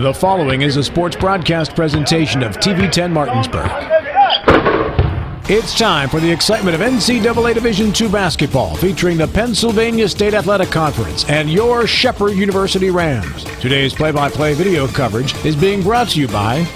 The following is a sports broadcast presentation of TV 10 Martinsburg. It's time for the excitement of NCAA Division II basketball featuring the Pennsylvania State Athletic Conference and your Shepherd University Rams. Today's play-by-play video coverage is being brought to you by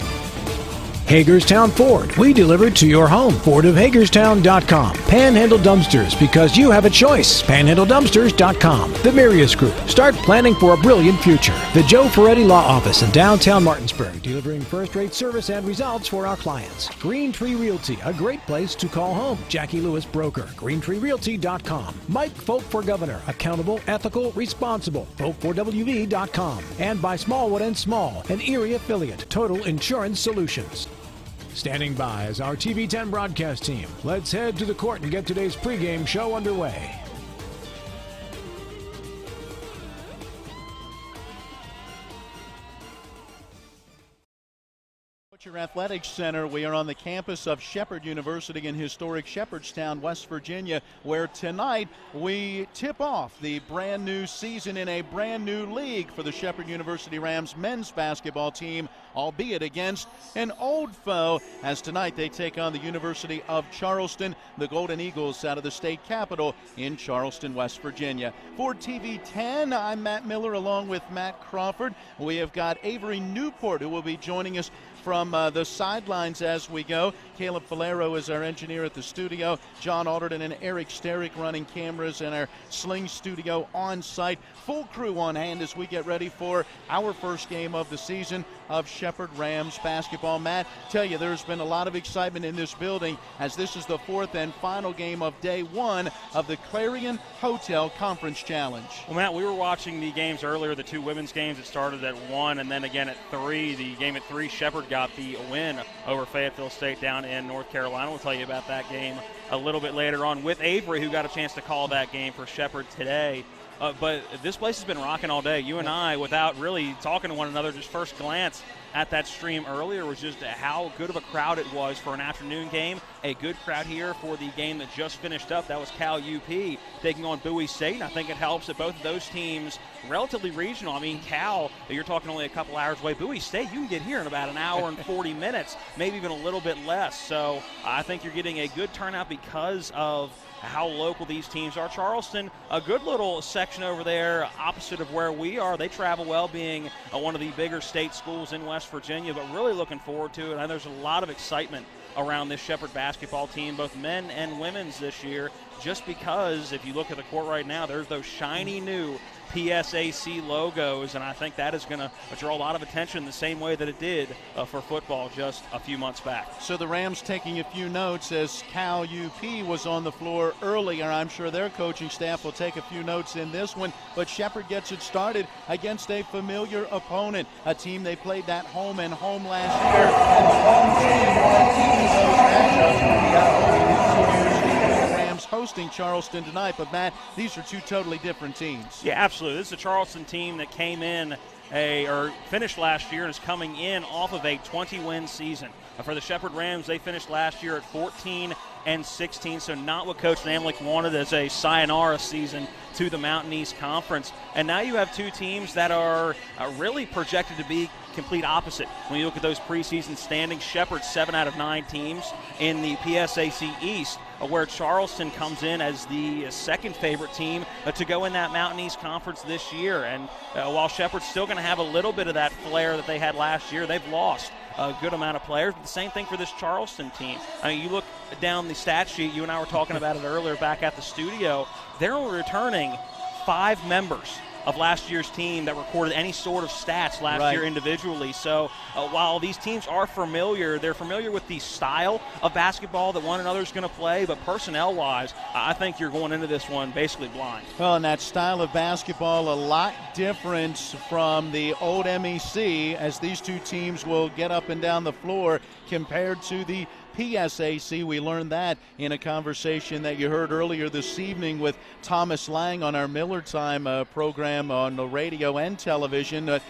Hagerstown Ford. We deliver to your home. FordofHagerstown.com. Panhandle Dumpsters, because you have a choice. PanhandleDumpsters.com. The Mirius Group. Start planning for a brilliant future. The Joe Ferretti Law Office in downtown Martinsburg, delivering first-rate service and results for our clients. Green Tree Realty, a great place to call home. Jackie Lewis Broker. GreenTreeRealty.com. Mike Folk for Governor. Accountable, ethical, responsible. VoteForWV.com. And by Smallwood and Small, an Erie affiliate. Total Insurance Solutions. Standing by is our TV 10 broadcast team. Let's head to the court and get today's pregame show underway. Your Athletics Center. We are on the campus of Shepherd University in historic Shepherdstown, West Virginia, where tonight we tip off the brand new season in a brand new league for the Shepherd University Rams men's basketball team, albeit against an old foe, as tonight they take on the University of Charleston, the Golden Eagles out of the state capital in Charleston, West Virginia. For TV 10, I'm Matt Miller along with Matt Crawford. We have got Avery Newport who will be joining us from the sidelines as we go. Caleb Falero is our engineer at the studio. John Alderton and Eric Sterick running cameras in our Sling studio on site. Full crew on hand as we get ready for our first game of the season of Shepherd Rams basketball. Matt, tell you, there's been a lot of excitement in this building as this is the fourth and final game of day one of the Clarion Hotel Conference Challenge. Well, Matt, we were watching the games earlier, the two women's games. It started at 1 and then again at 3. The game at 3, Shepherd got the win over Fayetteville State down in North Carolina. We'll tell you about that game a little bit later on with Avery, who got a chance to call that game for Shepherd today. But this place has been rocking all day. You and I, without really talking to one another, just first glance at that stream earlier was just how good of a crowd it was for an afternoon game. A good crowd here for the game that just finished up. That was Cal UP taking on Bowie State, and I think it helps that both of those teams relatively regional. I mean, Cal, you're talking only a couple hours away. Bowie State, you can get here in about an hour and 40 minutes, maybe even a little bit less. So I think you're getting a good turnout because of how local these teams are. Charleston, a good little section over there opposite of where we are. They travel well, being one of the bigger state schools in West Virginia, but really looking forward to it. And there's a lot of excitement around this Shepherd basketball team, both men and women's this year, just because if you look at the court right now, there's those shiny new PSAC logos, and I think that is going to draw a lot of attention the same way that it did for football just a few months back. So the Rams taking a few notes as Cal UP was on the floor earlier. I'm sure their coaching staff will take a few notes in this one, but Shepherd gets it started against a familiar opponent, a team they played that home and home last year. Hosting Charleston tonight, but Matt, these are two totally different teams. Yeah, absolutely. This is a Charleston team that came in or finished last year and is coming in off of a 20-win season. For the Shepherd Rams, they finished last year at 14-16, so not what Coach Namlick wanted as a sayonara season to the Mountain East Conference. And now you have two teams that are really projected to be complete opposite. When you look at those preseason standings, Shepherd 7 out of 9 teams in the PSAC East, where Charleston comes in as the second favorite team to go in that Mountain East Conference this year. And while Shepherd's still going to have a little bit of that flair that they had last year, they've lost a good amount of players. But the same thing for this Charleston team. I mean, you look down the stat sheet, you and I were talking about it earlier back at the studio, they're only returning 5 members of last year's team that recorded any sort of stats last year individually. So while these teams are familiar, they're familiar with the style of basketball that one another is going to play, but personnel-wise, I think you're going into this one basically blind. Well, and that style of basketball, a lot different from the old MEC, as these two teams will get up and down the floor compared to the PSAC. We learned that in a conversation that you heard earlier this evening with Thomas Lang on our Miller Time program on the radio and television.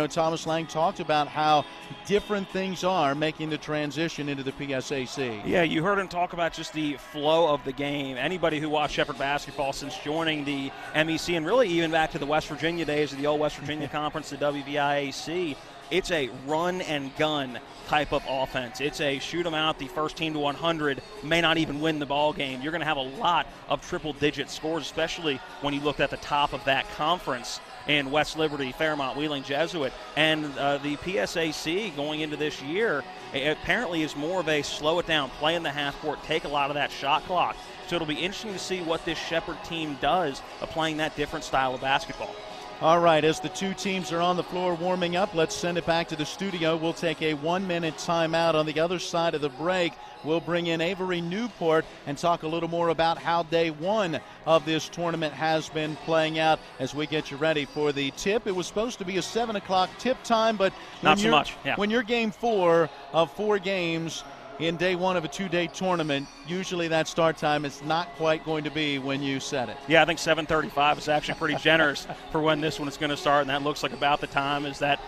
Thomas Lang talked about how different things are making the transition into the PSAC. Yeah, you heard him talk about just the flow of the game. Anybody who watched Shepherd basketball since joining the MEC, and really even back to the West Virginia days of the old West Virginia Conference, the WVIAC, it's a run and gun type of offense. It's a shoot them out, the first team to 100 may not even win the ball game. You're going to have a lot of triple-digit scores, especially when you look at the top of that conference in West Liberty, Fairmont, Wheeling, Jesuit. And the PSAC going into this year apparently is more of a slow it down, play in the half court, take a lot of that shot clock. So it'll be interesting to see what this Shepherd team does of playing that different style of basketball. All right, as the two teams are on the floor warming up, let's send it back to the studio. We'll take a 1-minute timeout. On the other side of the break, we'll bring in Avery Newport and talk a little more about how day one of this tournament has been playing out as we get you ready for the tip. It was supposed to be a 7 o'clock tip time, but not so much. Yeah. When you're game 4 of 4 games in day one of a 2-day tournament, usually that start time is not quite going to be when you set it. Yeah, I think 7:35 is actually pretty generous for when this one is going to start, and that looks like about the time. Is that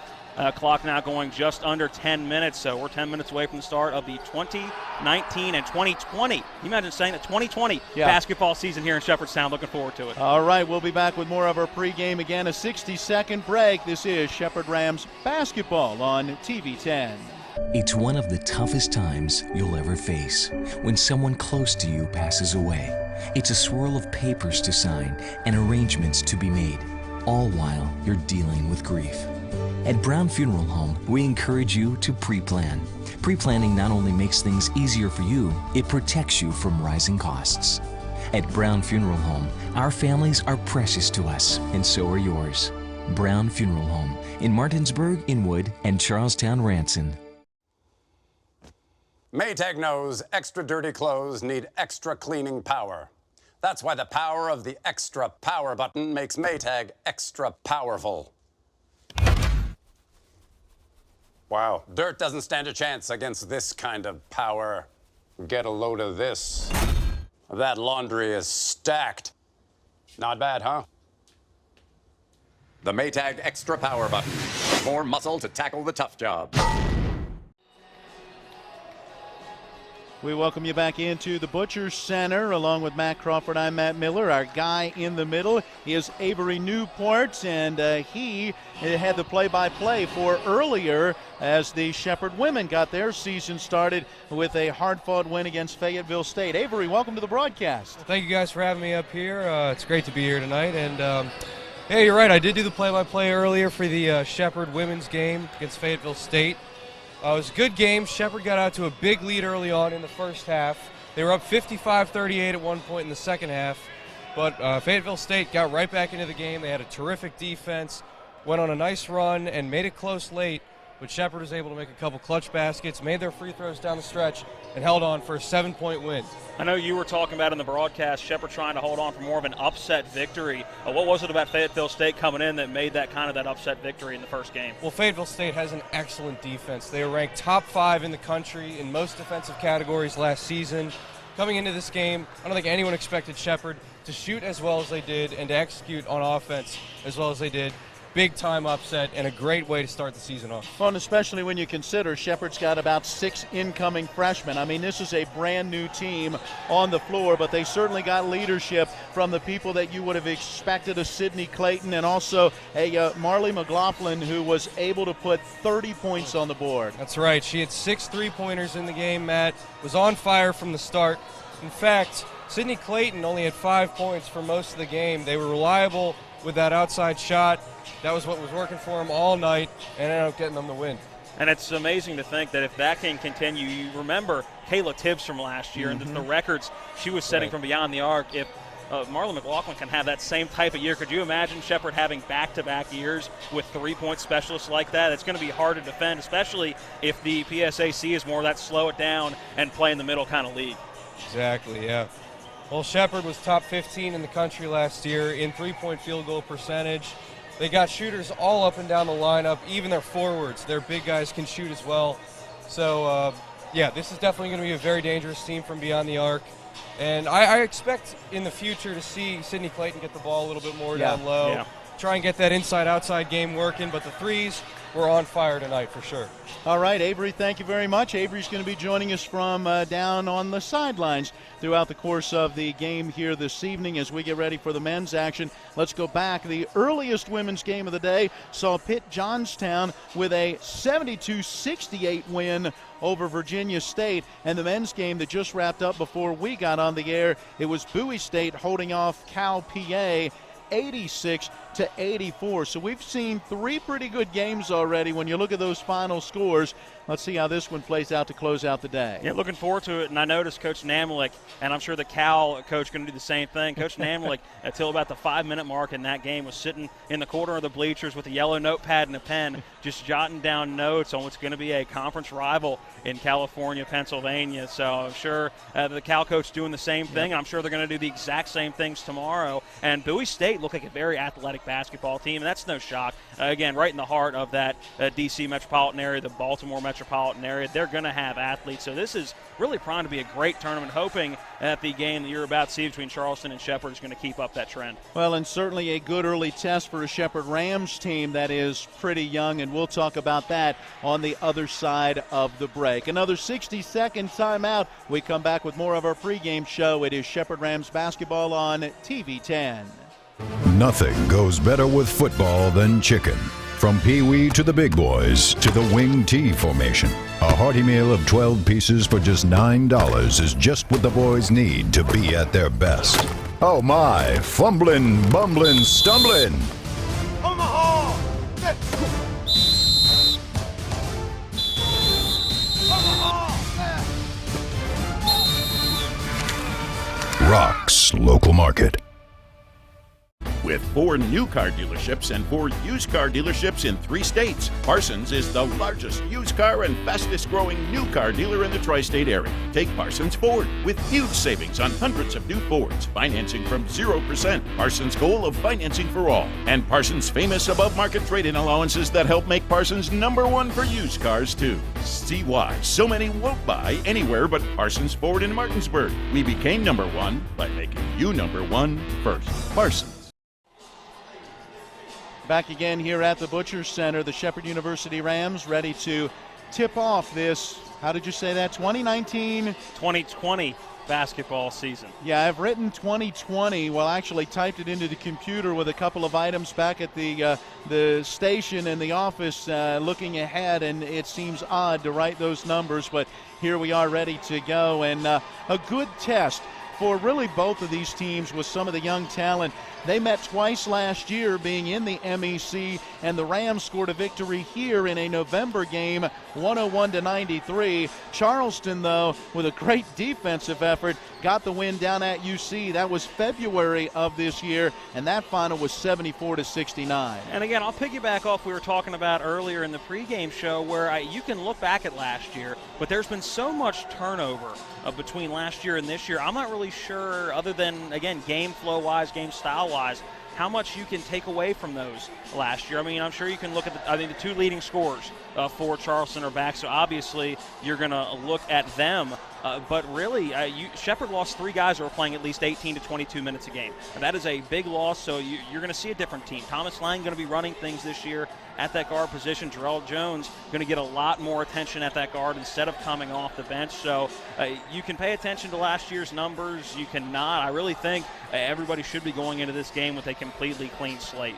clock now going just under 10 minutes, so we're 10 minutes away from the start of the 2019 and 2020. You imagine saying that 2020 basketball season here in Shepherdstown. Looking forward to it. All right, we'll be back with more of our pregame again. A 60-second break. This is Shepherd Rams basketball on TV 10. It's one of the toughest times you'll ever face when someone close to you passes away. It's a swirl of papers to sign and arrangements to be made, all while you're dealing with grief. At Brown Funeral Home, we encourage you to pre-plan. Pre-planning not only makes things easier for you, it protects you from rising costs. At Brown Funeral Home, our families are precious to us, and so are yours. Brown Funeral Home in Martinsburg, Inwood, and Charlestown, Ranson. Maytag knows extra dirty clothes need extra cleaning power. That's why the power of the extra power button makes Maytag extra powerful. Wow, dirt doesn't stand a chance against this kind of power. Get a load of this. That laundry is stacked. Not bad, huh? The Maytag extra power button. More muscle to tackle the tough job. We welcome you back into the Butcher Center. Along with Matt Crawford, I'm Matt Miller. Our guy in the middle is Avery Newport, and he had the play-by-play for earlier as the Shepherd women got their season started with a hard-fought win against Fayetteville State. Avery, welcome to the broadcast. Thank you guys for having me up here. It's great to be here tonight. And yeah, you're right. I did do the play-by-play earlier for the Shepherd women's game against Fayetteville State. It was a good game. Shepherd got out to a big lead early on in the first half. They were up 55-38 at one point in the second half, but Fayetteville State got right back into the game. They had a terrific defense, went on a nice run, and made it close late, but Shepherd was able to make a couple clutch baskets, made their free throws down the stretch, and held on for a 7-point win. I know you were talking about in the broadcast, Shepherd trying to hold on for more of an upset victory. What was it about Fayetteville State coming in that made that kind of that upset victory in the first game? Well, Fayetteville State has an excellent defense. They were ranked top 5 in the country in most defensive categories last season. Coming into this game, I don't think anyone expected Shepherd to shoot as well as they did and to execute on offense as well as they did. Big-time upset and a great way to start the season off. Well, and especially when you consider Shepherd's got about 6 incoming freshmen. I mean, this is a brand-new team on the floor, but they certainly got leadership from the people that you would have expected, a Sydney Clayton and also a Marley McLaughlin, who was able to put 30 points on the board. That's right. She had 6 3-pointers in the game, Matt. Was on fire from the start. In fact, Sydney Clayton only had 5 points for most of the game. They were reliable with that outside shot. That was what was working for them all night, and ended up getting them the win. And it's amazing to think that if that can continue, you remember Kayla Tibbs from last year and the records she was setting from beyond the arc. If Marlon McLaughlin can have that same type of year, could you imagine Shepherd having back-to-back years with 3-point specialists like that? It's going to be hard to defend, especially if the PSAC is more of that slow it down and play in the middle kind of league. Exactly, yeah. Well, Shepherd was top 15 in the country last year in 3-point field goal percentage. They got shooters all up and down the lineup, even their forwards. Their big guys can shoot as well. So, yeah, this is definitely going to be a very dangerous team from beyond the arc. And I expect in the future to see Sydney Clayton get the ball a little bit more down low. try and get that inside-outside game working, but the threes were on fire tonight for sure. All right, Avery, thank you very much. Avery's going to be joining us from down on the sidelines throughout the course of the game here this evening as we get ready for the men's action. Let's go back. The earliest women's game of the day saw Pitt Johnstown with a 72-68 win over Virginia State. And the men's game that just wrapped up before we got on the air, it was Bowie State holding off Cal PA 86-84. So we've seen three pretty good games already when you look at those final scores. Let's see how this one plays out to close out the day. Yeah, looking forward to it. And I noticed Coach Namlick, and I'm sure the Cal coach going to do the same thing. Coach Namlick, until about the 5-minute mark in that game, was sitting in the corner of the bleachers with a yellow notepad and a pen, just jotting down notes on what's going to be a conference rival in California, Pennsylvania. So I'm sure the Cal coach doing the same thing, and I'm sure they're going to do the exact same things tomorrow. And Bowie State looked like a very athletic basketball team, and that's no shock. Again, right in the heart of that D.C. metropolitan area, the Baltimore metropolitan area. They're going to have athletes. So this is really primed to be a great tournament, hoping that the game that you're about to see between Charleston and Shepherd is going to keep up that trend. Well, and certainly a good early test for a Shepherd Rams team that is pretty young, and we'll talk about that on the other side of the break. Another 60-second timeout. We come back with more of our pregame show. It is Shepherd Rams basketball on TV 10. Nothing goes better with football than chicken. From Pee-wee to the big boys to the wing T formation, a hearty meal of 12 pieces for just $9 is just what the boys need to be at their best. Oh my, fumbling, bumbling, stumbling. Omaha! Rocks Local Market. With 4 new car dealerships and 4 used car dealerships in 3 states, Parsons is the largest used car and fastest growing new car dealer in the tri-state area. Take Parsons Ford with huge savings on hundreds of new Fords, financing from 0%, Parsons' goal of financing for all, and Parsons' famous above-market trade-in allowances that help make Parsons #1 for used cars too. See why so many won't buy anywhere but Parsons Ford in Martinsburg. We became #1 by making you #1 first. Parsons. Back again here at the Butcher Center, the Shepherd University Rams ready to tip off this, how did you say that, 2020 basketball season. Yeah, I've written 2020. Well, I actually typed it into the computer with a couple of items back at the station in the office looking ahead, and it seems odd to write those numbers, but here we are ready to go, and a good test for really both of these teams with some of the young talent. They met twice last year being in the MEC, and the Rams scored a victory here in a November game, 101-93. Charleston, though, with a great defensive effort, got the win down at UC. That was February of this year, and that final was 74-69. And again, I'll piggyback off we were talking about earlier in the pregame show where you can look back at last year, but there's been so much turnover between last year and this year. I'm not really sure, other than, again, game flow-wise, game style-wise, how much you can take away from those last year. I mean, I'm sure you can look at the 2 leading scorers for Charleston are back, so obviously you're going to look at them. But really, Shepherd lost 3 guys who were playing at least 18 to 22 minutes a game. And that is a big loss, so you're going to see a different team. Thomas Lang going to be running things this year at that guard position. Jarrell Jones going to get a lot more attention at that guard instead of coming off the bench. So you can pay attention to last year's numbers. You cannot. I really think everybody should be going into this game with a completely clean slate.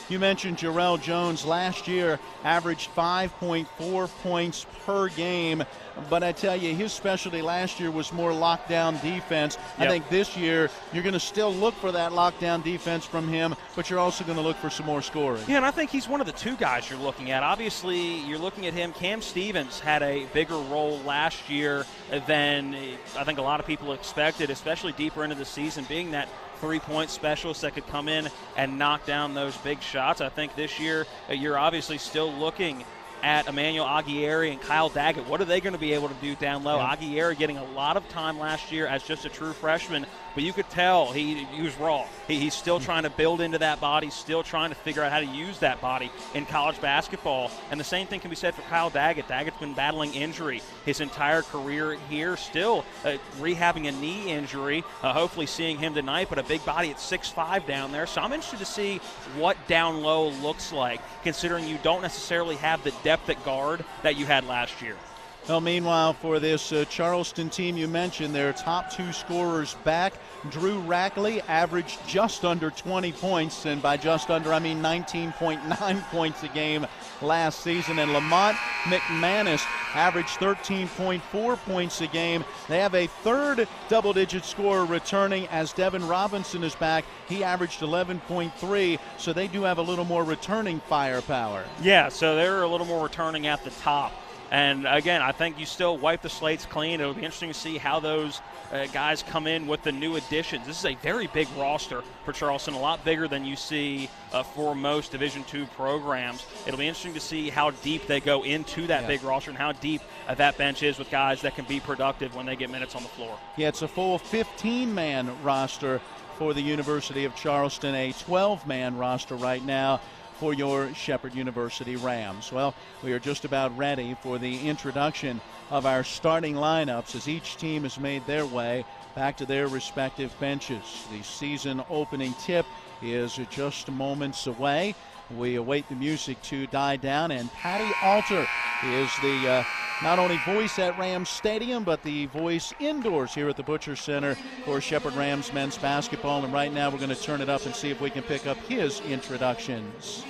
You mentioned Jarrell Jones last year averaged 5.4 points per game, but I tell you, his specialty last year was more lockdown defense. Yep. I think this year you're going to still look for that lockdown defense from him, but you're also going to look for some more scoring. Yeah, and I think he's one of the 2 guys you're looking at. Obviously, you're looking at him. Cam Stevens had a bigger role last year than I think a lot of people expected, especially deeper into the season, being that 3-point specialist that could come in and knock down those big shots. I think this year you're obviously still looking at Emmanuel Aguirre and Kyle Daggett. What are they going to be able to do down low? Yeah. Aguirre getting a lot of time last year as just a true freshman, but you could tell he was raw. He's still trying to build into that body, still trying to figure out how to use that body in college basketball. And the same thing can be said for Kyle Daggett. Daggett's been battling injury his entire career here, still rehabbing a knee injury, hopefully seeing him tonight, but a big body at 6'5" down there. So I'm interested to see what down low looks like, considering you don't necessarily have the depth at guard that you had last year. Well, meanwhile, for this Charleston team you mentioned, their top 2 scorers back. Drew Rackley averaged just under 20 points, and by just under, I mean 19.9 points a game last season. And Lamont McManus averaged 13.4 points a game. They have a third double-digit scorer returning as Devin Robinson is back. He averaged 11.3, so they do have a little more returning firepower. Yeah, so they're a little more returning at the top. And, again, I think you still wipe the slates clean. It'll be interesting to see how those guys come in with the new additions. This is a very big roster for Charleston, a lot bigger than you see for most Division II programs. It'll be interesting to see how deep they go into that big roster and how deep that bench is with guys that can be productive when they get minutes on the floor. Yeah, it's a full 15-man roster for the University of Charleston, a 12-man roster right now for your Shepherd University Rams. Well, we are just about ready for the introduction of our starting lineups as each team has made their way back to their respective benches. The season opening tip is just moments away. We await the music to die down, and Patty Alter is the not only voice at Rams Stadium, but the voice indoors here at the Butcher Center for Shepherd Rams men's basketball. And right now we're going to turn it up and see if we can pick up his introductions.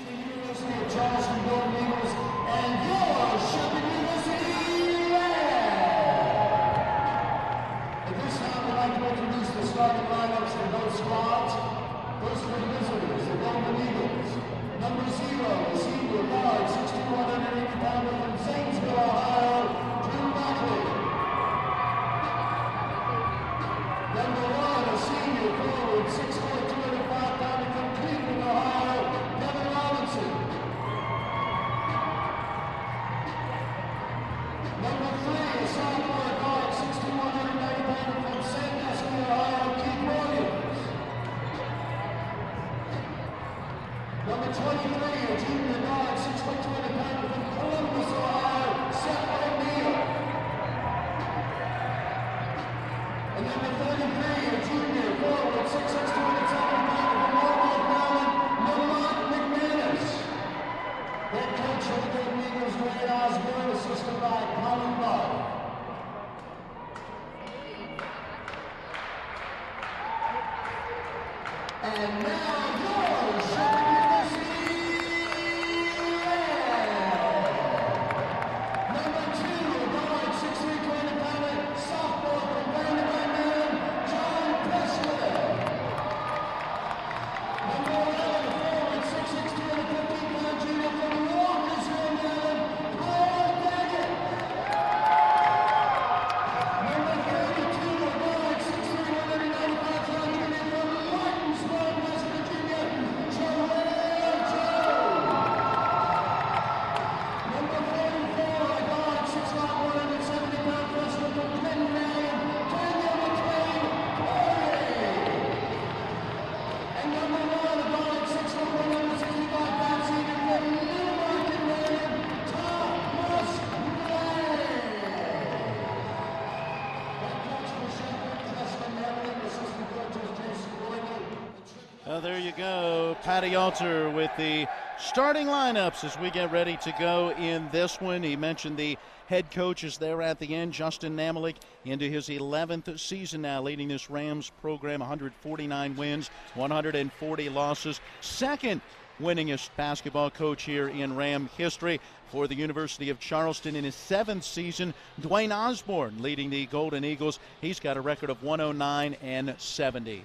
There you go, Patty Alter with the starting lineups as we get ready to go in this one. He mentioned the head coach is there at the end, Justin Namalik, into his 11th season now, leading this Rams program, 149 wins, 140 losses. Second winningest basketball coach here in Ram history for the University of Charleston in his 7th season. Dwayne Osborne leading the Golden Eagles. He's got a record of 109 and 70.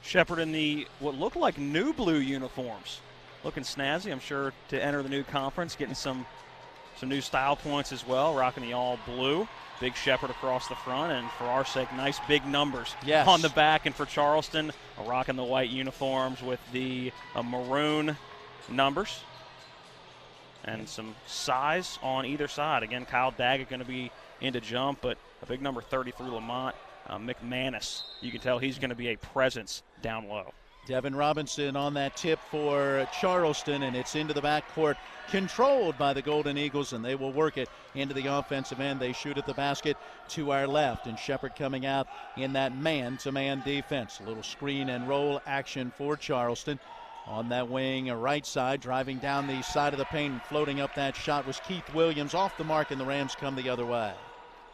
Shepherd in the what look like new blue uniforms. Looking snazzy, I'm sure, to enter the new conference, getting some new style points as well, rocking the all blue. Big Shepherd across the front, and for our sake, nice big numbers on the back. And for Charleston, rocking the white uniforms with the maroon numbers. and some size on either side. Again, Kyle Daggett going to be into jump, but a big number 33, Lamont McManus. You can tell he's going to be a presence down low. Devin Robinson on that tip for Charleston, and it's into the backcourt, controlled by the Golden Eagles, and they will work it into the offensive end. They shoot at the basket to our left, and Shepherd coming out in that man-to-man defense. A little screen and roll action for Charleston. On that wing, right side, driving down the side of the paint and floating up that shot was Keith Williams, off the mark, and the Rams come the other way.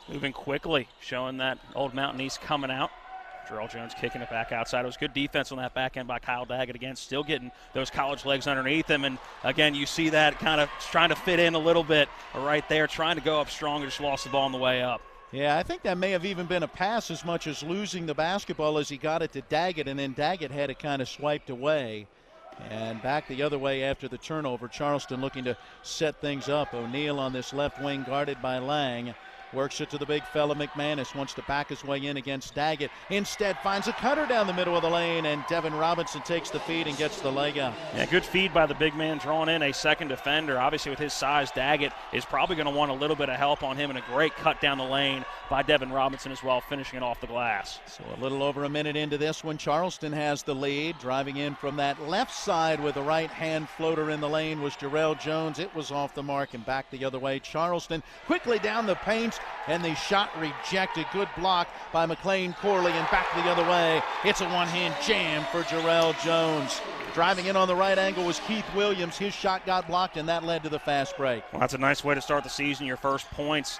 Moving quickly, showing that Old Mountain East coming out. Jarrell Jones kicking it back outside. It was good defense on that back end by Kyle Daggett. Again, still getting those college legs underneath him. And, again, you see that kind of trying to fit in a little bit right there, trying to go up strong and just lost the ball on the way up. Yeah, I think that may have even been a pass as much as losing the basketball as he got it to Daggett, and then Daggett had it kind of swiped away. And back the other way after the turnover. Charleston looking to set things up. O'Neal on this left wing, guarded by Lang. Works it to the big fella. McManus wants to back his way in against Daggett. Instead finds a cutter down the middle of the lane, and Devin Robinson takes the feed and gets the leg out. Yeah, good feed by the big man, drawing in a second defender. Obviously with his size, Daggett is probably going to want a little bit of help on him, and a great cut down the lane by Devin Robinson as well, finishing it off the glass. So a little over a minute into this one, Charleston has the lead. Driving in from that left side with a right-hand floater in the lane was Jarrell Jones. It was off the mark and back the other way. Charleston quickly down the paint, and the shot rejected. Good block by McLean Corley, and back the other way. It's a one-hand jam for Jarrell Jones. Driving in on the right angle was Keith Williams. His shot got blocked, and that led to the fast break. Well, that's a nice way to start the season. Your first points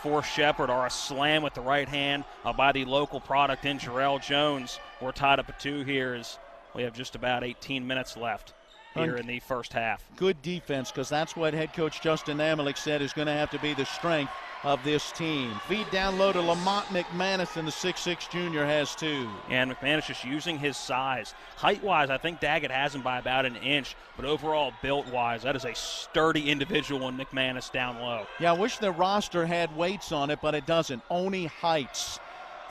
for Shepherd are a slam with the right hand by the local product in Jarrell Jones. We're tied up at 2 here as we have just about 18 minutes left here in the first half. Good defense, because that's what head coach Justin Amelick said is going to have to be the strength of this team. Feed down low to Lamont McManus, and the 6'6 junior has 2. And McManus just using his size. Height-wise, I think Daggett has him by about an inch, but overall built-wise, that is a sturdy individual in McManus down low. Yeah, I wish the roster had weights on it, but it doesn't. Only heights.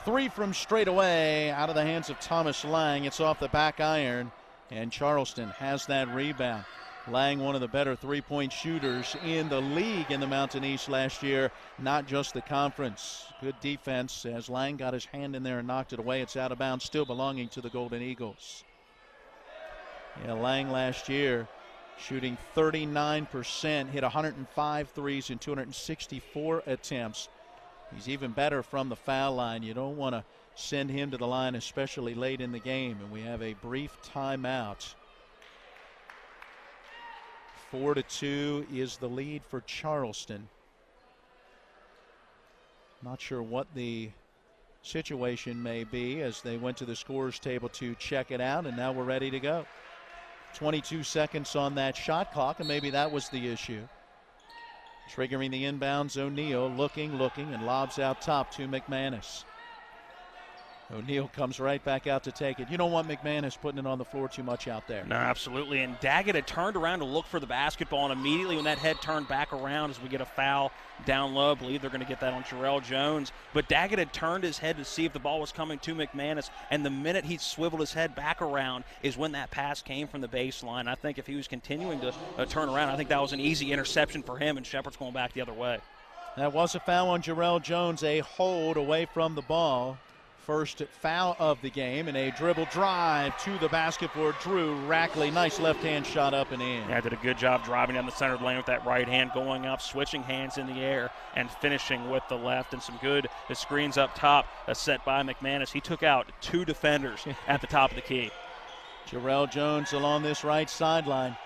3 from straight away out of the hands of Thomas Lang. It's off the back iron, and Charleston has that rebound. Lang, one of the better three-point shooters in the league in the Mountain East last year, not just the conference. Good defense as Lang got his hand in there and knocked it away. It's out of bounds, still belonging to the Golden Eagles. Yeah, Lang last year shooting 39%, hit 105 threes in 264 attempts. He's even better from the foul line. You don't want to send him to the line, especially late in the game. And we have a brief timeout. 4-2 is the lead for Charleston. Not sure what the situation may be as they went to the scorer's table to check it out, and now we're ready to go. 22 seconds on that shot clock, and maybe that was the issue. Triggering the inbounds, O'Neal looking, and lobs out top to McManus. O'Neal comes right back out to take it. You don't want McManus putting it on the floor too much out there. No, absolutely. And Daggett had turned around to look for the basketball, and immediately when that head turned back around as we get a foul down low, I believe they're going to get that on Jarrell Jones. But Daggett had turned his head to see if the ball was coming to McManus, and the minute he swiveled his head back around is when that pass came from the baseline. I think if he was continuing to turn around, I think that was an easy interception for him, and Shepherd's going back the other way. That was a foul on Jarrell Jones, a hold away from the ball. First foul of the game, and a dribble drive to the basket for Drew Rackley. Nice left-hand shot up and in. Yeah, did a good job driving down the center of the lane with that right hand, going up, switching hands in the air, and finishing with the left. And some good screens up top set by McManus. He took out 2 defenders at the top of the key. Jarrell Jones along this right sideline.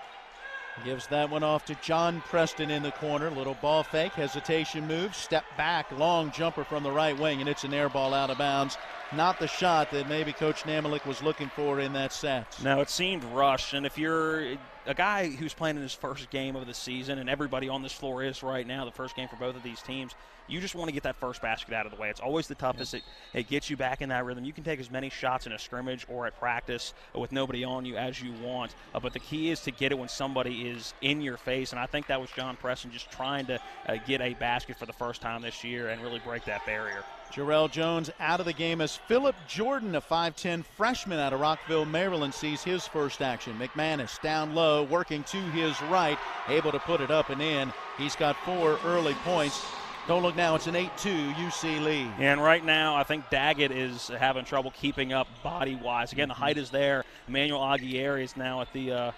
Gives that one off to John Preston in the corner. Little ball fake, hesitation move, step back, long jumper from the right wing, and it's an air ball out of bounds. Not the shot that maybe Coach Namalik was looking for in that set. No, it seemed rushed, and if you're a guy who's playing in his first game of the season, and everybody on this floor is right now, the first game for both of these teams, you just want to get that first basket out of the way. It's always the toughest. It gets you back in that rhythm. You can take as many shots in a scrimmage or at practice with nobody on you as you want, but the key is to get it when somebody is in your face, and I think that was John Preston just trying to get a basket for the first time this year and really break that barrier. Jarrell Jones out of the game as Philip Jordan, a 5'10 freshman out of Rockville, Maryland, sees his first action. McManus down low, working to his right, able to put it up and in. He's got 4 early points. Don't look now, it's an 8-2 UC lead. And right now, I think Daggett is having trouble keeping up body-wise. Again, the height is there. Emmanuel Aguirre is now at the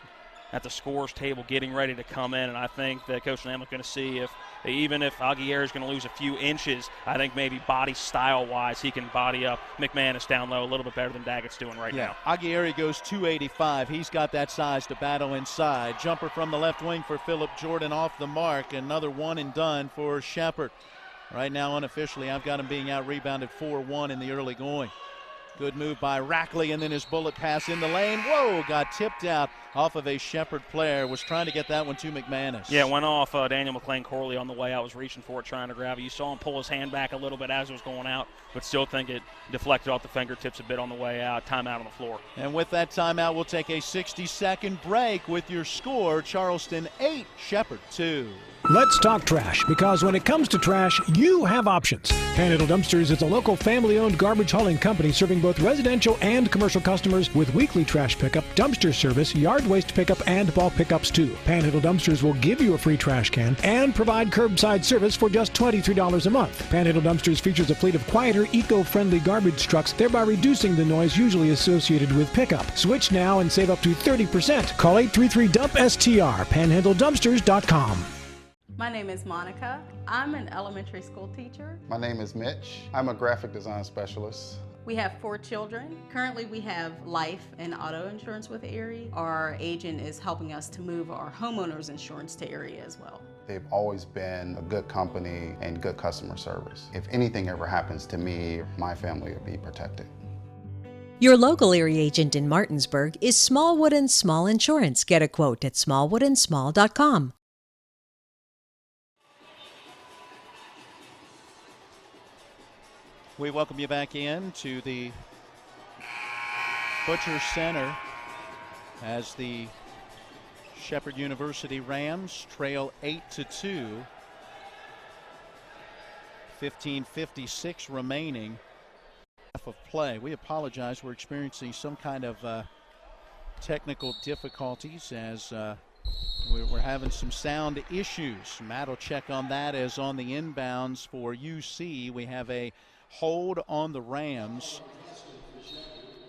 scores table getting ready to come in, and I think that Coach Lamb is going to see if, even if Aguirre is going to lose a few inches, I think maybe body style-wise he can body up McManus down low a little bit better than Daggett's doing right now. Aguirre goes 285. He's got that size to battle inside. Jumper from the left wing for Philip Jordan off the mark. Another one and done for Shepherd. Right now, unofficially, I've got him being out-rebounded 4-1 in the early going. Good move by Rackley, and then his bullet pass in the lane. Whoa, got tipped out off of a Shepherd player. Was trying to get that one to McManus. Yeah, went off Daniel McLean Corley on the way out. Was reaching for it, trying to grab it. You saw him pull his hand back a little bit as it was going out, but still think it deflected off the fingertips a bit on the way out. Timeout on the floor. And with that timeout, we'll take a 60-second break with your score. Charleston 8, Shepherd 2. Let's talk trash, because when it comes to trash, you have options. Panhandle Dumpsters is a local family-owned garbage hauling company serving both residential and commercial customers with weekly trash pickup, dumpster service, yard waste pickup, and bulk pickups too. Panhandle Dumpsters will give you a free trash can and provide curbside service for just $23 a month. Panhandle Dumpsters features a fleet of quieter, eco-friendly garbage trucks, thereby reducing the noise usually associated with pickup. Switch now and save up to 30%. Call 833-DUMP-STR, panhandledumpsters.com. My name is Monica. I'm an elementary school teacher. My name is Mitch. I'm a graphic design specialist. We have 4 children. Currently we have life and auto insurance with Erie. Our agent is helping us to move our homeowners insurance to Erie as well. They've always been a good company and good customer service. If anything ever happens to me, my family will be protected. Your local Erie agent in Martinsburg is Smallwood & Small Insurance. Get a quote at smallwoodandsmall.com. We welcome you back in to the Butcher Center as the Shepherd University Rams trail 8-2. 15:56 remaining of play. We apologize. We're experiencing some kind of technical difficulties as we're having some sound issues. Matt will check on that as on the inbounds for UC. We have a hold on the Rams,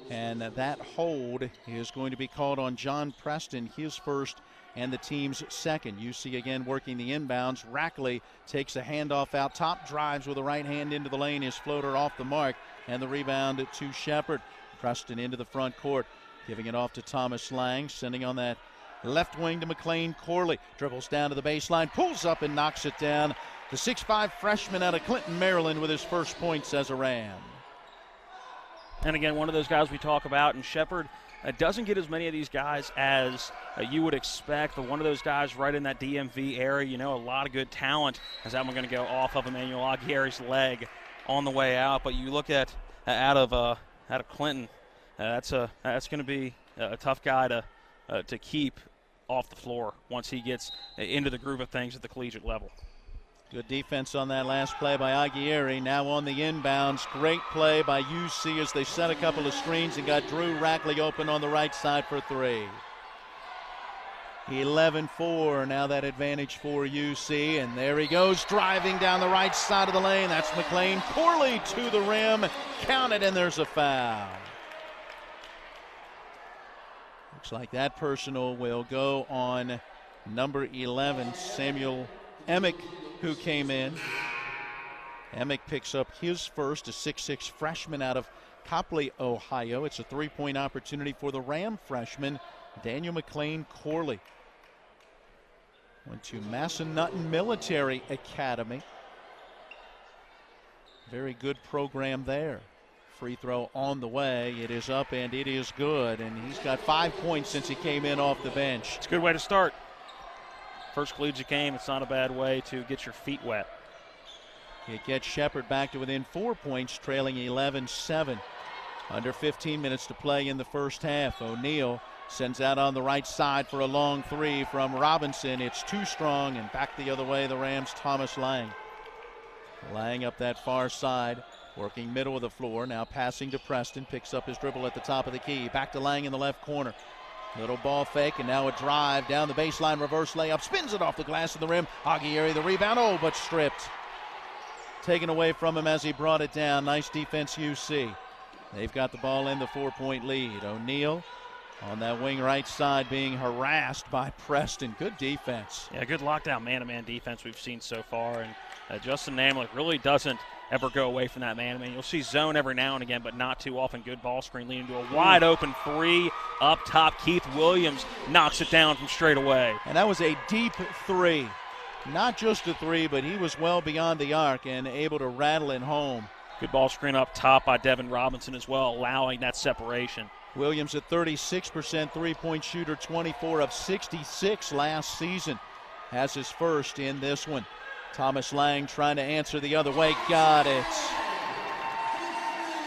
and that hold is going to be called on John Preston, his first and the team's second. UC again working the inbounds. Rackley takes a handoff out top, drives with the right hand into the lane, his floater off the mark, and the rebound to Shepherd. Preston into the front court, giving it off to Thomas Lang, sending on that left wing to McLean Corley. Dribbles down to the baseline, pulls up and knocks it down. The 6'5 freshman out of Clinton, Maryland, with his first points as a Ram. And again, one of those guys we talk about, and Shepherd doesn't get as many of these guys as you would expect, but one of those guys right in that DMV area, you know, a lot of good talent. As that one going to go off of Emmanuel Aguirre's leg on the way out. But you look at out of Clinton, that's going to be a tough guy to keep off the floor once he gets into the groove of things at the collegiate level. Good defense on that last play by Aguirre. Now on the inbounds. Great play by UC as they set a couple of screens and got Drew Rackley open on the right side for 3. 11-4. Now that advantage for UC. And there he goes, driving down the right side of the lane. That's McLean Corley to the rim. Count it, and there's a foul. Looks like that personal will go on number 11, Samuel Emick, who came in. Emick picks up his first, a 6'6 freshman out of Copley, Ohio. It's a 3-point opportunity for the Ram freshman, Daniel McLean Corley. Went to Massanutten Military Academy. Very good program there. Free throw on the way. It is up and it is good. And he's got 5 points since he came in off the bench. It's a good way to start. First collegiate game, it's not a bad way to get your feet wet. It gets Shepherd back to within 4 points, trailing 11-7. Under 15 minutes to play in the first half. O'Neal sends out on the right side for a long 3 from Robinson. It's too strong, and back the other way, the Rams' Thomas Lang. Lang up that far side. Working middle of the floor, now passing to Preston, picks up his dribble at the top of the key. Back to Lang in the left corner. Little ball fake, and now a drive down the baseline, reverse layup, spins it off the glass of the rim. Aguirre the rebound, but stripped. Taken away from him as he brought it down. Nice defense, UC. They've got the ball in the 4-point lead. O'Neal on that wing right side being harassed by Preston. Good defense. Yeah, good lockdown man-to-man defense we've seen so far. And Justin Namlick really doesn't ever go away from that man-to-man. You'll see zone every now and again, but not too often. Good ball screen leading to a wide-open three up top. Keith Williams knocks it down from straight away. And that was a deep three. Not just a three, but he was well beyond the arc and able to rattle it home. Good ball screen up top by Devin Robinson as well, allowing that separation. Williams, a 36% three-point shooter, 24 of 66 last season. Has his first in this one. Thomas Lang trying to answer the other way. Got it.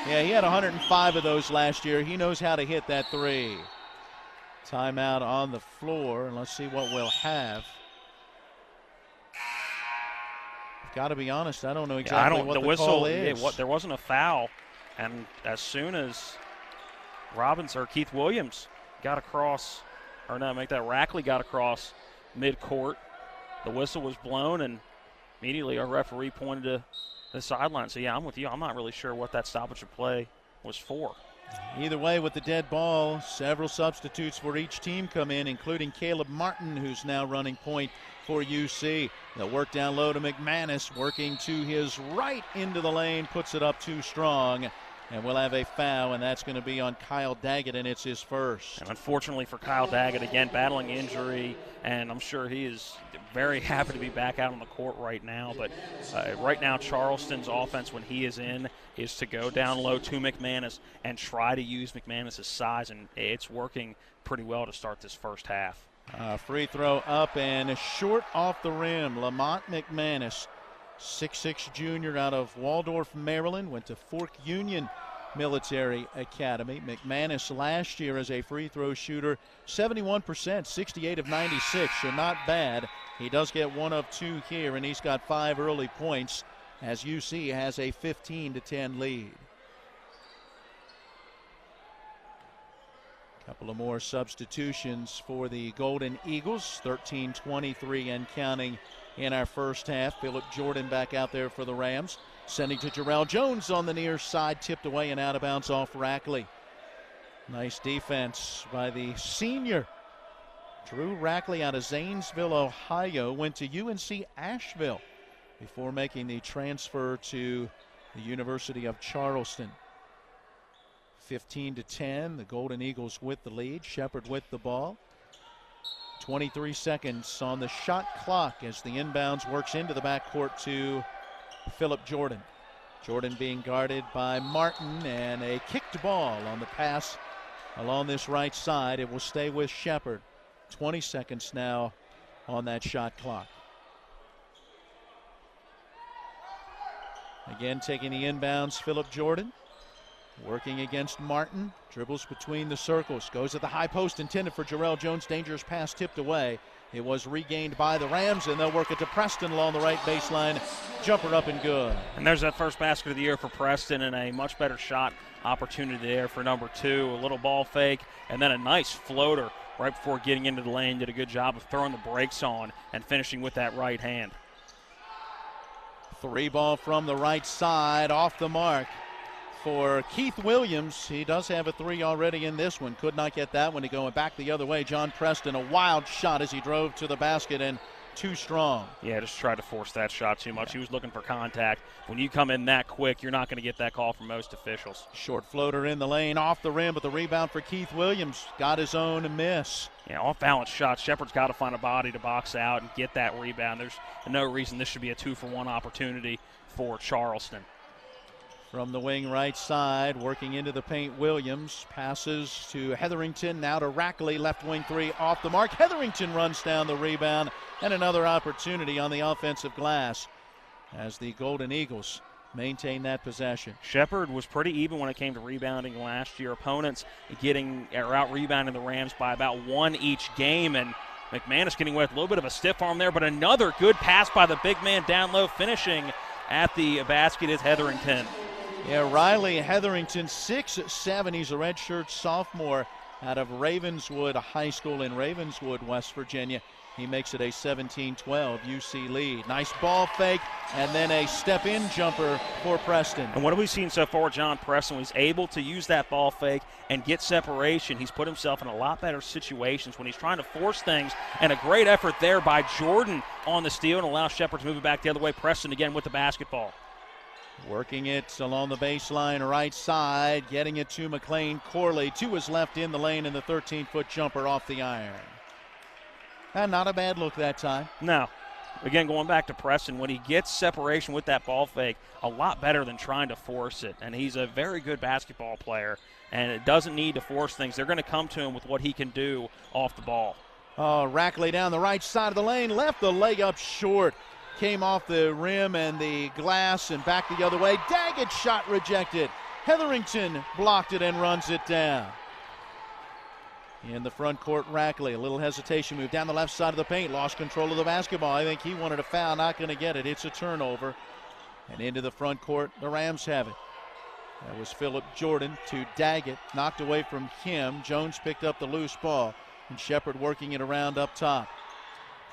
Yeah, he had 105 of those last year. He knows how to hit that three. Timeout on the floor, and let's see what we'll have. Got to be honest, I don't know exactly what the whistle call is. There wasn't a foul, and as soon as Keith Williams got across, Rackley got across midcourt, the whistle was blown, and immediately our referee pointed to the sideline. So, yeah, I'm with you. I'm not really sure what that stoppage of play was for. Either way, with the dead ball, several substitutes for each team come in, including Caleb Martin, who's now running point for UC. They'll work down low to McManus, working to his right into the lane, puts it up too strong. And we'll have a foul, and that's going to be on Kyle Daggett, and it's his first. And unfortunately for Kyle Daggett, again, battling injury, and I'm sure he is very happy to be back out on the court right now. But right now, Charleston's offense, when he is in, is to go down low to McManus and try to use McManus' size, and it's working pretty well to start this first half. Free throw up and short off the rim. Lamont McManus, 6'6" junior out of Waldorf, Maryland, went to Fork Union Military Academy. McManus last year as a free throw shooter, 71%, 68 of 96, so not bad. He does get 1 of 2 here, and he's got 5 early points as UC has a 15-10 lead. Couple of more substitutions for the Golden Eagles, 13-23 and counting in our first half. Phillip Jordan back out there for the Rams. Sending to Jarrell Jones on the near side, tipped away and out of bounds off Rackley. Nice defense by the senior. Drew Rackley out of Zanesville, Ohio, went to UNC Asheville before making the transfer to the University of Charleston. 15-10, the Golden Eagles with the lead. Shepherd with the ball. 23 seconds on the shot clock as the inbounds works into the backcourt to Phillip Jordan. Jordan being guarded by Martin, and a kicked ball on the pass along this right side. It will stay with Shepherd. 20 seconds now on that shot clock. Again, taking the inbounds, Phillip Jordan. Working against Martin, dribbles between the circles, goes at the high post intended for Jarrell Jones. Dangerous pass tipped away. It was regained by the Rams, and they'll work it to Preston along the right baseline. Jumper up and good. And there's that first basket of the year for Preston, and a much better shot opportunity there for number 2. A little ball fake, and then a nice floater right before getting into the lane. Did a good job of throwing the brakes on and finishing with that right hand. 3 ball from the right side, off the mark for Keith Williams. He does have a 3 already in this one. Could not get that one to go, and back the other way. John Preston, a wild shot as he drove to the basket, and too strong. Yeah, just tried to force that shot too much. He was looking for contact. When you come in that quick, you're not going to get that call from most officials. Short floater in the lane, off the rim, but the rebound for Keith Williams. Got his own miss. Yeah, off-balance shot. Shepherd's got to find a body to box out and get that rebound. There's no reason this should be a 2-for-1 opportunity for Charleston. From the wing right side, working into the paint, Williams passes to Hetherington, now to Rackley, left wing 3 off the mark. Hetherington runs down the rebound, and another opportunity on the offensive glass as the Golden Eagles maintain that possession. Shepherd was pretty even when it came to rebounding last year. Opponents out rebounding the Rams by about 1 each game, and McManus getting away with a little bit of a stiff arm there, but another good pass by the big man down low. Finishing at the basket is Hetherington. Yeah, Riley Hetherington, 6'7". He's a redshirt sophomore out of Ravenswood High School in Ravenswood, West Virginia. He makes it a 17-12 UC lead. Nice ball fake and then a step-in jumper for Preston. And what have we seen so far, John? Preston was able to use that ball fake and get separation. He's put himself in a lot better situations when he's trying to force things, and a great effort there by Jordan on the steal and allow Shepherd to move it back the other way. Preston again with the basketball. Working it along the baseline right side, getting it to McLean Corley. To his left in the lane, and the 13-foot jumper off the iron. And not a bad look that time. No. Again, going back to Preston, when he gets separation with that ball fake, a lot better than trying to force it. And he's a very good basketball player, and it doesn't need to force things. They're going to come to him with what he can do off the ball. Oh, Rackley down the right side of the lane, left the leg up short. Came off the rim and the glass and back the other way. Daggett shot rejected. Hetherington blocked it and runs it down. In the front court, Rackley, a little hesitation move down the left side of the paint. Lost control of the basketball. I think he wanted a foul, not going to get it. It's a turnover. And into the front court, the Rams have it. That was Phillip Jordan to Daggett. Knocked away from him. Jones picked up the loose ball. And Shepherd working it around up top.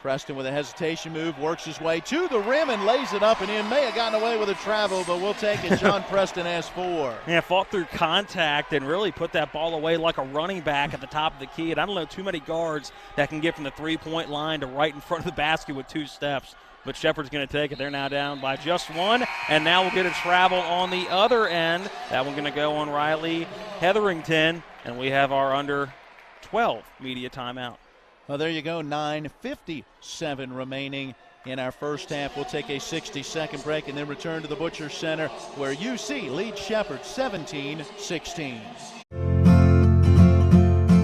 Preston with a hesitation move, works his way to the rim and lays it up and in. May have gotten away with a travel, but we'll take it. John Preston has 4. Yeah, fought through contact and really put that ball away like a running back at the top of the key. And I don't know too many guards that can get from the three-point line to right in front of the basket with 2 steps. But Shepherd's going to take it. They're now down by just 1, and now we'll get a travel on the other end. That one going to go on Riley Hetherington, and we have our under 12 media timeout. Well, there you go, 9:57 remaining in our first half. We'll take a 60-second break and then return to the Butcher Center where UC leads Shepherd 17-16.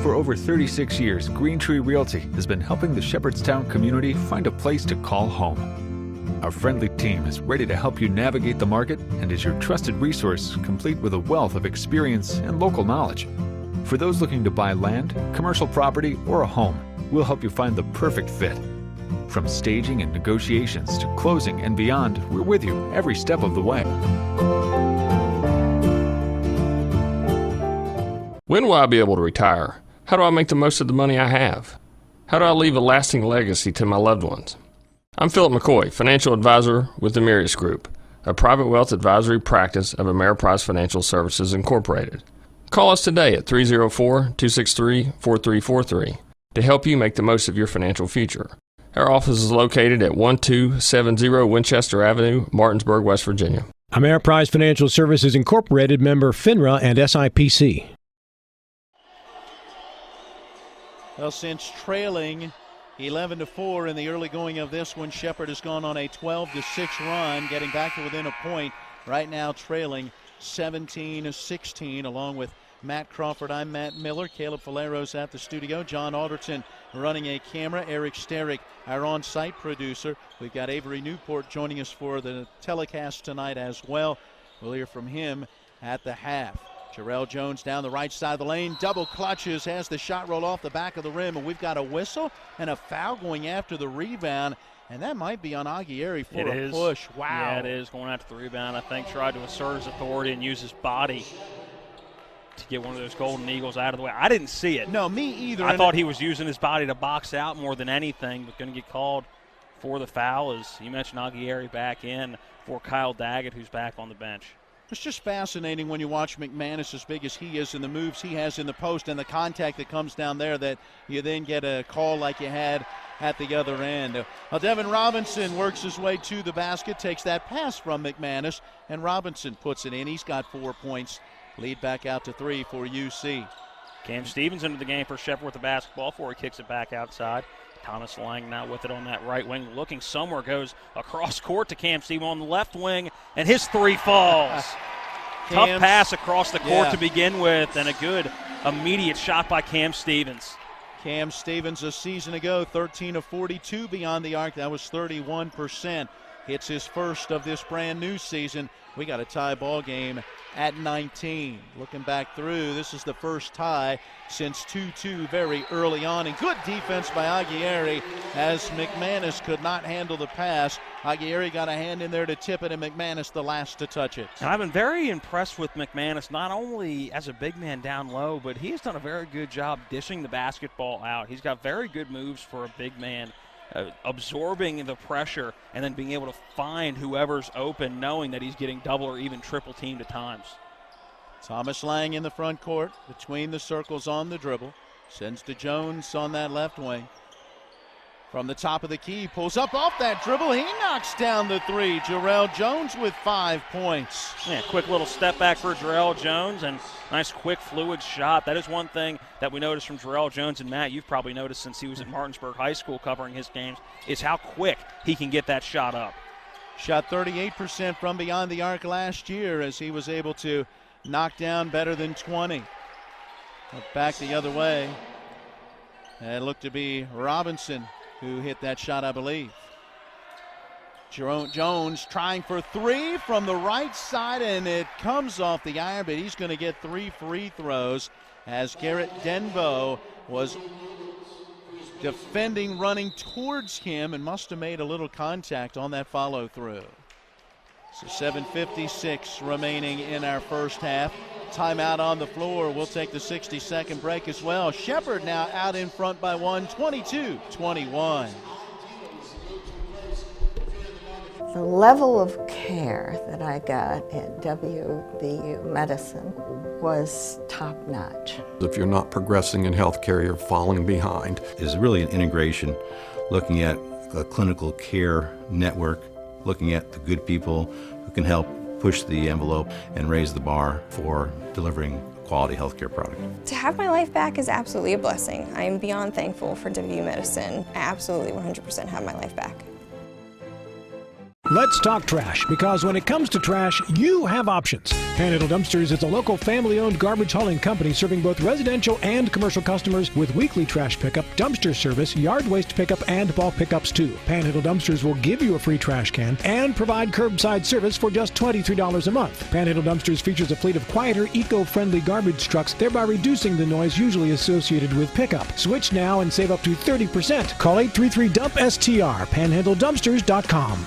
For over 36 years, Green Tree Realty has been helping the Shepherdstown community find a place to call home. Our friendly team is ready to help you navigate the market and is your trusted resource, complete with a wealth of experience and local knowledge. For those looking to buy land, commercial property, or a home, we'll help you find the perfect fit. From staging and negotiations to closing and beyond, we're with you every step of the way. When will I be able to retire? How do I make the most of the money I have? How do I leave a lasting legacy to my loved ones? I'm Philip McCoy, financial advisor with the Mirius Group, a private wealth advisory practice of Ameriprise Financial Services Incorporated. Call us today at 304-263-4343 to help you make the most of your financial future. Our office is located at 1270 Winchester Avenue, Martinsburg, West Virginia. Ameriprise Financial Services Incorporated, member FINRA and SIPC. Well, since trailing 11-4 in the early going of this one, Shepherd has gone on a 12-6 run, getting back to within a point. Right now trailing 17-16, along with Matt Crawford. I'm Matt Miller. Caleb Falero's at the studio. John Alderton running a camera. Eric Sterick, our on-site producer. We've got Avery Newport joining us for the telecast tonight as well. We'll hear from him at the half. Jarrell Jones down the right side of the lane. Double clutches, has the shot roll off the back of the rim, and we've got a whistle and a foul going after the rebound. And that might be on Aguirre for a push. Wow. Yeah, it is going after the rebound. I think tried to assert his authority and use his body to get one of those Golden Eagles out of the way. I didn't see it. No, me either. I thought he was using his body to box out more than anything, but going to get called for the foul, as you mentioned, Aguirre back in for Kyle Daggett, who's back on the bench. It's just fascinating when you watch McManus, as big as he is, and the moves he has in the post and the contact that comes down there, that you then get a call like you had at the other end. Devin Robinson works his way to the basket, takes that pass from McManus, and Robinson puts it in. He's got 4 points. Lead back out to 3 for UC. Cam Stevens into the game for Shepherd with the basketball before he kicks it back outside. Thomas Lang now with it on that right wing, looking somewhere, goes across court to Cam Stevens on the left wing, and his 3 falls. Tough pass across the court to begin with, and a good immediate shot by Cam Stevens. Cam Stevens a season ago, 13 of 42 beyond the arc. That was 31%. It's his first of this brand new season. We got a tie ball game at 19. Looking back through, this is the first tie since 2-2 very early on. And good defense by Aguirre as McManus could not handle the pass. Aguirre got a hand in there to tip it, and McManus the last to touch it. And I've been very impressed with McManus, not only as a big man down low, but he's done a very good job dishing the basketball out. He's got very good moves for a big man. Absorbing the pressure and then being able to find whoever's open, knowing that he's getting double or even triple teamed at times. Thomas Lang in the front court, between the circles on the dribble. Sends to Jones on that left wing. From the top of the key, pulls up off that dribble. He knocks down the three. Jarrell Jones with 5 points. Yeah, quick little step back for Jarrell Jones, and nice quick fluid shot. That is one thing that we noticed from Jarrell Jones, and Matt, you've probably noticed since he was at Martinsburg High School covering his games, is how quick he can get that shot up. Shot 38% from beyond the arc last year as he was able to knock down better than 20. Back the other way. It looked to be Robinson who hit that shot, I believe. Jerome Jones trying for three from the right side, and it comes off the iron, but he's going to get 3 free throws as Garrett Denbo was defending, running towards him, and must have made a little contact on that follow-through. So 7:56 remaining in our first half. Timeout on the floor. We'll take the 60-second break as well. Shepherd now out in front by 1, 22-21. The level of care that I got at WVU Medicine was top-notch. If you're not progressing in healthcare, you're falling behind. Is really an integration, looking at a clinical care network, looking at the good people who can help push the envelope and raise the bar for delivering a quality healthcare product. To have my life back is absolutely a blessing. I am beyond thankful for WVU Medicine. I absolutely 100% have my life back. Let's talk trash, because when it comes to trash, you have options. Panhandle Dumpsters is a local family-owned garbage hauling company serving both residential and commercial customers with weekly trash pickup, dumpster service, yard waste pickup, and bulk pickups too. Panhandle Dumpsters will give you a free trash can and provide curbside service for just $23 a month. Panhandle Dumpsters features a fleet of quieter, eco-friendly garbage trucks, thereby reducing the noise usually associated with pickup. Switch now and save up to 30%. Call 833-DUMP-STR, panhandledumpsters.com.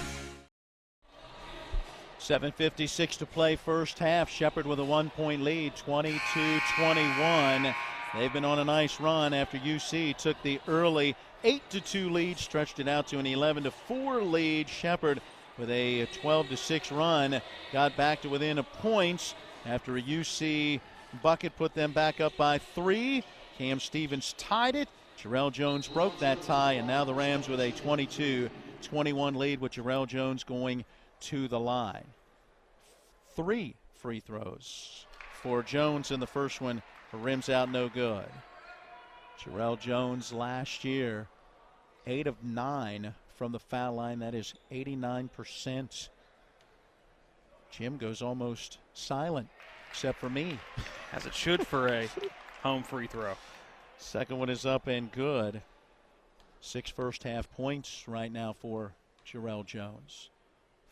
7:56 to play first half. Shepherd with a 1-point lead, 22-21. They've been on a nice run after UC took the early 8-2 lead, stretched it out to an 11-4 lead. Shepherd with a 12-6 run got back to within a point after a UC bucket put them back up by 3. Cam Stevens tied it. Jarrell Jones broke that tie, and now the Rams with a 22-21 lead with Jarrell Jones going to the line. 3 free throws for Jones in the first one. Rims out, no good. Jarrell Jones last year, 8 of 9 from the foul line. That is 89%. Jim goes almost silent, except for me. As it should for a home free throw. Second one is up and good. 6 first half points right now for Jarrell Jones.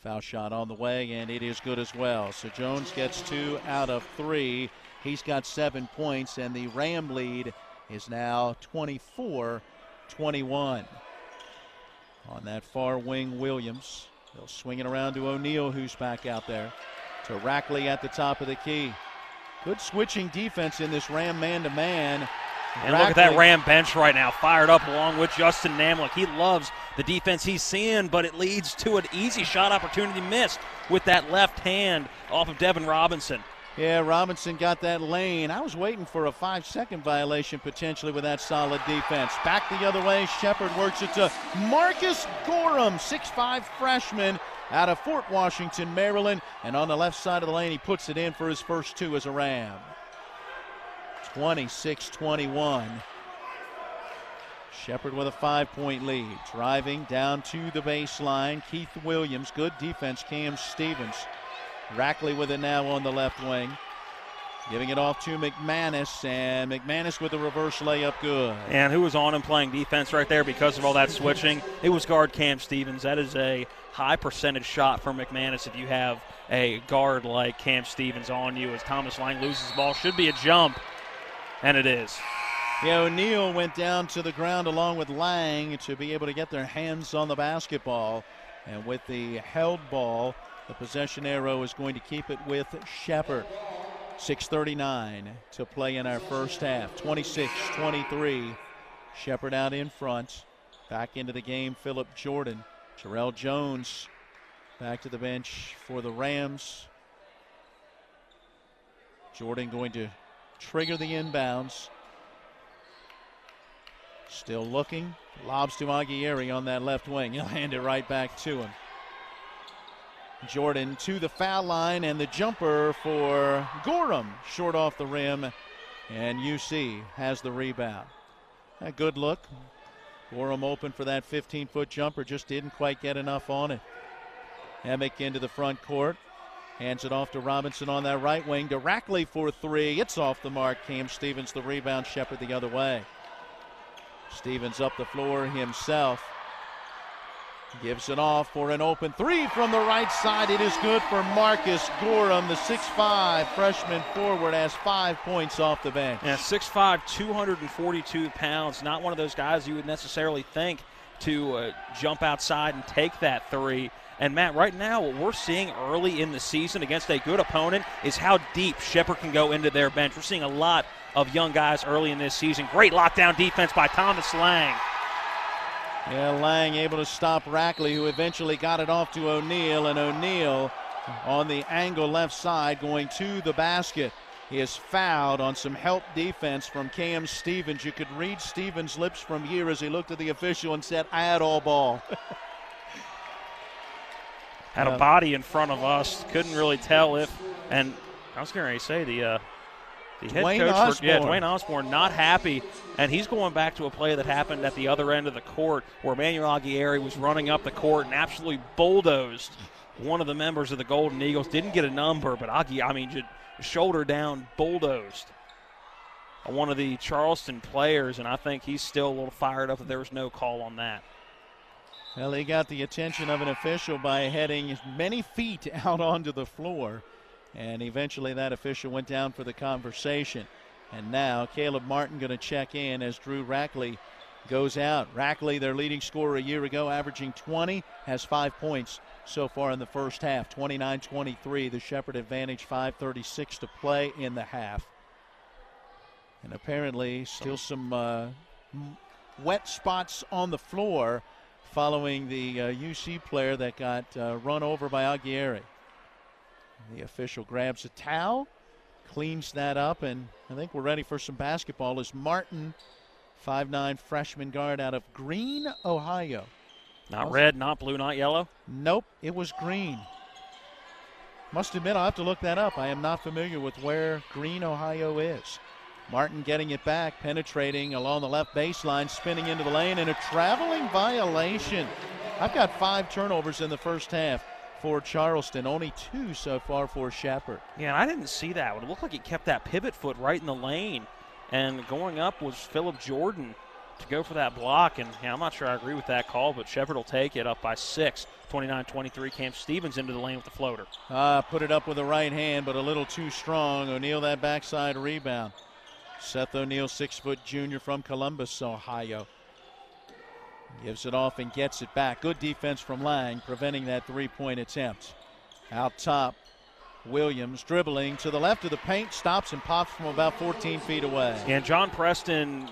Foul shot on the way, and it is good as well. So Jones gets 2 out of 3. He's got 7 points, and the Ram lead is now 24-21. On that far wing, Williams. They'll swing it around to O'Neal, who's back out there. To Rackley at the top of the key. Good switching defense in this Ram man-to-man. And look at that Ram bench right now, fired up along with Justin Namlick. He loves the defense he's seeing, but it leads to an easy shot opportunity missed with that left hand off of Devin Robinson. Yeah, Robinson got that lane. I was waiting for a 5-second violation potentially with that solid defense. Back the other way, Shepherd works it to Marcus Gorham, 6'5" freshman out of Fort Washington, Maryland. And on the left side of the lane, he puts it in for his first 2 as a Ram. 26-21. Shepherd with a 5-point lead. Driving down to the baseline. Keith Williams. Good defense. Cam Stevens. Rackley with it now on the left wing. Giving it off to McManus. And McManus with a reverse layup. Good. And who was on him playing defense right there because of all that switching? It was guard Cam Stevens. That is a high percentage shot for McManus if you have a guard like Cam Stevens on you as Thomas Lang loses the ball. Should be a jump, and it is. Yeah, O'Neal went down to the ground along with Lang to be able to get their hands on the basketball. And with the held ball, the possession arrow is going to keep it with Shepherd. 6:39 to play in our first half. 26-23. Shepherd out in front. Back into the game, Phillip Jordan. Terrell Jones back to the bench for the Rams. Jordan going to trigger the inbounds. Still looking. Lobs to Aguirre on that left wing. He'll hand it right back to him. Jordan to the foul line, and the jumper for Gorham. Short off the rim, and UC has the rebound. A good look. Gorham open for that 15-foot jumper. Just didn't quite get enough on it. Emick into the front court. Hands it off to Robinson on that right wing. To Rackley for three. It's off the mark. Cam Stevens the rebound. Shepherd the other way. Stevens up the floor himself. Gives it off for an open three from the right side. It is good for Marcus Gorham. The 6'5" freshman forward has 5 points off the bench. Yeah, 6'5", 242 pounds. Not one of those guys you would necessarily think to jump outside and take that three. And, Matt, right now what we're seeing early in the season against a good opponent is how deep Shepherd can go into their bench. We're seeing a lot of young guys early in this season. Great lockdown defense by Thomas Lang. Yeah, Lang able to stop Rackley, who eventually got it off to O'Neal, and O'Neal on the angle left side going to the basket. He is fouled on some help defense from Cam Stevens. You could read Stevens' lips from here as he looked at the official and said, "I had all ball." Had a body in front of us. Couldn't really tell if, and I was going to say the head coach, Dwayne Osborne, not happy, and he's going back to a play that happened at the other end of the court where Manuel Aguirre was running up the court and absolutely bulldozed one of the members of the Golden Eagles. Didn't get a number, but just shoulder down, bulldozed one of the Charleston players, and I think he's still a little fired up that there was no call on that. Well, he got the attention of an official by heading many feet out onto the floor. And eventually that official went down for the conversation. And now Caleb Martin going to check in as Drew Rackley goes out. Rackley, their leading scorer a year ago, averaging 20, has 5 points so far in the first half. 29-23, the Shepherd advantage, 5:36 to play in the half. And apparently still some wet spots on the floor following the UC player that got run over by Aguirre. The official grabs a towel, cleans that up, and I think we're ready for some basketball as Martin, 5'9" freshman guard out of Greene, Ohio. Not red, not blue, not yellow? Nope, it was green. Must admit, I'll have to look that up. I am not familiar with where Greene, Ohio is. Martin getting it back, penetrating along the left baseline, spinning into the lane, and a traveling violation. I've got 5 turnovers in the first half for Charleston, only 2 so far for Shepherd. Yeah, and I didn't see that. It looked like he kept that pivot foot right in the lane, and going up was Phillip Jordan to go for that block, and I'm not sure I agree with that call, but Shepherd will take it up by 6. 29-23, Cam Stevens into the lane with the floater. Put it up with the right hand, but a little too strong. O'Neal that backside rebound. Seth O'Neal, 6-foot junior from Columbus, Ohio. Gives it off and gets it back. Good defense from Lang, preventing that three-point attempt. Out top, Williams dribbling to the left of the paint, stops and pops from about 14 feet away. And John Preston,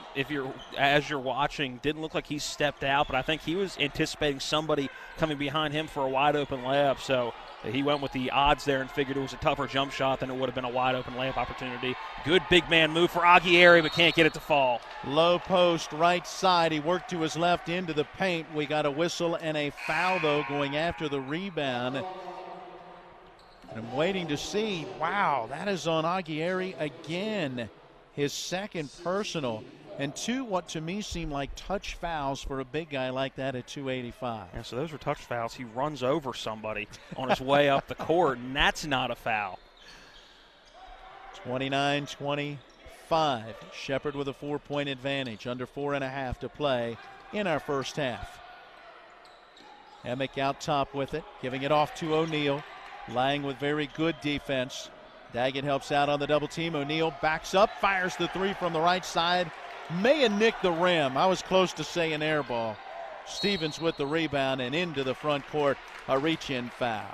as you're watching, didn't look like he stepped out, but I think he was anticipating somebody coming behind him for a wide-open layup, so he went with the odds there and figured it was a tougher jump shot than it would have been a wide-open layup opportunity. Good big man move for Aguirre, but can't get it to fall. Low post, right side. He worked to his left into the paint. We got a whistle and a foul, though, going after the rebound. And I'm waiting to see. Wow, that is on Aguirre again. His second personal. And 2 what to me seem like touch fouls for a big guy like that at 285. Yeah, so those are touch fouls. He runs over somebody on his way up the court, and that's not a foul. 29-25. Shepherd with a 4-point advantage. Under 4.5 to play in our first half. Emick out top with it, giving it off to O'Neal. Lang with very good defense. Daggett helps out on the double team. O'Neal backs up, fires the three from the right side. May have nicked the rim. I was close to saying air ball. Stevens with the rebound and into the front court. A reach-in foul.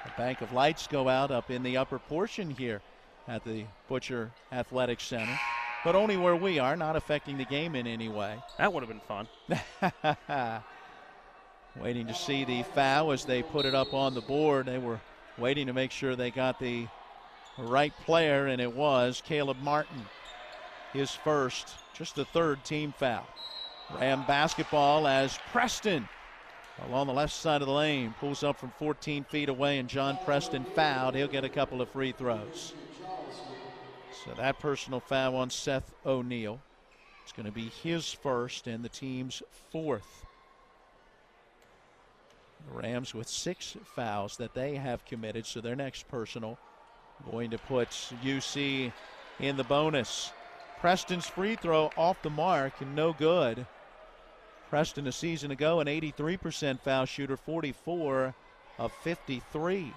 A bank of lights go out up in the upper portion here at the Butcher Athletic Center. But only where we are, not affecting the game in any way. That would have been fun. Waiting to see the foul as they put it up on the board. They were waiting to make sure they got the right player, and it was Caleb Martin. His first, just the third team foul. Ram basketball as Preston along the left side of the lane pulls up from 14 feet away, and John Preston fouled. He'll get a couple of free throws. So that personal foul on Seth O'Neal. It's going to be his first and the team's fourth. The Rams with 6 fouls that they have committed, so their next personal going to put UC in the bonus. Preston's free throw off the mark and no good. Preston a season ago an 83% foul shooter, 44 of 53.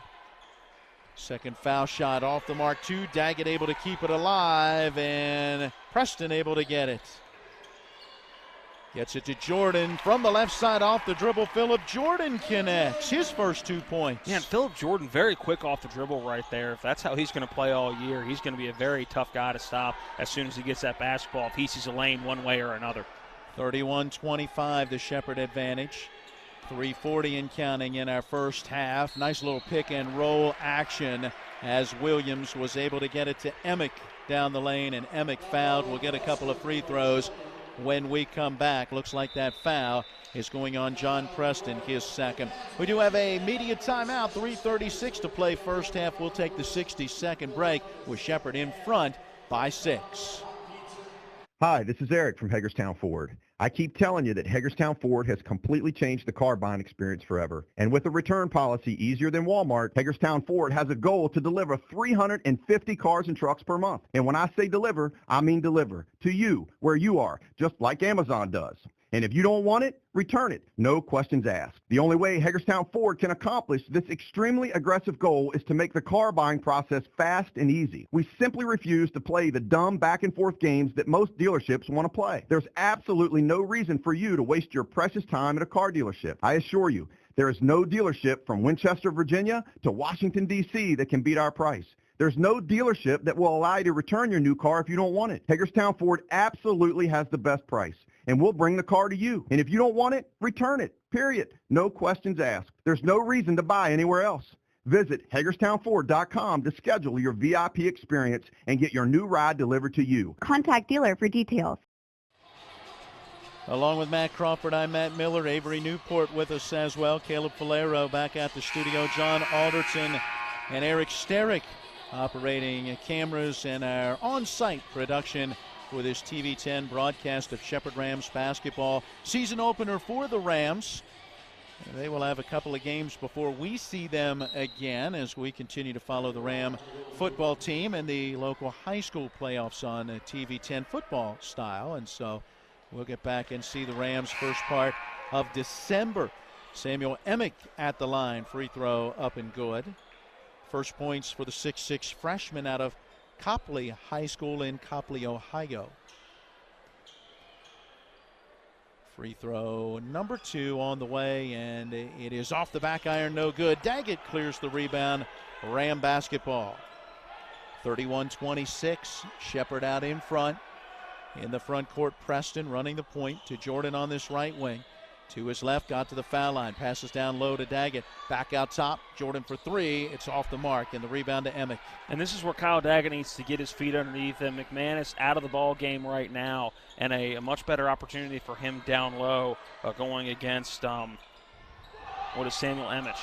Second foul shot off the mark too. Daggett able to keep it alive, and Preston able to get it. Gets it to Jordan from the left side off the dribble. Philip Jordan connects his first 2 points. Yeah, and Philip Jordan very quick off the dribble right there. If that's how he's going to play all year, he's going to be a very tough guy to stop as soon as he gets that basketball, if he sees a lane one way or another. 31-25, the Shepherd advantage. 3:40 and counting in our first half. Nice little pick and roll action as Williams was able to get it to Emick down the lane, and Emick fouled. We'll get a couple of free throws when we come back. Looks like that foul is going on John Preston, his second. We do have a media timeout, 3:36 to play first half. We'll take the 60-second break with Shepherd in front by 6. Hi, this is Eric from Hagerstown Ford. I keep telling you that Hagerstown Ford has completely changed the car buying experience forever. And with a return policy easier than Walmart, Hagerstown Ford has a goal to deliver 350 cars and trucks per month. And when I say deliver, I mean deliver to you, where you are, just like Amazon does. And if you don't want it, return it. No questions asked. The only way Hagerstown Ford can accomplish this extremely aggressive goal is to make the car buying process fast and easy. We simply refuse to play the dumb back and forth games that most dealerships want to play. There's absolutely no reason for you to waste your precious time at a car dealership. I assure you, there is no dealership from Winchester, Virginia to Washington, D.C. that can beat our price. There's no dealership that will allow you to return your new car if you don't want it. Hagerstown Ford absolutely has the best price, and we'll bring the car to you. And if you don't want it, return it, period. No questions asked. There's no reason to buy anywhere else. Visit HagerstownFord.com to schedule your VIP experience and get your new ride delivered to you. Contact dealer for details. Along with Matt Crawford, I'm Matt Miller. Avery Newport with us as well. Caleb Falero back at the studio. John Alderton and Eric Sterick operating cameras and our on-site production with this TV10 broadcast of Shepherd Rams basketball. Season opener for the Rams. They will have a couple of games before we see them again as we continue to follow the Ram football team and the local high school playoffs on TV10 football style. And so we'll get back and see the Rams first part of December. Samuel Emick at the line. Free throw up and good. First points for the 6'6 freshman out of Copley High School in Copley, Ohio. Free throw number 2 on the way, and it is off the back iron, no good. Daggett clears the rebound. Ram basketball. 31-26. Shepherd out in front. In the front court, Preston running the point to Jordan on this right wing. To his left, got to the foul line. Passes down low to Daggett. Back out top. Jordan for 3. It's off the mark, and the rebound to Emick. And this is where Kyle Daggett needs to get his feet underneath him. McManus out of the ball game right now, and a much better opportunity for him down low going against, Samuel Emick.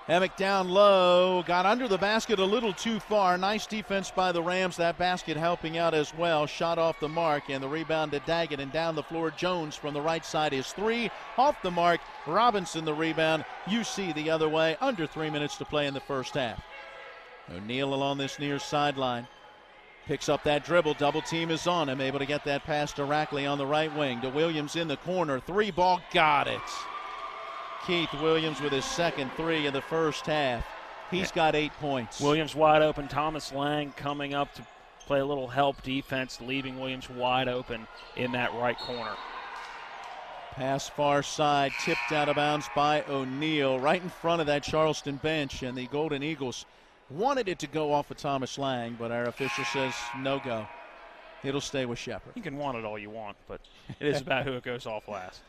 Emick down low, got under the basket a little too far. Nice defense by the Rams. That basket helping out as well. Shot off the mark, and the rebound to Daggett, and down the floor Jones from the right side is 3. Off the mark, Robinson the rebound. UC the other way. Under 3 minutes to play in the first half. O'Neal along this near sideline. Picks up that dribble. Double team is on him. Able to get that pass to Rackley on the right wing. To Williams in the corner. 3 ball, got it. Keith Williams with his second 3 in the first half. He's got 8 points. Williams wide open. Thomas Lang coming up to play a little help defense, leaving Williams wide open in that right corner. Pass far side, tipped out of bounds by O'Neal, right in front of that Charleston bench, and the Golden Eagles wanted it to go off of Thomas Lang, but our official says no go. It'll stay with Shepherd. You can want it all you want, but it is about who it goes off last.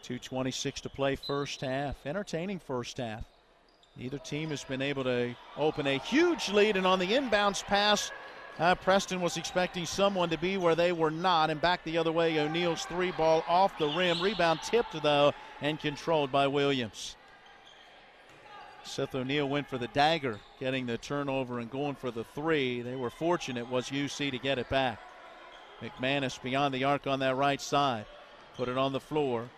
2:26 to play first half. Entertaining first half. Neither team has been able to open a huge lead, and on the inbounds pass, Preston was expecting someone to be where they were not, and back the other way. O'Neal's three ball off the rim. Rebound tipped, though, and controlled by Williams. Seth O'Neal went for the dagger, getting the turnover and going for the three. They were fortunate, was UC, to get it back. McManus beyond the arc on that right side. Put it on the floor.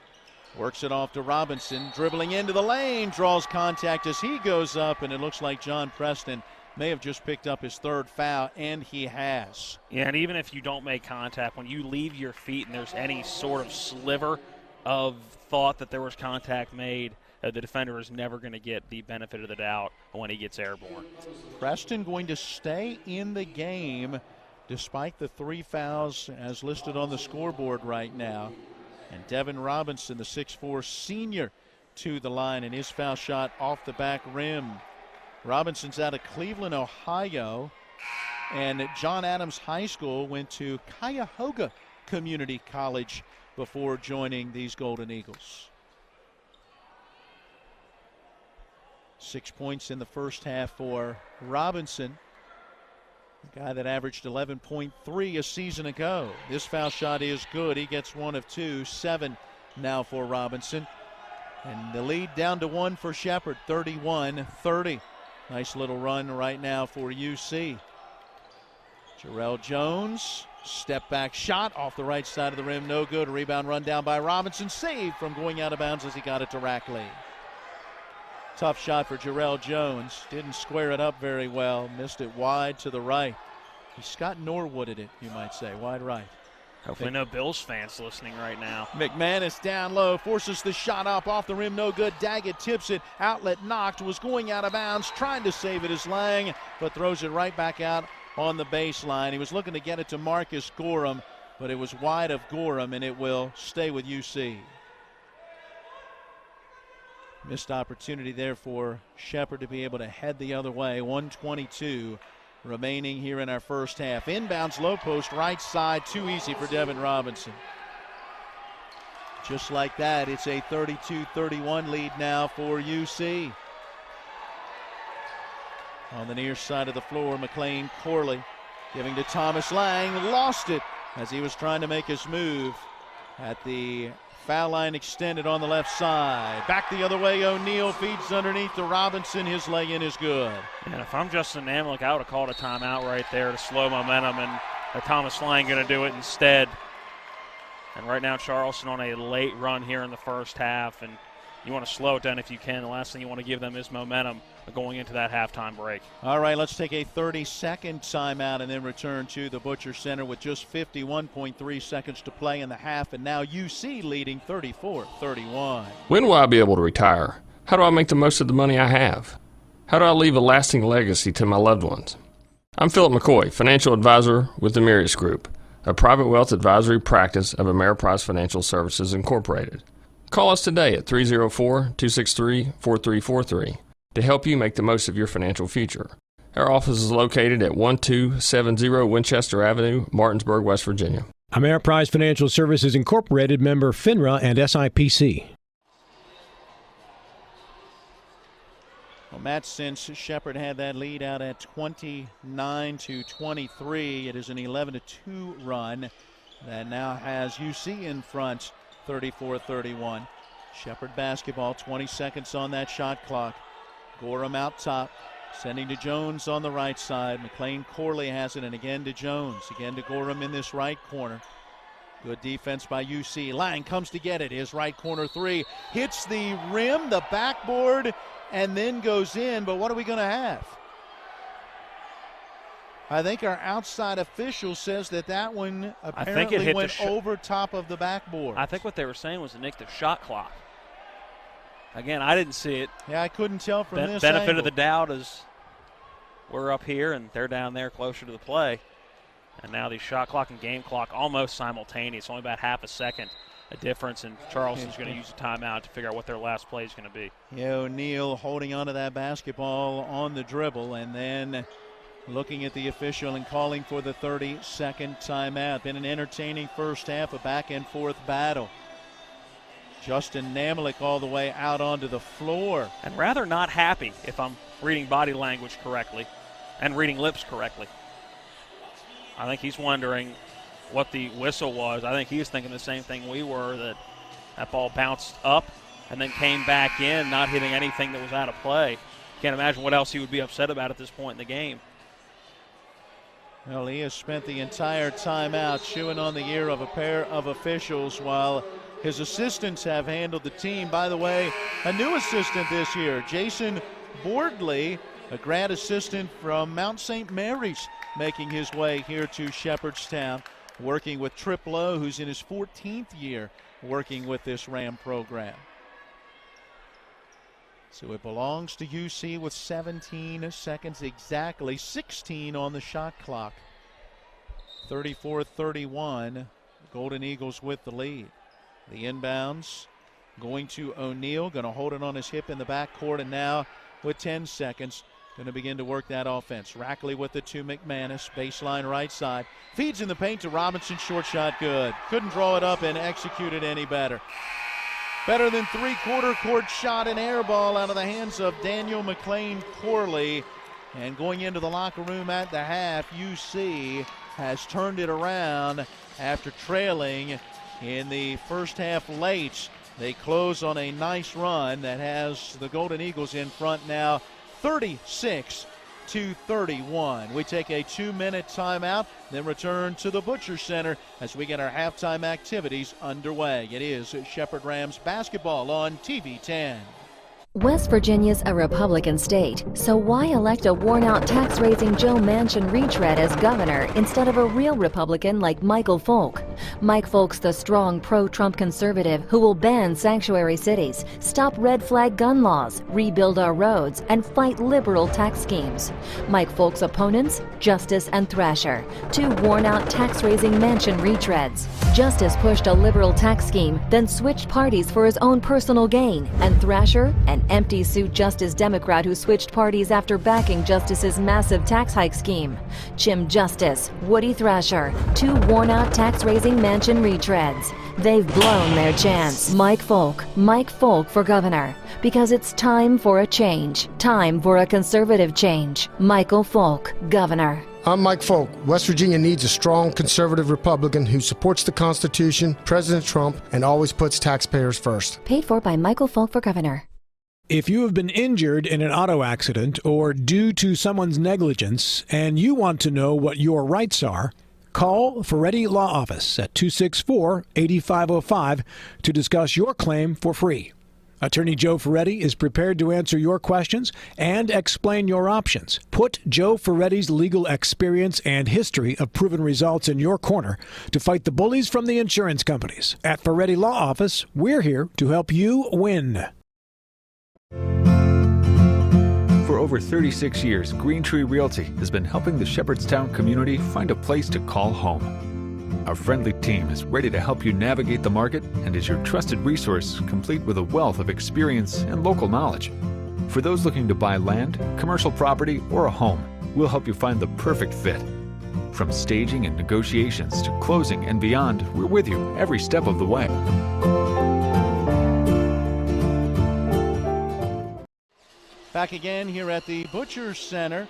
Works it off to Robinson, dribbling into the lane, draws contact as he goes up, and it looks like John Preston may have just picked up his third foul, and he has. Yeah, and even if you don't make contact, when you leave your feet and there's any sort of sliver of thought that there was contact made, the defender is never going to get the benefit of the doubt when he gets airborne. Preston going to stay in the game despite the 3 fouls as listed on the scoreboard right now. And Devin Robinson, the 6'4 senior, to the line, and his foul shot off the back rim. Robinson's out of Cleveland, Ohio, and John Adams High School, went to Cuyahoga Community College before joining these Golden Eagles. 6 points in the first half for Robinson, a guy that averaged 11.3 a season ago. This foul shot is good. He gets 1 of 2, 7 now for Robinson. And the lead down to 1 for Shepherd, 31-30. Nice little run right now for UC. Jarrell Jones, step back shot off the right side of the rim, no good. Rebound run down by Robinson, saved from going out of bounds as he got it to Rackley. Tough shot for Jarrell Jones. Didn't square it up very well. Missed it wide to the right. He Scott Norwooded it, you might say, wide right. Hopefully no Bills fans listening right now. McManus down low, forces the shot up off the rim, no good. Daggett tips it, outlet knocked, was going out of bounds, trying to save it as Lang, but throws it right back out on the baseline. He was looking to get it to Marcus Gorham, but it was wide of Gorham, and it will stay with UC. Missed opportunity there for Shepherd to be able to head the other way. 1:22 remaining here in our first half. Inbounds low post right side, too easy for Devin Robinson. Just like that, it's a 32-31 lead now for UC. On the near side of the floor, McLean Corley giving to Thomas Lang. Lost it as he was trying to make his move at the foul line, extended on the left side. Back the other way, O'Neal feeds underneath to Robinson. His lay-in is good. And if I'm Justin Namlick, I would have called a timeout right there to slow momentum, and Thomas Lang going to do it instead. And right now, Charleston on a late run here in the first half, and you want to slow it down if you can. The last thing you want to give them is momentum going into that halftime break. All right, let's take a 30-second timeout and then return to the Butcher Center with just 51.3 seconds to play in the half, and now UC leading 34-31. When will I be able to retire? How do I make the most of the money I have? How do I leave a lasting legacy to my loved ones? I'm Philip McCoy, financial advisor with the Mirius Group, a private wealth advisory practice of Ameriprise Financial Services Incorporated. Call us today at 304-263-4343 to help you make the most of your financial future. Our office is located at 1270 Winchester Avenue, Martinsburg, West Virginia. Ameriprise Financial Services Incorporated, member FINRA and SIPC. Well, Matt, since Shepherd had that lead out at 29-23, it is an 11-2 run that now has UC in front, 34-31. Shepherd basketball, 20 seconds on that shot clock. Gorham out top, sending to Jones on the right side. McLean Corley has it, and again to Jones. Again to Gorham in this right corner. Good defense by UC. Lang comes to get it. His right corner three hits the rim, the backboard, and then goes in. But what are we going to have? I think our outside official says that one apparently went over top of the backboard. I think what they were saying was it nicked the shot clock. Again, I didn't see it. Yeah, I couldn't tell from this benefit angle. of the doubt is we're up here and they're down there closer to the play. And now the shot clock and game clock almost simultaneous, only about half a second a difference, and Charleston's going to use a timeout to figure out what their last play is going to be. Yeah, O'Neal holding onto that basketball on the dribble and then looking at the official and calling for the 30-second timeout. Been an entertaining first half, a back-and-forth battle. Justin Namalik all the way out onto the floor. And rather not happy, if I'm reading body language correctly and reading lips correctly. I think he's wondering what the whistle was. I think he was thinking the same thing we were, that ball bounced up and then came back in, not hitting anything that was out of play. Can't imagine what else he would be upset about at this point in the game. Well, he has spent the entire timeout chewing on the ear of a pair of officials while his assistants have handled the team. By the way, a new assistant this year, Jason Boardley, a grad assistant from Mount St. Mary's, making his way here to Shepherdstown, working with Trip Lowe, who's in his 14th year working with this Ram program. So it belongs to UC with 17 seconds exactly, 16 on the shot clock. 34-31, Golden Eagles with the lead. The inbounds going to O'Neal, going to hold it on his hip in the backcourt, and now with 10 seconds, going to begin to work that offense. Rackley with it to McManus, baseline right side. Feeds in the paint to Robinson, short shot good. Couldn't draw it up and execute it any better. Better than three-quarter court shot and air ball out of the hands of Daniel McLean Corley. And going into the locker room at the half, UC has turned it around after trailing in the first half late. They close on a nice run that has the Golden Eagles in front now, 36-31. We take a 2-minute timeout, then return to the Butcher Center as we get our halftime activities underway. It is Shepherd Rams basketball on TV 10. West Virginia's a Republican state, so why elect a worn-out tax-raising Joe Manchin retread as governor instead of a real Republican like Michael Folk? Mike Folk's the strong pro-Trump conservative who will ban sanctuary cities, stop red flag gun laws, rebuild our roads, and fight liberal tax schemes. Mike Folk's opponents, Justice and Thrasher, two worn-out tax-raising Manchin retreads. Justice pushed a liberal tax scheme, then switched parties for his own personal gain, and Thrasher, an empty-suit Justice Democrat who switched parties after backing Justice's massive tax hike scheme. Jim Justice, Woody Thrasher, two worn-out tax-raising Manchin retreads. They've blown their chance. Mike Folk for governor. Because it's time for a change. Time for a conservative change. Michael Folk, governor. I'm Mike Folk. West Virginia needs a strong conservative Republican who supports the Constitution, President Trump, and always puts taxpayers first. Paid for by Michael Folk for governor. If you have been injured in an auto accident or due to someone's negligence and you want to know what your rights are, call Ferretti Law Office at 264-8505 to discuss your claim for free. Attorney Joe Ferretti is prepared to answer your questions and explain your options. Put Joe Ferretti's legal experience and history of proven results in your corner to fight the bullies from the insurance companies. At Ferretti Law Office, we're here to help you win. For over 36 years, Green Tree Realty has been helping the Shepherdstown community find a place to call home. Our friendly team is ready to help you navigate the market and is your trusted resource, complete with a wealth of experience and local knowledge. For those looking to buy land, commercial property, or a home, we'll help you find the perfect fit. From staging and negotiations to closing and beyond, we're with you every step of the way. Back again here at the Butcher Center.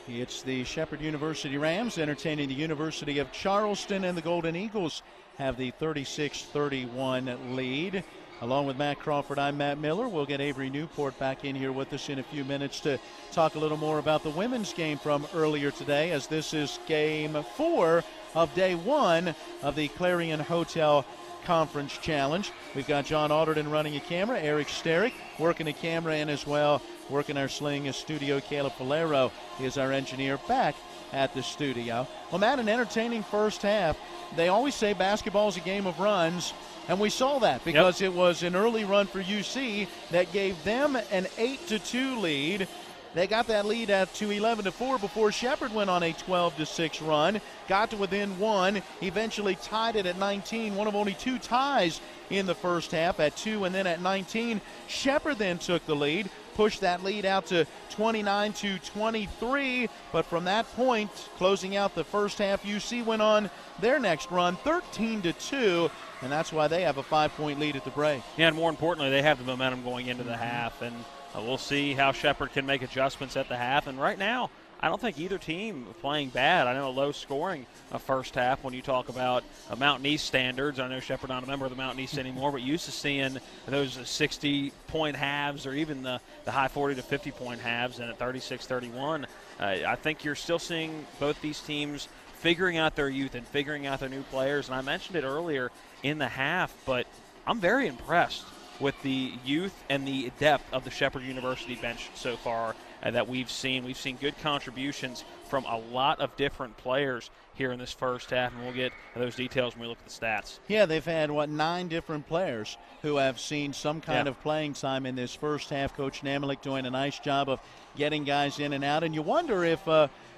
It's the Shepherd University Rams entertaining the University of Charleston, and the Golden Eagles have the 36-31 lead. Along with Matt Crawford, I'm Matt Miller. We'll get Avery Newport back in here with us in a few minutes to talk a little more about the women's game from earlier today, as this is game 4 of day 1 of the Clarion Hotel Conference Challenge. We've got John Alderton running a camera, Eric Sterick working a camera, and as well working our sling studio. Caleb Valero is our engineer back at the studio. Well, Matt, an entertaining first half. They always say basketball is a game of runs. And we saw that because it was an early run for UC that gave them an 8-2 lead. They got that lead at to 11-4 before Shepherd went on a 12-6 run, got to within 1, eventually tied it at 19, one of only 2 ties in the first half at 2 and then at 19. Shepherd then took the lead, pushed that lead out to 29-23, but from that point, closing out the first half, UC went on their next run, 13-2, and that's why they have a 5-point lead at the break. Yeah, and more importantly, they have the momentum going into the half, and we'll see how Shepherd can make adjustments at the half. And right now, I don't think either team playing bad. I know a low-scoring first half when you talk about Mountain East standards. I know Shepherd not a member of the Mountain East anymore, but used to seeing those 60-point halves or even the high 40 to 50-point halves, and at 36-31. I think you're still seeing both these teams figuring out their youth and figuring out their new players. And I mentioned it earlier in the half, but I'm very impressed with the youth and the depth of the Shepherd University bench so far that we've seen. We've seen good contributions from a lot of different players here in this first half, and we'll get those details when we look at the stats. Yeah, they've had, 9 different players who have seen some kind of playing time in this first half. Coach Namalik doing a nice job of getting guys in and out, and you wonder if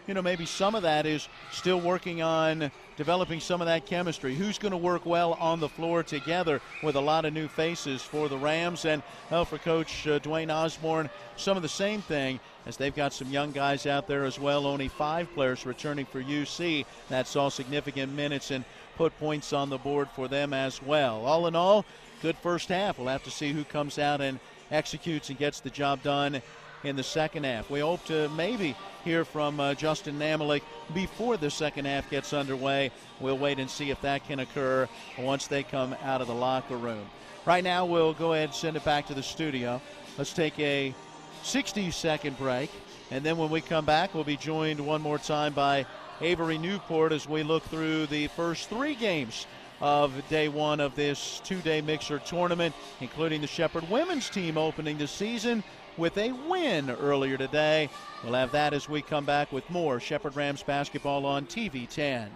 maybe some of that is still working on developing some of that chemistry. Who's going to work well on the floor together with a lot of new faces for the Rams, and for Coach Dwayne Osborne, some of the same thing, as they've got some young guys out there as well. Only 5 players returning for UC that saw significant minutes and put points on the board for them as well. All in all, good first half. We'll have to see who comes out and executes and gets the job done in the second half. We hope to maybe hear from Justin Namalik before the second half gets underway. We'll wait and see if that can occur once they come out of the locker room. Right now, we'll go ahead and send it back to the studio. Let's take a 60-second break, and then when we come back, we'll be joined one more time by Avery Newport as we look through the first 3 games of day 1 of this 2-day mixer tournament, including the Shepherd women's team opening the season with a win earlier today. We'll have that as we come back with more Shepherd Rams basketball on TV 10.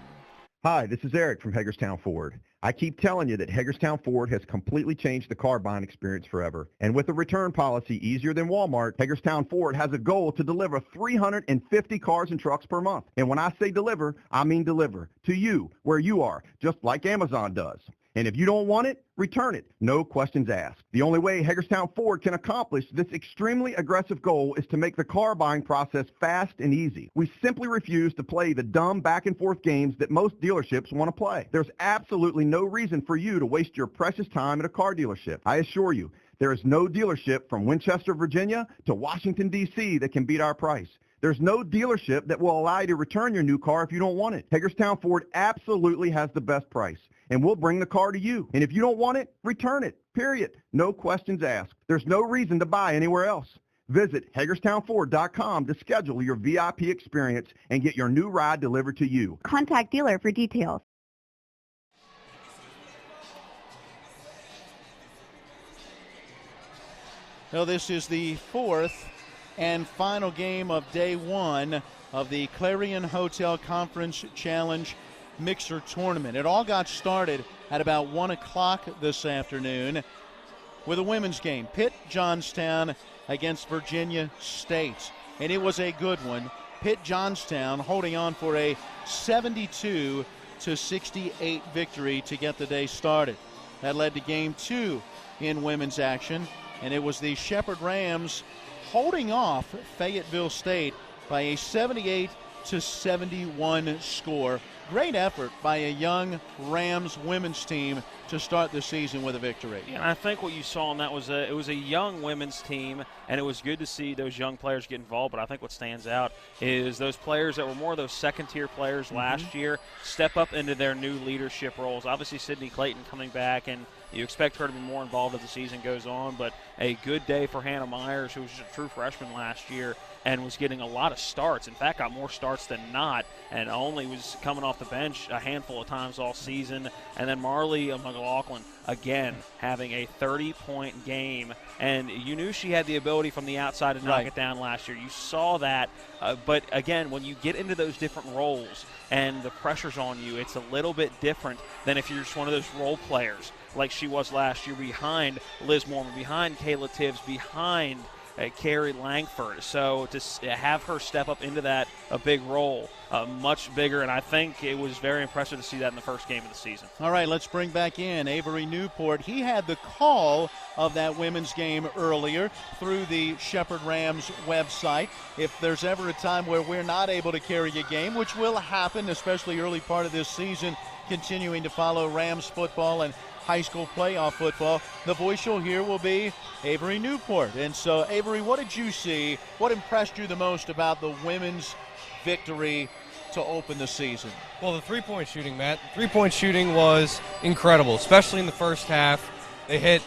Hi, this is Eric from Hagerstown Ford. I keep telling you that Hagerstown Ford has completely changed the car buying experience forever. And with a return policy easier than Walmart, Hagerstown Ford has a goal to deliver 350 cars and trucks per month. And when I say deliver, I mean deliver to you, where you are, just like Amazon does. And if you don't want it, return it. No questions asked. The only way Hagerstown Ford can accomplish this extremely aggressive goal is to make the car buying process fast and easy. We simply refuse to play the dumb back and forth games that most dealerships want to play. There's absolutely no reason for you to waste your precious time at a car dealership. I assure you, there is no dealership from Winchester, Virginia to Washington, D.C. that can beat our price. There's no dealership that will allow you to return your new car if you don't want it. Hagerstown Ford absolutely has the best price, and we'll bring the car to you. And if you don't want it, return it, period. No questions asked. There's no reason to buy anywhere else. Visit HagerstownFord.com to schedule your VIP experience and get your new ride delivered to you. Contact dealer for details. Well, this is the 4th and final game of day 1 of the Clarion Hotel Conference Challenge Mixer Tournament. It all got started at about 1 o'clock this afternoon with a women's game, Pitt Johnstown against Virginia State. And it was a good one. Pitt Johnstown holding on for a 72-68 victory to get the day started. That led to game 2 in women's action, and it was the Shepherd Rams holding off Fayetteville State by a 78-71 score. Great effort by a young Rams women's team to start the season with a victory. And I think what you saw in that was it was a young women's team, and it was good to see those young players get involved. But I think what stands out is those players that were more of those second-tier players last year step up into their new leadership roles. Obviously, Sydney Clayton coming back, and you expect her to be more involved as the season goes on. But a good day for Hannah Myers, who was a true freshman last year and was getting a lot of starts. In fact, got more starts than not, and only was coming off off the bench a handful of times all season. And then Marley McLaughlin, again, having a 30-point game. And you knew she had the ability from the outside to knock it down last year. You saw that. But, again, when you get into those different roles and the pressure's on you, it's a little bit different than if you're just one of those role players like she was last year behind Liz Mormon, behind Kayla Tibbs, behind Carrie Langford. So to have her step up into that, a big role, much bigger, and I think it was very impressive to see that in the first game of the season. All right, let's bring back in Avery Newport. He had the call of that women's game earlier through the Shepherd Rams website. If there's ever a time where we're not able to carry a game, which will happen, especially early part of this season, continuing to follow Rams football and high school playoff football, the voice you'll hear will be Avery Newport. And so, Avery, what did you see? What impressed you the most about the women's victory to open the season? Well, the three-point shooting, Matt. The three-point shooting was incredible, especially in the first half. They hit,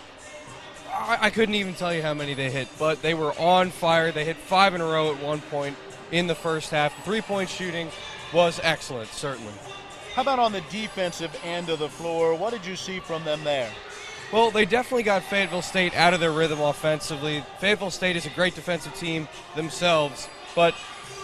I couldn't even tell you how many they hit, but they were on fire. They hit 5 in a row at one point in the first half. The three-point shooting was excellent, certainly. How about on the defensive end of the floor? What did you see from them there? Well, they definitely got Fayetteville State out of their rhythm offensively. Fayetteville State is a great defensive team themselves, but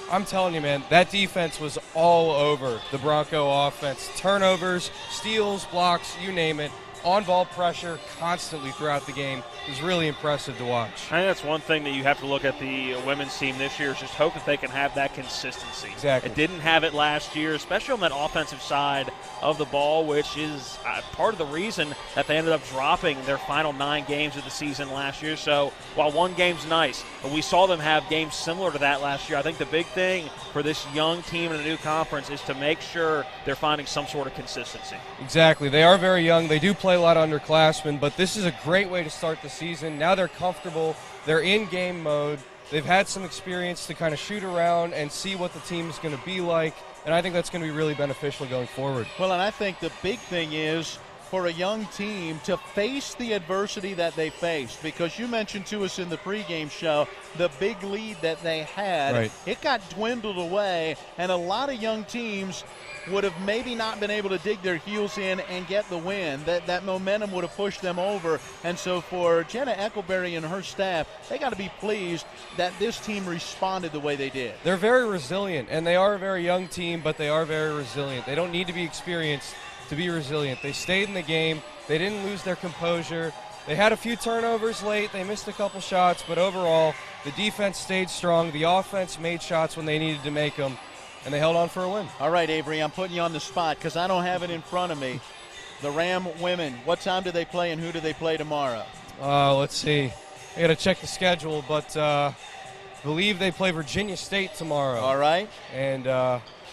I'm telling you, man, that defense was all over the Bronco offense. Turnovers, steals, blocks, you name it. On-ball pressure constantly throughout the game. It was really impressive to watch. I think that's one thing that you have to look at the women's team this year is just hope that they can have that consistency. Exactly. It didn't have it last year, especially on that offensive side of the ball, which is part of the reason that they ended up dropping their final 9 games of the season last year. So while one game's nice, but we saw them have games similar to that last year. I think the big thing for this young team in a new conference is to make sure they're finding some sort of consistency. Exactly. They are very young. They do play a lot of underclassmen, but this is a great way to start the season. Now they're comfortable. They're in game mode. They've had some experience to kind of shoot around and see what the team is going to be like, and I think that's going to be really beneficial going forward. Well, and I think the big thing is for a young team to face the adversity that they faced, because you mentioned to us in the pregame show the big lead that they had. Right. It got dwindled away, and a lot of young teams would have maybe not been able to dig their heels in and get the win. That momentum would have pushed them over. And so for Jenna Eckleberry and her staff, they got to be pleased that this team responded the way they did. They're very resilient, and they are a very young team, but they are very resilient. They don't need to be experienced to be resilient. They stayed in the game. They didn't lose their composure. They had a few turnovers late. They missed a couple shots, but overall, the defense stayed strong. The offense made shots when they needed to make them, and they held on for a win. All right, Avery, I'm putting you on the spot because I don't have it in front of me. The Ram women, what time do they play and who do they play tomorrow? Let's see. I got to check the schedule, but I believe they play Virginia State tomorrow. All right. And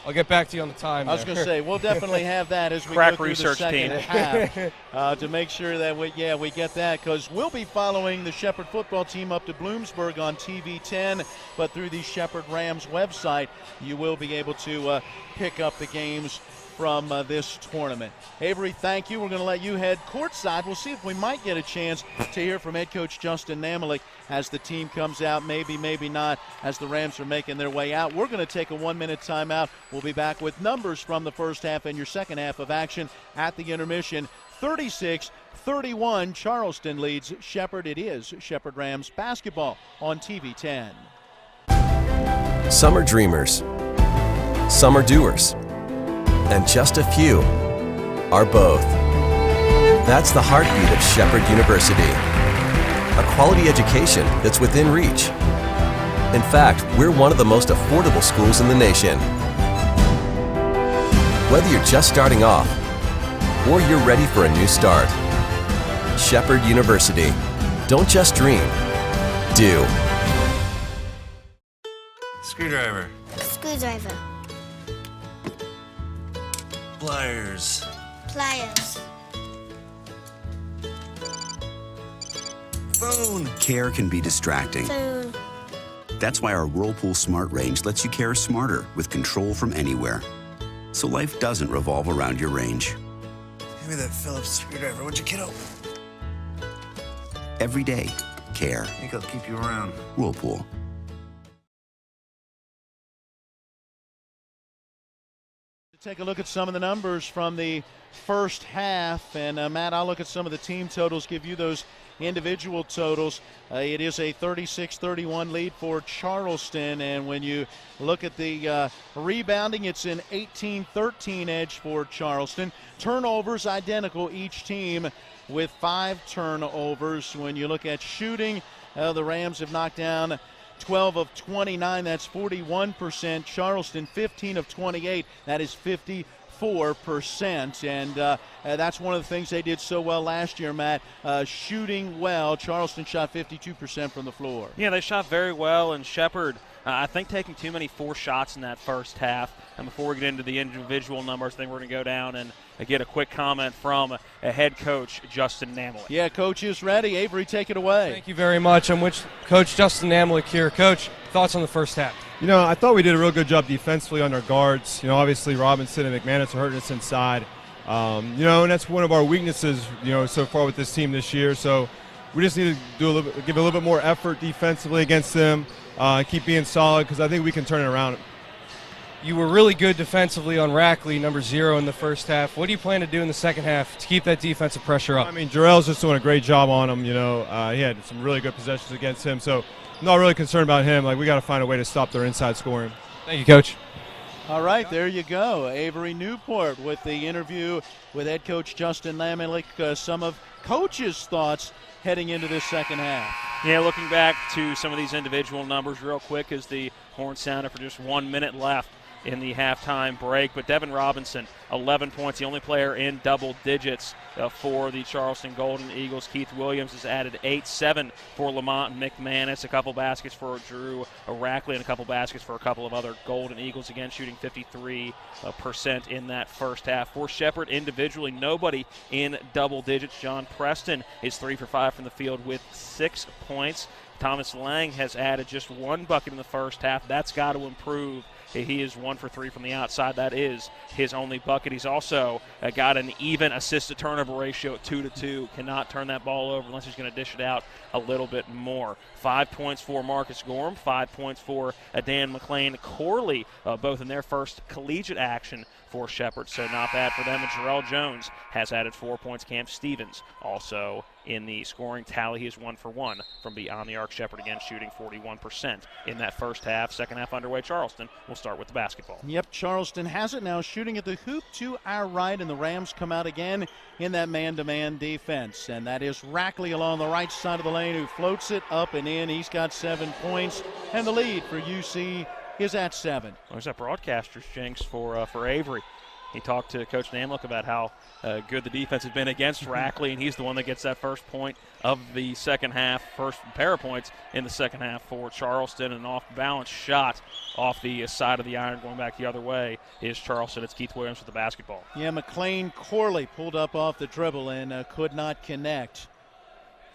I'll get back to you on the time. I was going to say, we'll definitely have that as we Crack go through research the second team. half to make sure that we get that, because we'll be following the Shepherd football team up to Bloomsburg on TV 10, but through the Shepherd Rams website, you will be able to pick up the games from this tournament. Avery, thank you. We're going to let you head courtside. We'll see if we might get a chance to hear from head coach Justin Namalik as the team comes out, maybe not, as the Rams are making their way out. We're going to take a 1-minute timeout. We'll be back with numbers from the first half and your second half of action at the intermission. 36-31, Charleston leads Shepherd. It is Shepherd Rams basketball on TV 10. Some are dreamers, some are doers, and just a few are both. That's the heartbeat of Shepherd University. A quality education that's within reach. In fact, we're one of the most affordable schools in the nation. Whether you're just starting off or you're ready for a new start, Shepherd University. Don't just dream, do. Screwdriver. Screwdriver. Pliers. Pliers. Phone. Care can be distracting. Phone. That's why our Whirlpool Smart Range lets you care smarter with control from anywhere. So life doesn't revolve around your range. Give me that Phillips screwdriver, would you, kiddo? Every day, care. I think I'll keep you around. Whirlpool. Take a look at some of the numbers from the first half. And, Matt, I'll look at some of the team totals, give you those individual totals. It is a 36-31 lead for Charleston. And when you look at the rebounding, it's an 18-13 edge for Charleston. Turnovers identical, each team with 5 turnovers. When you look at shooting, the Rams have knocked down 12 of 29, that's 41%. Charleston 15 of 28, that is 54%. And that's one of the things they did so well last year, Matt, shooting well. Charleston shot 52% from the floor. Yeah, they shot very well, and Shepherd, I think, taking too many forced shots in that first half. And before we get into the individual numbers, I think we're going to go down and get a quick comment from head coach Justin Namlick. Yeah, Coach is ready. Avery, take it away. Thank you very much. I'm with Coach Justin Namlick here. Coach, thoughts on the first half? You know, I thought we did a real good job defensively on our guards. You know, obviously Robinson and McManus are hurting us inside. You know, and that's one of our weaknesses, you know, so far with this team this year. So we just need to give a little bit more effort defensively against them, keep being solid, because I think we can turn it around. You were really good defensively on Rackley, number 0 in the first half. What do you plan to do in the second half to keep that defensive pressure up? I mean, Jarrell's just doing a great job on him. You know, he had some really good possessions against him, so I'm not really concerned about him. Like, we got to find a way to stop their inside scoring. Thank you, Coach. All right, there you go. Avery Newport with the interview with head coach Justin Namlick. Some of Coach's thoughts heading into this second half. Yeah, looking back to some of these individual numbers real quick as the horn sounded for just 1 minute left in the halftime break. But Devin Robinson, 11 points, the only player in double digits for the Charleston Golden Eagles. Keith Williams has added 8-7 for Lamont McManus, a couple baskets for Drew Rackley, and a couple baskets for a couple of other Golden Eagles, again shooting 53% in that first half. For Shepherd individually, nobody in double digits. John Preston is 3 for 5 from the field with 6 points. Thomas Lang has added just 1 bucket in the first half. That's got to improve. He is 1 for 3 from the outside. That is his only bucket. He's also got an even assist-to-turnover ratio at 2-2. Cannot turn that ball over unless he's going to dish it out a little bit more. 5 points for Marcus Gorham, 5 points for Dan McLean Corley, both in their first collegiate action for Shepherd, so not bad for them. And Jarrell Jones has added 4 points. Cam Stevens also in the scoring tally. He is 1 for 1 from beyond the arc. Shepherd again shooting 41% in that first half. Second half underway. Charleston will start with the basketball. Yep, Charleston has it now, shooting at the hoop to our right, and the Rams come out again in that man-to-man defense. And that is Rackley along the right side of the lane who floats it up and in. He's got 7 points, and the lead for UC is at 7. Well, there's that broadcaster's jinx for Avery. He talked to Coach Namlick about how good the defense has been against Rackley, and he's the one that gets that first point of the second half, first pair of points in the second half for Charleston. An off-balance shot off the side of the iron going back the other way is Charleston. It's Keith Williams with the basketball. Yeah, McLean Corley pulled up off the dribble and could not connect.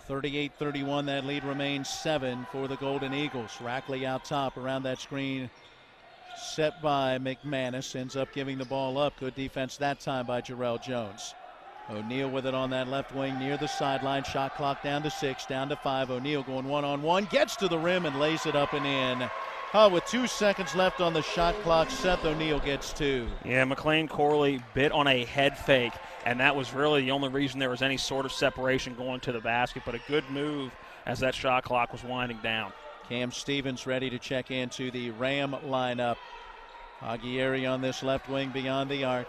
38-31, that lead remains 7 for the Golden Eagles. Rackley out top around that screen set by McManus, ends up giving the ball up. Good defense that time by Jarrell Jones. O'Neal with it on that left wing near the sideline. Shot clock down to 6, down to 5. O'Neal going one-on-one, gets to the rim and lays it up and in. With 2 seconds left on the shot clock, Seth O'Neal gets 2. Yeah, McLean Corley bit on a head fake, and that was really the only reason there was any sort of separation going to the basket, but a good move as that shot clock was winding down. Cam Stevens ready to check into the Ram lineup. Aguirre on this left wing beyond the arc.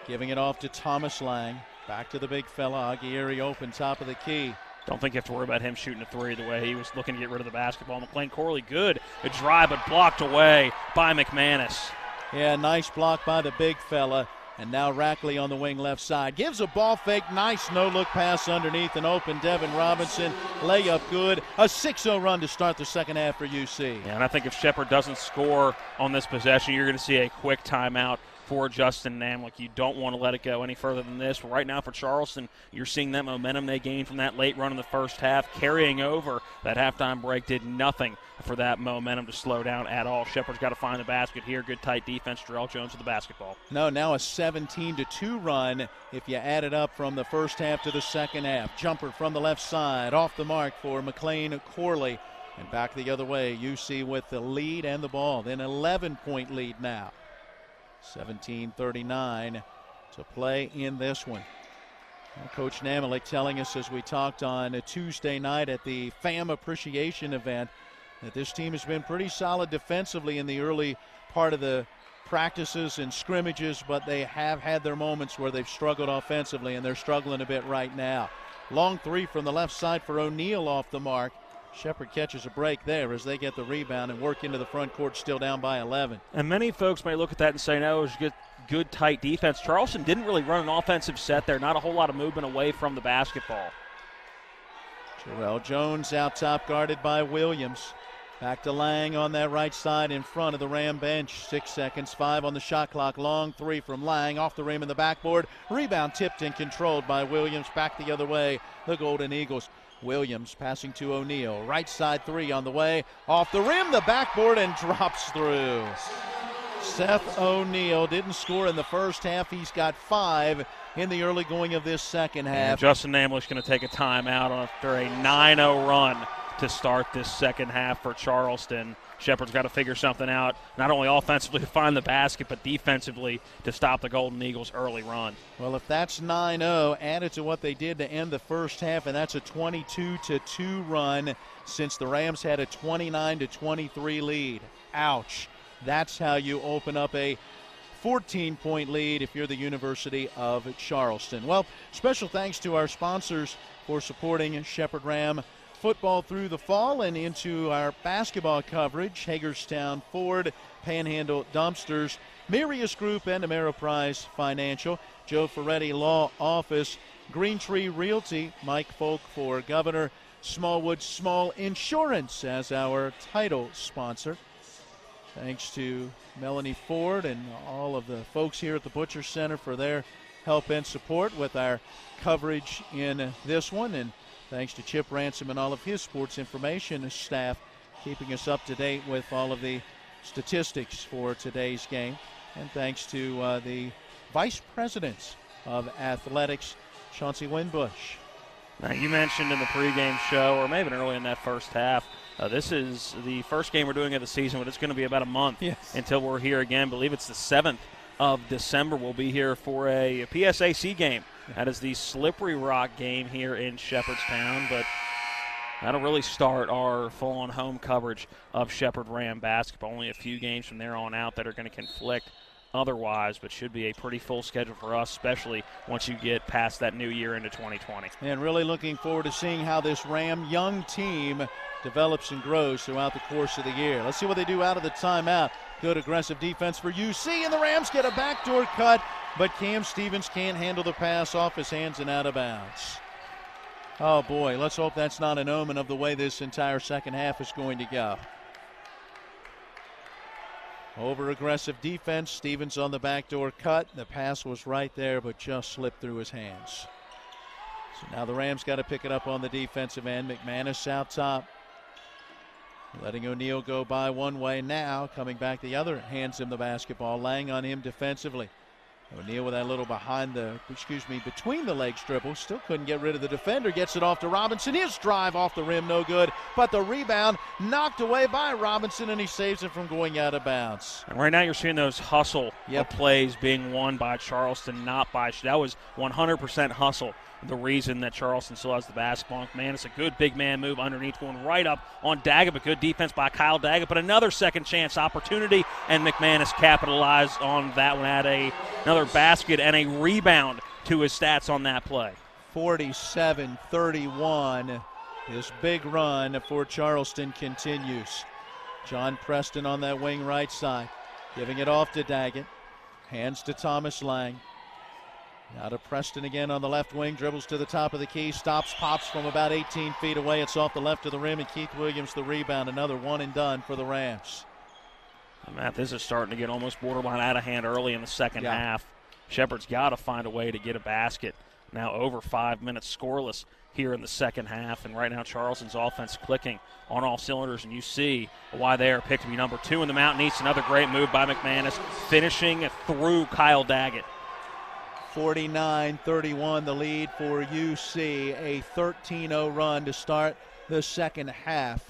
Giving it off to Thomas Lang. Back to the big fella. Aguirre open, top of the key. Don't think you have to worry about him shooting a 3 the way he was looking to get rid of the basketball. McLean Corley good. A drive, but blocked away by McManus. Yeah, nice block by the big fella. And now Rackley on the wing left side. Gives a ball fake. Nice no-look pass underneath and open. Devin Robinson, layup good. A 6-0 run to start the second half for UC. Yeah, and I think if Shepherd doesn't score on this possession, you're going to see a quick timeout for Justin Namlick. You don't want to let it go any further than this. But right now for Charleston, you're seeing that momentum they gained from that late run in the first half carrying over. That halftime break did nothing for that momentum to slow down at all. Shepherd's got to find the basket here. Good tight defense. Jarrell Jones with the basketball. No, now a 17-2 run if you add it up from the first half to the second half. Jumper from the left side, off the mark for McLean Corley. And back the other way, UC with the lead and the ball. Then 11-point lead now. 17:39 to play in this one. Well, Coach Namalik telling us as we talked on a Tuesday night at the FAM appreciation event that this team has been pretty solid defensively in the early part of the practices and scrimmages, but they have had their moments where they've struggled offensively, and they're struggling a bit right now. Long three from the left side for O'Neal off the mark. Shepherd catches a break there as they get the rebound and work into the front court, still down by 11. And many folks may look at that and say, no, it was good tight defense. Charleston didn't really run an offensive set there. Not a whole lot of movement away from the basketball. Jarrell Jones out top, guarded by Williams. Back to Lang on that right side in front of the Ram bench. 6 seconds, 5 on the shot clock. Long three from Lang, off the rim in the backboard. Rebound tipped and controlled by Williams. Back the other way, the Golden Eagles. Williams passing to O'Neal. Right side three on the way. Off the rim, the backboard, and drops through. Seth O'Neal didn't score in the first half. He's got 5 in the early going of this second half. And Justin Namlish going to take a timeout after a 9-0 run to start this second half for Charleston. Shepherd's got to figure something out, not only offensively to find the basket, but defensively to stop the Golden Eagles' early run. Well, if that's 9-0, added to what they did to end the first half, and that's a 22-2 run since the Rams had a 29-23 lead. Ouch. That's how you open up a 14-point lead if you're the University of Charleston. Well, special thanks to our sponsors for supporting Shepherd Ram football through the fall and into our basketball coverage. Hagerstown Ford, Panhandle Dumpsters, Mirius Group, and Ameriprise Financial. Joe Ferretti Law Office, Green Tree Realty, Mike Folk for Governor, Smallwood Small Insurance as our title sponsor. Thanks to Melanie Ford and all of the folks here at the Butcher Center for their help and support with our coverage in this one. And thanks to Chip Ransom and all of his sports information staff keeping us up to date with all of the statistics for today's game. And thanks to the Vice Presidents of Athletics, Chauncey Winbush. Now, you mentioned in the pregame show, or maybe early in that first half, this is the first game we're doing of the season, but it's going to be about a month until we're here again. I believe it's the 7th of December. We'll be here for a PSAC game. That is the Slippery Rock game here in Shepherdstown, but that'll really start our full-on home coverage of Shepherd Ram basketball. Only a few games from there on out that are going to conflict otherwise, but should be a pretty full schedule for us, especially once you get past that new year into 2020. And really looking forward to seeing how this Ram young team develops and grows throughout the course of the year. Let's see what they do out of the timeout. Good aggressive defense for UC, and the Rams get a backdoor cut, but Cam Stevens can't handle the pass off his hands and out of bounds. Oh boy, let's hope that's not an omen of the way this entire second half is going to go. Over-aggressive defense. Stevens on the backdoor cut. The pass was right there, but just slipped through his hands. So now the Rams got to pick it up on the defensive end. McManus out top. Letting O'Neal go by one way now. Coming back the other, hands him the basketball. Lang on him defensively. O'Neal with that little between the legs dribble. Still couldn't get rid of the defender. Gets it off to Robinson. His drive off the rim, no good. But the rebound knocked away by Robinson, and he saves it from going out of bounds. And right now you're seeing those hustle plays being won by Charleston, not by – that was 100% hustle. The reason that Charleston still has the basketball. Man, it's a good big man move underneath, going right up on Daggett, but good defense by Kyle Daggett. But another second chance opportunity, and McManus capitalized on that one. Had another basket and a rebound to his stats on that play. 47-31. This big run for Charleston continues. John Preston on that wing right side, giving it off to Daggett. Hands to Thomas Lang. Now to Preston again on the left wing, dribbles to the top of the key, stops, pops from about 18 feet away. It's off the left of the rim, and Keith Williams the rebound. Another one and done for the Rams. Matt, this is starting to get almost borderline out of hand early in the second half. Shepherd's got to find a way to get a basket. Now over 5 minutes scoreless here in the second half, and right now Charleston's offense clicking on all cylinders, and you see why they are picked to be number 2 in the Mountain East. Another great move by McManus, finishing through Kyle Daggett. 49-31 the lead for UC, a 13-0 run to start the second half.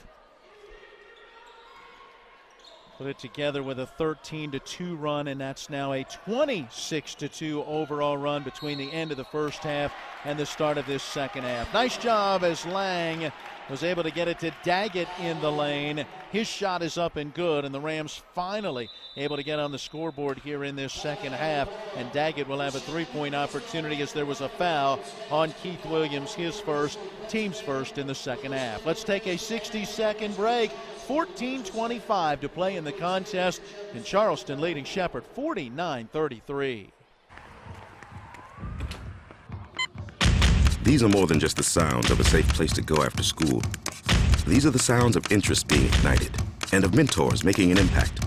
put it together with a 13-2 run, and that's now a 26-2 overall run between the end of the first half and the start of this second half. Nice job as Lang was able to get it to Daggett in the lane. His shot is up and good, and the Rams finally able to get on the scoreboard here in this second half, and Daggett will have a three-point opportunity as there was a foul on Keith Williams, his first, team's first in the second half. Let's take a 60-second break. 14:25 to play in the contest, and Charleston leading Shepherd 49-33. These are more than just the sounds of a safe place to go after school. These are the sounds of interest being ignited and of mentors making an impact.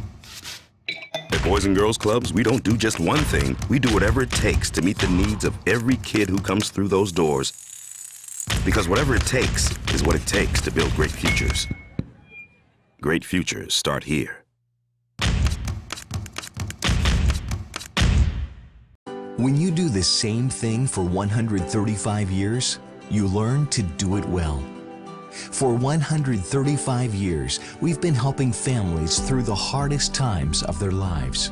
At Boys and Girls Clubs, we don't do just one thing. We do whatever it takes to meet the needs of every kid who comes through those doors. Because whatever it takes is what it takes to build great futures. Great futures start here. When you do the same thing for 135 years, you learn to do it well. For 135 years, we've been helping families through the hardest times of their lives.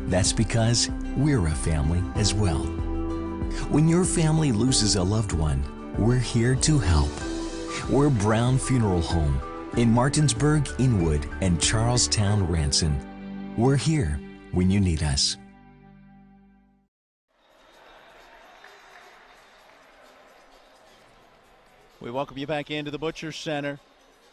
That's because we're a family as well. When your family loses a loved one, we're here to help. We're Brown Funeral Home in Martinsburg, Inwood, and Charlestown, Ranson. We're here when you need us. We welcome you back into the Butcher Center.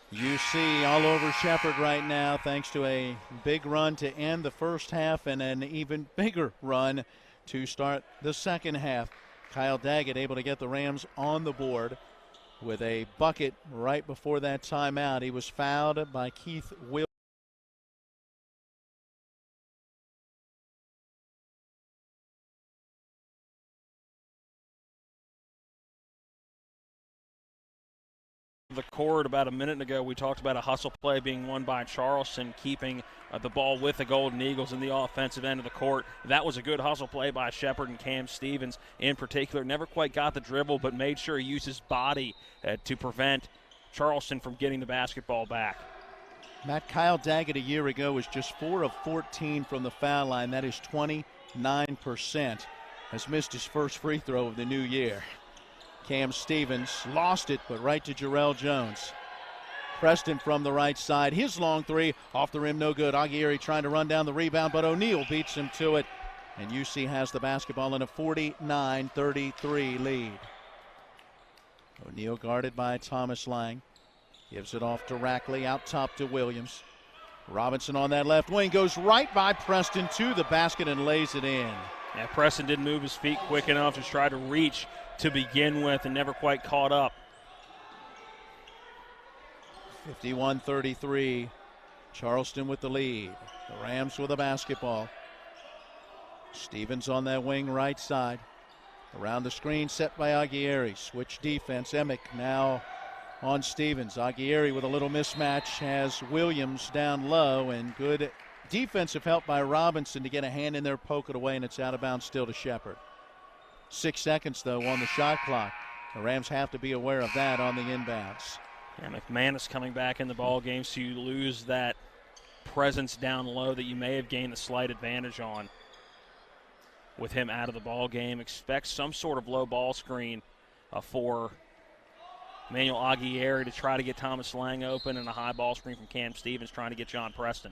You see all over Shepherd right now, thanks to a big run to end the first half and an even bigger run to start the second half. Kyle Daggett able to get the Rams on the board with a bucket right before that timeout. He was fouled by Keith Williams. The court about a minute ago, we talked about a hustle play being won by Charleston, keeping the ball with the Golden Eagles in the offensive end of the court. That was a good hustle play by Shepherd, and Cam Stevens in particular never quite got the dribble, but made sure he used his body to prevent Charleston from getting the basketball back. Matt, Kyle Daggett a year ago was just 4 of 14 from the foul line. That is 29%. Has missed his first free throw of the new year. Cam Stevens lost it, but right to Jarrell Jones. Preston from the right side. His long three off the rim, no good. Aguirre trying to run down the rebound, but O'Neal beats him to it. And UC has the basketball in a 49-33 lead. O'Neal guarded by Thomas Lang. Gives it off to Rackley, out top to Williams. Robinson on that left wing goes right by Preston to the basket and lays it in. Yeah, Preston didn't move his feet quick enough to try to reach to begin with and never quite caught up. 51-33, Charleston with the lead. The Rams with the basketball. Stevens on that wing right side. Around the screen set by Aguirre. Switch defense. Emick now on Stevens. Aguirre with a little mismatch has Williams down low, and good defensive help by Robinson to get a hand in there, poke it away, and it's out of bounds still to Shepherd. 6 seconds, though, on the shot clock. The Rams have to be aware of that on the inbounds. And McManus coming back in the ball game, so you lose that presence down low that you may have gained a slight advantage on. With him out of the ball game, expect some sort of low ball screen for Emmanuel Aguirre to try to get Thomas Lang open, and a high ball screen from Cam Stevens trying to get John Preston.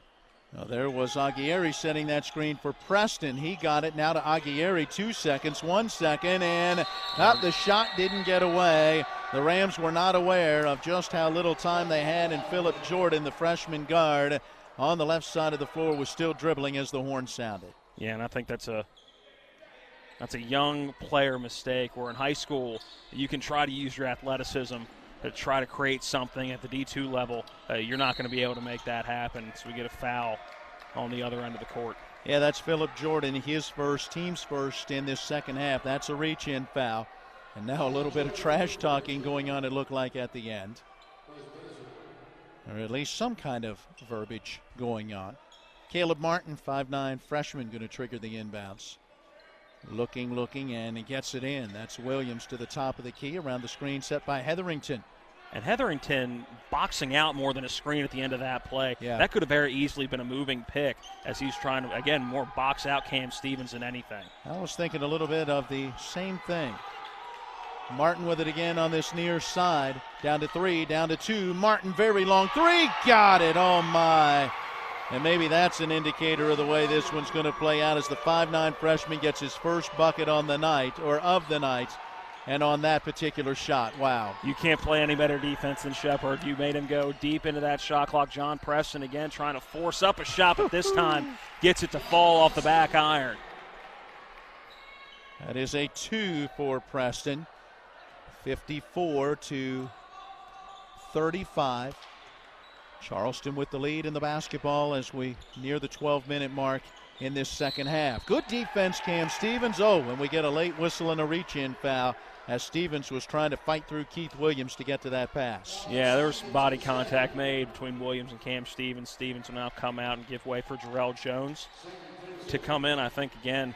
Now there was Aguirre setting that screen for Preston. He got it now to Aguirre. 2 seconds, 1 second, and the shot didn't get away. The Rams were not aware of just how little time they had, and Philip Jordan, the freshman guard, on the left side of the floor was still dribbling as the horn sounded. Yeah, and I think that's a young player mistake, where in high school you can try to use your athleticism to try to create something at the D2 level. You're not going to be able to make that happen, so we get a foul on the other end of the court. Yeah, that's Philip Jordan, his first, team's first in this second half. That's a reach-in foul. And now a little bit of trash talking going on, it looked like, at the end. Or at least some kind of verbiage going on. Caleb Martin, 5'9", freshman, going to trigger the inbounds. Looking, and he gets it in. That's Williams to the top of the key, around the screen set by Hetherington. And Hetherington boxing out more than a screen at the end of that play. Yeah. That could have very easily been a moving pick as he's trying to, again, more box out Cam Stevens than anything. I was thinking a little bit of the same thing. Martin with it again on this near side. Down to 3, down to 2. Martin, very long 3. Got it. Oh, my. And maybe that's an indicator of the way this one's going to play out as the 5'9" freshman gets his first bucket on the night, or of the night. And on that particular shot, wow. You can't play any better defense than Shepherd. You made him go deep into that shot clock. John Preston again trying to force up a shot, but this time gets it to fall off the back iron. That is a 2 for Preston. 54-35. Charleston with the lead in the basketball as we near the 12-minute mark in this second half. Good defense, Cam Stevens. Oh, and we get a late whistle and a reach-in foul as Stevens was trying to fight through Keith Williams to get to that pass. Yeah, there was body contact made between Williams and Cam Stevens. Stevens will now come out and give way for Jarrell Jones to come in. I think, again,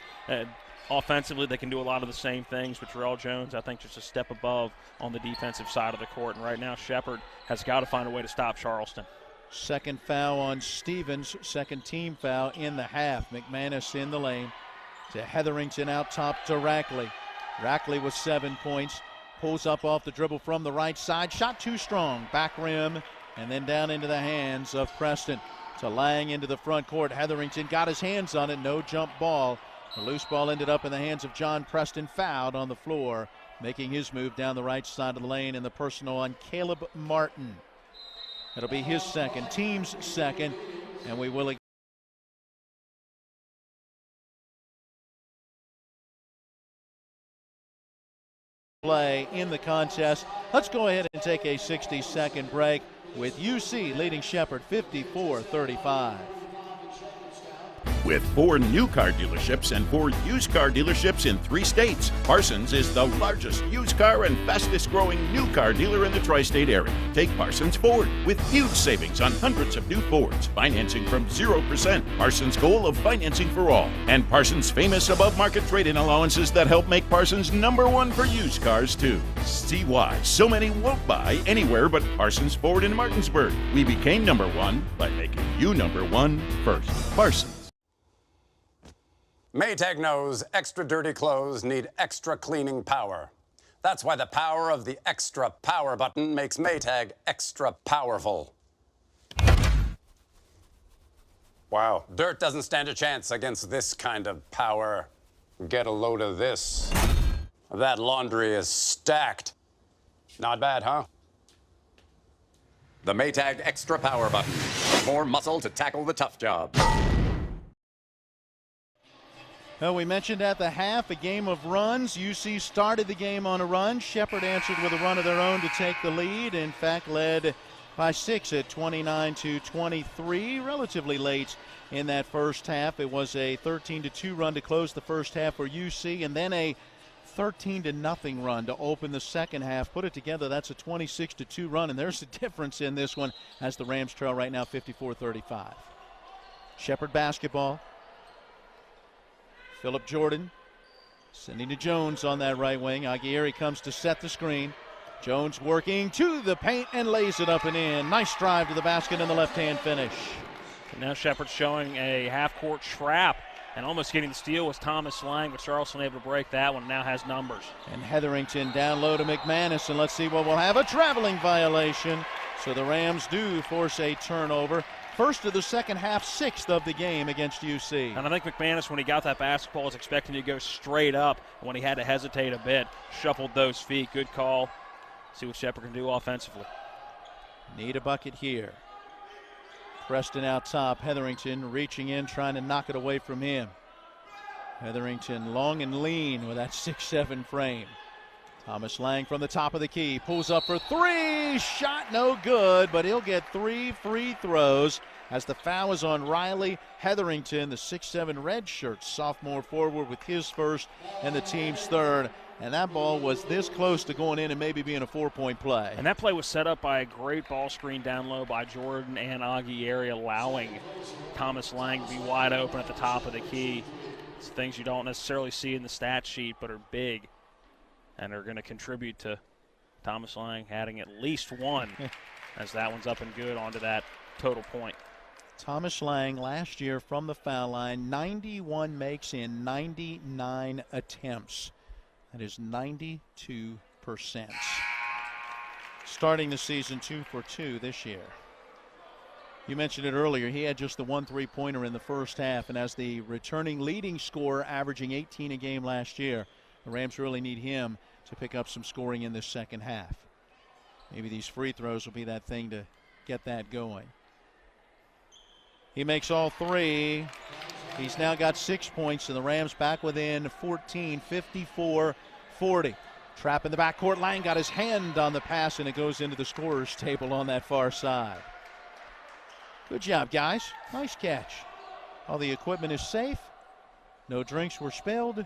offensively they can do a lot of the same things, but Jarrell Jones, I think, just a step above on the defensive side of the court. And right now Shepherd has got to find a way to stop Charleston. Second foul on Stevens, second team foul in the half. McManus in the lane to Hetherington out top to Rackley. Rackley with 7 points, pulls up off the dribble from the right side. Shot too strong, back rim, and then down into the hands of Preston. To Lang into the front court. Hetherington got his hands on it, no jump ball. The loose ball ended up in the hands of John Preston, fouled on the floor, making his move down the right side of the lane, and the personal on Caleb Martin. It'll be his second, team's second, and we will play in the contest. Let's go ahead and take a 60-second break with UC leading Shepherd 54-35. With 4 new car dealerships and 4 used car dealerships in 3 states, Parsons is the largest used car and fastest growing new car dealer in the tri-state area. Take Parsons Ford with huge savings on hundreds of new Fords, financing from 0%. Parsons' goal of financing for all, and Parsons' famous above-market trade-in allowances that help make Parsons #1 for used cars too. See why so many won't buy anywhere but Parsons Ford in Martinsburg. We became #1 by making you #1 first. Parsons. Maytag knows extra dirty clothes need extra cleaning power. That's why the power of the extra power button makes Maytag extra powerful. Wow, dirt doesn't stand a chance against this kind of power. Get a load of this. That laundry is stacked. Not bad, huh? The Maytag extra power button. More muscle to tackle the tough jobs. Well, we mentioned at the half a game of runs. UC started the game on a run. Shepherd answered with a run of their own to take the lead. In fact, led by 6 at 29-23. Relatively late in that first half. It was a 13-2 run to close the first half for UC, and then a 13-0 run to open the second half. Put it together, that's a 26-2 run, and there's a difference in this one as the Rams trail right now 54-35. Shepherd basketball. Phillip Jordan sending to Jones on that right wing. Aguirre comes to set the screen. Jones working to the paint and lays it up and in. Nice drive to the basket and the left-hand finish. And now Shepherd showing a half-court trap and almost getting the steal was Thomas Lang, but Charleston able to break that one, now has numbers. And Hetherington down low to McManus, and let's see what we'll have. A traveling violation. So the Rams do force a turnover. First of the second half, 6th of the game against UC. And I think McManus, when he got that basketball, was expecting to go straight up. And when he had to hesitate a bit, shuffled those feet. Good call. See what Shepherd can do offensively. Need a bucket here. Preston out top. Hetherington reaching in, trying to knock it away from him. Hetherington long and lean with that 6'7" frame. Thomas Lang from the top of the key, pulls up for 3, shot no good, but he'll get 3 free throws as the foul is on Riley Hetherington, the 6'7" redshirt sophomore forward with his first and the team's third. And that ball was this close to going in and maybe being a 4-point play. And that play was set up by a great ball screen down low by Jordan and Aguirre, allowing Thomas Lang to be wide open at the top of the key. It's things you don't necessarily see in the stat sheet but are big and are going to contribute to Thomas Lang adding at least one as that one's up and good onto that total point. Thomas Lang last year from the foul line, 91 makes in 99 attempts. That is 92%. Starting the season 2 for 2 this year. You mentioned it earlier. He had just the 1 3-pointer in the first half, and as the returning leading scorer, averaging 18 a game last year, the Rams really need him to pick up some scoring in this second half. Maybe these free throws will be that thing to get that going. He makes all 3. He's now got 6 points, and the Rams back within 14, 54-40. Trap in the backcourt. Lang got his hand on the pass, and it goes into the scorer's table on that far side. Good job, guys. Nice catch. All the equipment is safe. No drinks were spilled,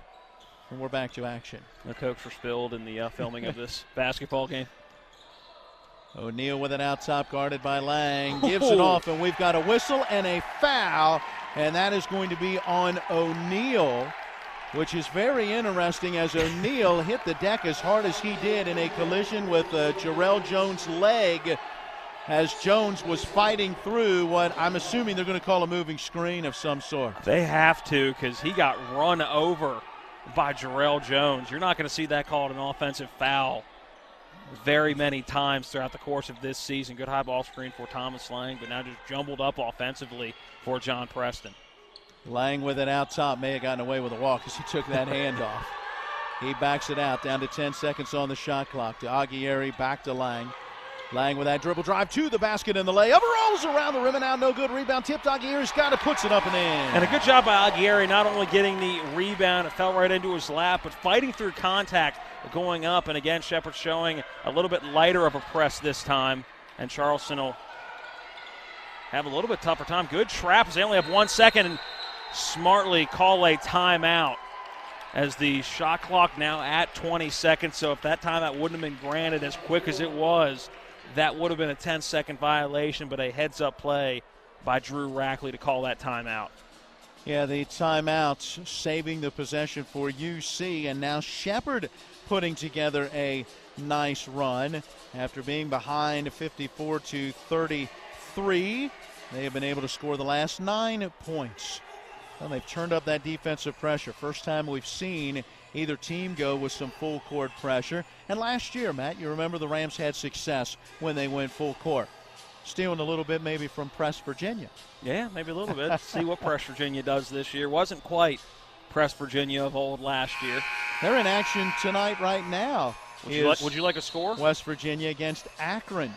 and we're back to action. No cokes were spilled in the filming of this basketball game. O'Neal with it out top, guarded by Lang. Gives it off, and we've got a whistle and a foul, and that is going to be on O'Neal, which is very interesting as O'Neal hit the deck as hard as he did in a collision with Jarrell Jones' leg as Jones was fighting through what I'm assuming they're going to call a moving screen of some sort. They have to, because he got run over by Jarrell Jones. You're not going to see that called an offensive foul very many times throughout the course of this season. Good high ball screen for Thomas Lang, but now just jumbled up offensively for John Preston. Lang with it out top. May have gotten away with a walk as he took that hand off. He backs it out, down to 10 seconds on the shot clock. To Aguirre, back to Lang. Lang with that dribble drive to the basket and the layup. Rolls around the rim and out, no good. Rebound tipped. Aguirre's got it, puts it up and in. And a good job by Aguirre, not only getting the rebound, it fell right into his lap, but fighting through contact going up. And again, Shepherd showing a little bit lighter of a press this time. And Charleston will have a little bit tougher time. Good trap as they only have 1 second and smartly call a timeout as the shot clock now at 20 seconds. So if that timeout wouldn't have been granted as quick as it was, that would have been a 10-second violation, but a heads-up play by Drew Rackley to call that timeout. Yeah, the timeout saving the possession for UC, and now Shepherd putting together a nice run after being behind 54-33. They have been able to score the last 9 points. Well, they've turned up that defensive pressure. First time we've seen either team go with some full court pressure. And last year, Matt, you remember the Rams had success when they went full court. Stealing a little bit maybe from Press Virginia. Yeah, maybe a little bit. See what Press Virginia does this year. Wasn't quite Press Virginia of old last year. They're in action tonight right now. Would you like a score? West Virginia against Akron.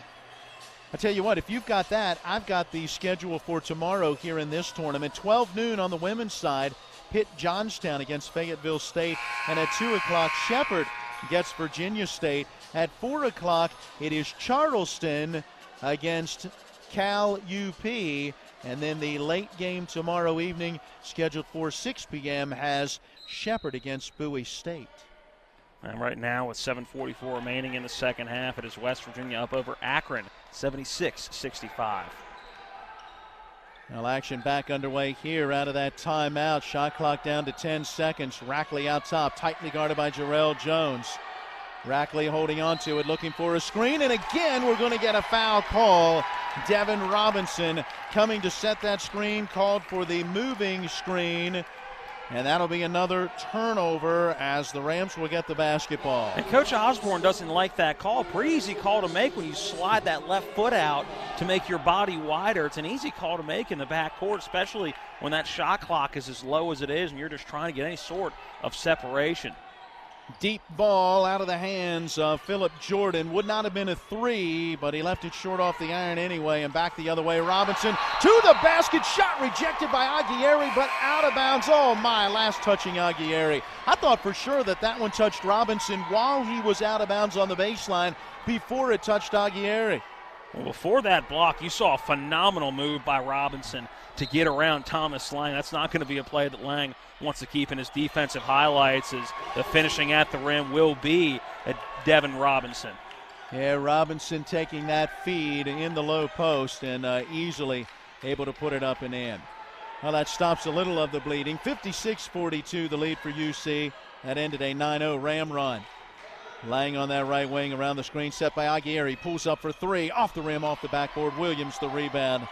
I tell you what, if you've got that, I've got the schedule for tomorrow here in this tournament. 12 noon on the women's side, Pitt Johnstown against Fayetteville State. And at 2 o'clock, Shepherd gets Virginia State. At 4 o'clock, it is Charleston against Cal UP. And then the late game tomorrow evening, scheduled for 6 p.m., has Shepherd against Bowie State. And right now, with 7:44 remaining in the second half, it is West Virginia up over Akron, 76-65. Now action back underway here out of that timeout. Shot clock down to 10 seconds. Rackley out top, tightly guarded by Jarrell Jones. Rackley holding on to it, looking for a screen, and again we're going to get a foul call. Devin Robinson coming to set that screen, called for the moving screen. And that'll be another turnover as the Rams will get the basketball. And Coach Osborne doesn't like that call. Pretty easy call to make when you slide that left foot out to make your body wider. It's an easy call to make in the backcourt, especially when that shot clock is as low as it is and you're just trying to get any sort of separation. Deep ball out of the hands of Phillip Jordan. Would not have been a 3, but he left it short off the iron anyway, and back the other way. Robinson to the basket. Shot rejected by Aguirre, but out of bounds. Oh, my, last touching Aguirre. I thought for sure that one touched Robinson while he was out of bounds on the baseline before it touched Aguirre. Well, before that block, you saw a phenomenal move by Robinson to get around Thomas Lang. That's not going to be a play that Lang wants to keep in his defensive highlights, as the finishing at the rim will be at Devin Robinson. Yeah, Robinson taking that feed in the low post and easily able to put it up and in. Well, that stops a little of the bleeding. 56-42 the lead for UC. That ended a 9-0 Ram run. Lang on that right wing around the screen, set by Aguirre. Pulls up for three, off the rim, off the backboard. Williams the rebound.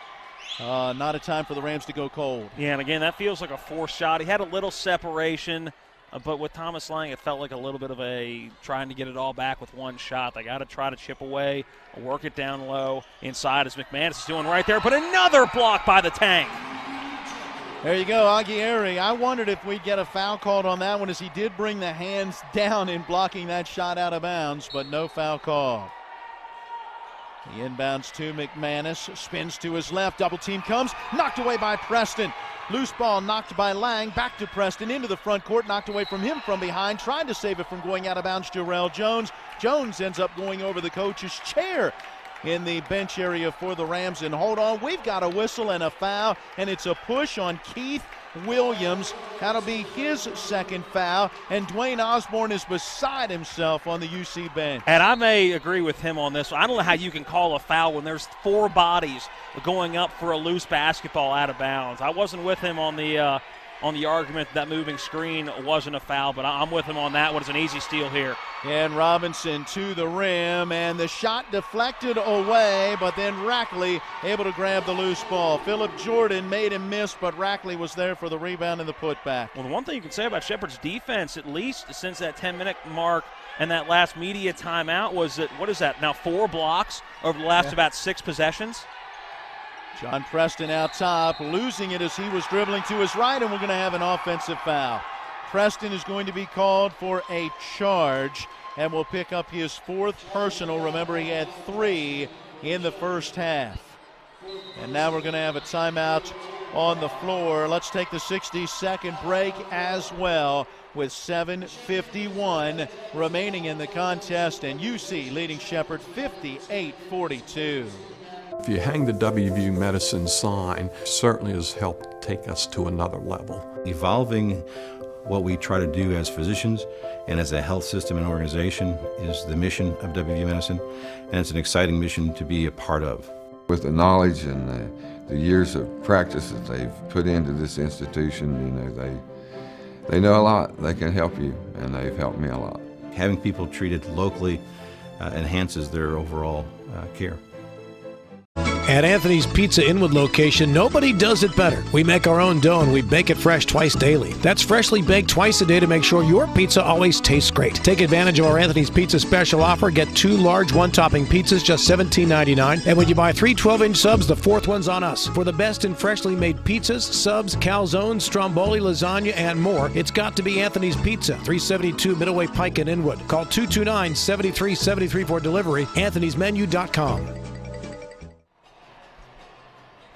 Not a time for the Rams to go cold. Yeah, and again, that feels like a forced shot. He had a little separation, but with Thomas Lang, it felt like a little bit of a trying to get it all back with one shot. They got to try to chip away, work it down low. Inside as McManus is doing right there, but another block by the Tank. There you go, Aguirre. I wondered if we'd get a foul called on that one, as he did bring the hands down in blocking that shot out of bounds, but no foul call. He inbounds to McManus, spins to his left, double team comes, knocked away by Preston. Loose ball knocked by Lang, back to Preston, into the front court, knocked away from him from behind, trying to save it from going out of bounds, Jarrell Jones. Jones ends up going over the coach's chair in the bench area for the Rams. And hold on, we've got a whistle and a foul, and it's a push on Keith Williams. That'll be his second foul, and Dwayne Osborne is beside himself on the UC bench. And I may agree with him on this. I don't know how you can call a foul when there's four bodies going up for a loose basketball out of bounds. I wasn't with him on the argument that moving screen wasn't a foul, but I'm with him on that one. It's an easy steal here. And Robinson to the rim, and the shot deflected away, but then Rackley able to grab the loose ball. Phillip Jordan made him miss, but Rackley was there for the rebound and the putback. Well, the one thing you can say about Shepherd's defense, at least since that 10-minute mark and that last media timeout, was that, what is that, now 4 blocks over the last about 6 possessions? John Preston out top, losing it as he was dribbling to his right, and we're going to have an offensive foul. Preston is going to be called for a charge and will pick up his 4th personal. Remember, he had 3 in the first half. And now we're going to have a timeout on the floor. Let's take the 60-second break as well, with 7:51 remaining in the contest, and UC leading Shepherd 58-42. If you hang the WVU Medicine sign, certainly has helped take us to another level. Evolving what we try to do as physicians and as a health system and organization is the mission of WVU Medicine, and it's an exciting mission to be a part of. With the knowledge and the years of practice that they've put into this institution, they know a lot. They can help you, and they've helped me a lot. Having people treated locally enhances their overall care. At Anthony's Pizza Inwood location, nobody does it better. We make our own dough and we bake it fresh twice daily. That's freshly baked twice a day to make sure your pizza always tastes great. Take advantage of our Anthony's Pizza special offer. Get 2 large one-topping pizzas, just $17.99. And when you buy 3 12-inch subs, the 4th one's on us. For the best in freshly made pizzas, subs, calzones, stromboli, lasagna, and more, it's got to be Anthony's Pizza, 372 Middleway Pike in Inwood. Call 229-7373 for delivery, anthonysmenu.com.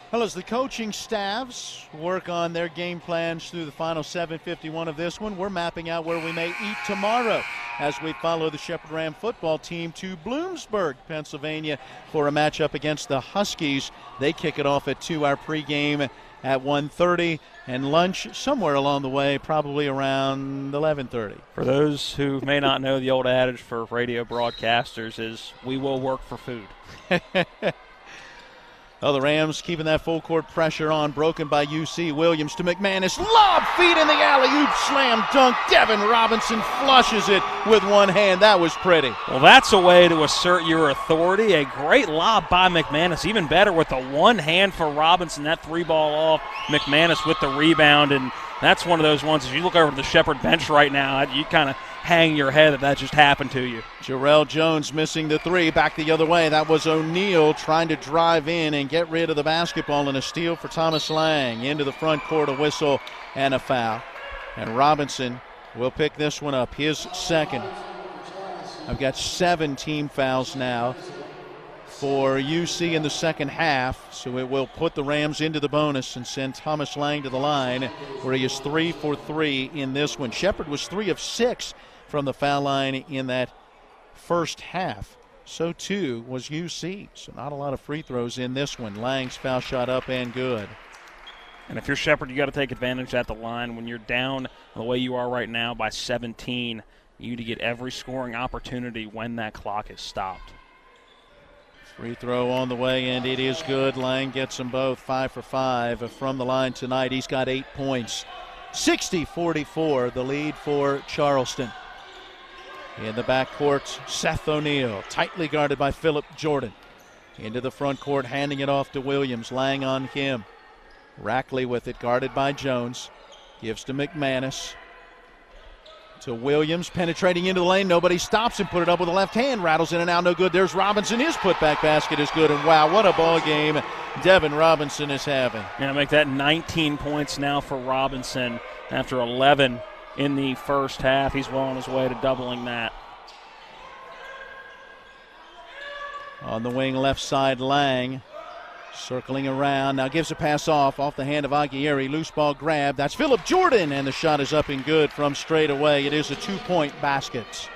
Well, as the coaching staffs work on their game plans through the final 7:51 of this one, we're mapping out where we may eat tomorrow as we follow the Shepherd Ram football team to Bloomsburg, Pennsylvania, for a matchup against the Huskies. They kick it off at 2, our pregame at 1:30, and lunch somewhere along the way, probably around 11:30. For those who may not know, the old adage for radio broadcasters is, we will work for food. Oh, the Rams keeping that full court pressure on, broken by UC. Williams to McManus, lob feed in the alley-oop, slam dunk. Devin Robinson flushes it with one hand. That was pretty. Well, that's a way to assert your authority. A great lob by McManus, even better with the one hand for Robinson. That 3-ball off, McManus with the rebound, and that's one of those ones, as you look over to the Shepherd bench right now, you kind of hang your head that just happened to you. Jarrell Jones missing the 3, back the other way. That was O'Neal trying to drive in and get rid of the basketball, and a steal for Thomas Lang. Into the front court, a whistle and a foul. And Robinson will pick this one up, his second. I've got 7 team fouls now for UC in the second half, so it will put the Rams into the bonus and send Thomas Lang to the line, where he is 3 for 3 in this one. Shepherd was 3 of 6 from the foul line in that first half. So too was UC. So not a lot of free throws in this one. Lang's foul shot up and good. And if you're Shepherd, you got to take advantage at the line. When you're down the way you are right now by 17, you need to get every scoring opportunity when that clock is stopped. Free throw on the way, and it is good. Lang gets them both, 5 for 5 from the line tonight. He's got 8 points. 60-44, the lead for Charleston. In the backcourt, Seth O'Neal, tightly guarded by Phillip Jordan. Into the front court, handing it off to Williams. Lang on him. Rackley with it, guarded by Jones. Gives to McManus. To Williams, penetrating into the lane. Nobody stops him. Put it up with the left hand. Rattles in and out. No good. There's Robinson. His putback basket is good. And wow, what a ball game Devin Robinson is having. Going to make that 19 points now for Robinson after 11 in the first half. He's well on his way to doubling that. On the wing, left side, Lang. Circling around, now gives a pass off the hand of Aguirre. Loose ball grab. That's Phillip Jordan, and the shot is up and good from straight away. It is a 2-point basket.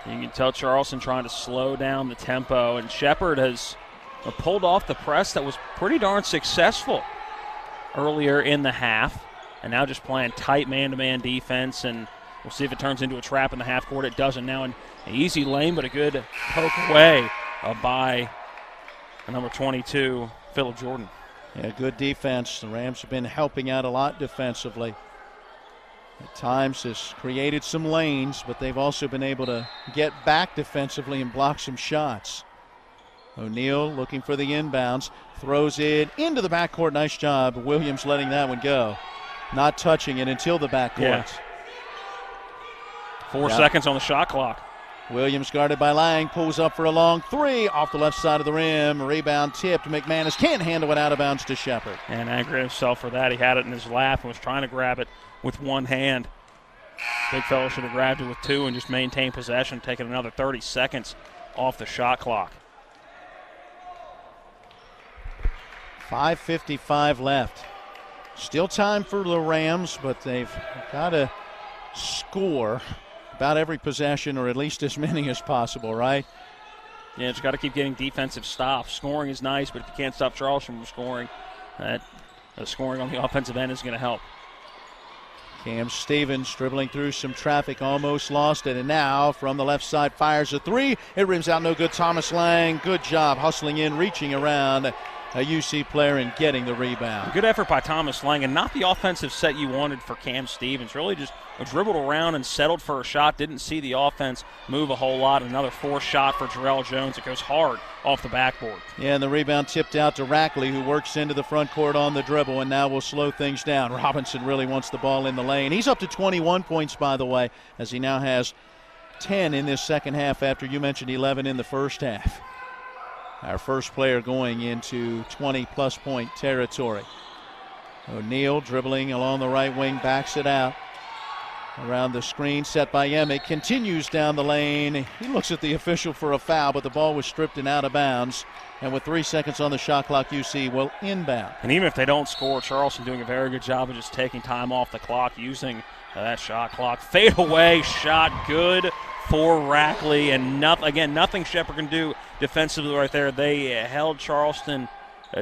You can tell Charleston trying to slow down the tempo, and Shepherd has pulled off the press that was pretty darn successful earlier in the half, and now just playing tight man-to-man defense, and we'll see if it turns into a trap in the half court. It doesn't now. An easy lane, but a good poke away by number 22, Phillip Jordan. Yeah, good defense. The Rams have been helping out a lot defensively. At times has created some lanes, but they've also been able to get back defensively and block some shots. O'Neal looking for the inbounds. Throws it into the backcourt. Nice job. Williams letting that one go. Not touching it until the backcourt. Yeah. 4 seconds on the shot clock. Williams guarded by Lang, pulls up for a long three off the left side of the rim. Rebound tipped. McManus can't handle it, out of bounds to Shepherd. And angry at himself for that. He had it in his lap and was trying to grab it with one hand. Big fella should have grabbed it with two and just maintained possession, taking another 30 seconds off the shot clock. 5:55 left. Still time for the Rams, but they've got to score about every possession, or at least as many as possible, right? Yeah, just got to keep getting defensive stops. Scoring is nice, but if you can't stop Charleston from scoring, scoring on the offensive end is going to help. Cam Stevens dribbling through some traffic, almost lost it, and now from the left side fires a three. It rims out, no good. Thomas Lang, good job hustling in, reaching around a UC player and getting the rebound. Good effort by Thomas Lang, and not the offensive set you wanted for Cam Stevens. Really just dribbled around and settled for a shot. Didn't see the offense move a whole lot. Another forced shot for Jarrell Jones. It goes hard off the backboard. Yeah, and the rebound tipped out to Rackley, who works into the front court on the dribble, and now will slow things down. Robinson really wants the ball in the lane. He's up to 21 points, by the way, as he now has 10 in this second half after you mentioned 11 in the first half. Our first player going into 20-plus point territory. O'Neal dribbling along the right wing, backs it out. Around the screen set by Emick, continues down the lane. He looks at the official for a foul, but the ball was stripped and out of bounds. And with 3 seconds on the shot clock, UC will inbound. And even if they don't score, Charleston doing a very good job of just taking time off the clock, using that shot clock. Fade away shot, good for Rackley, and nothing Shepherd can do defensively right there. They held Charleston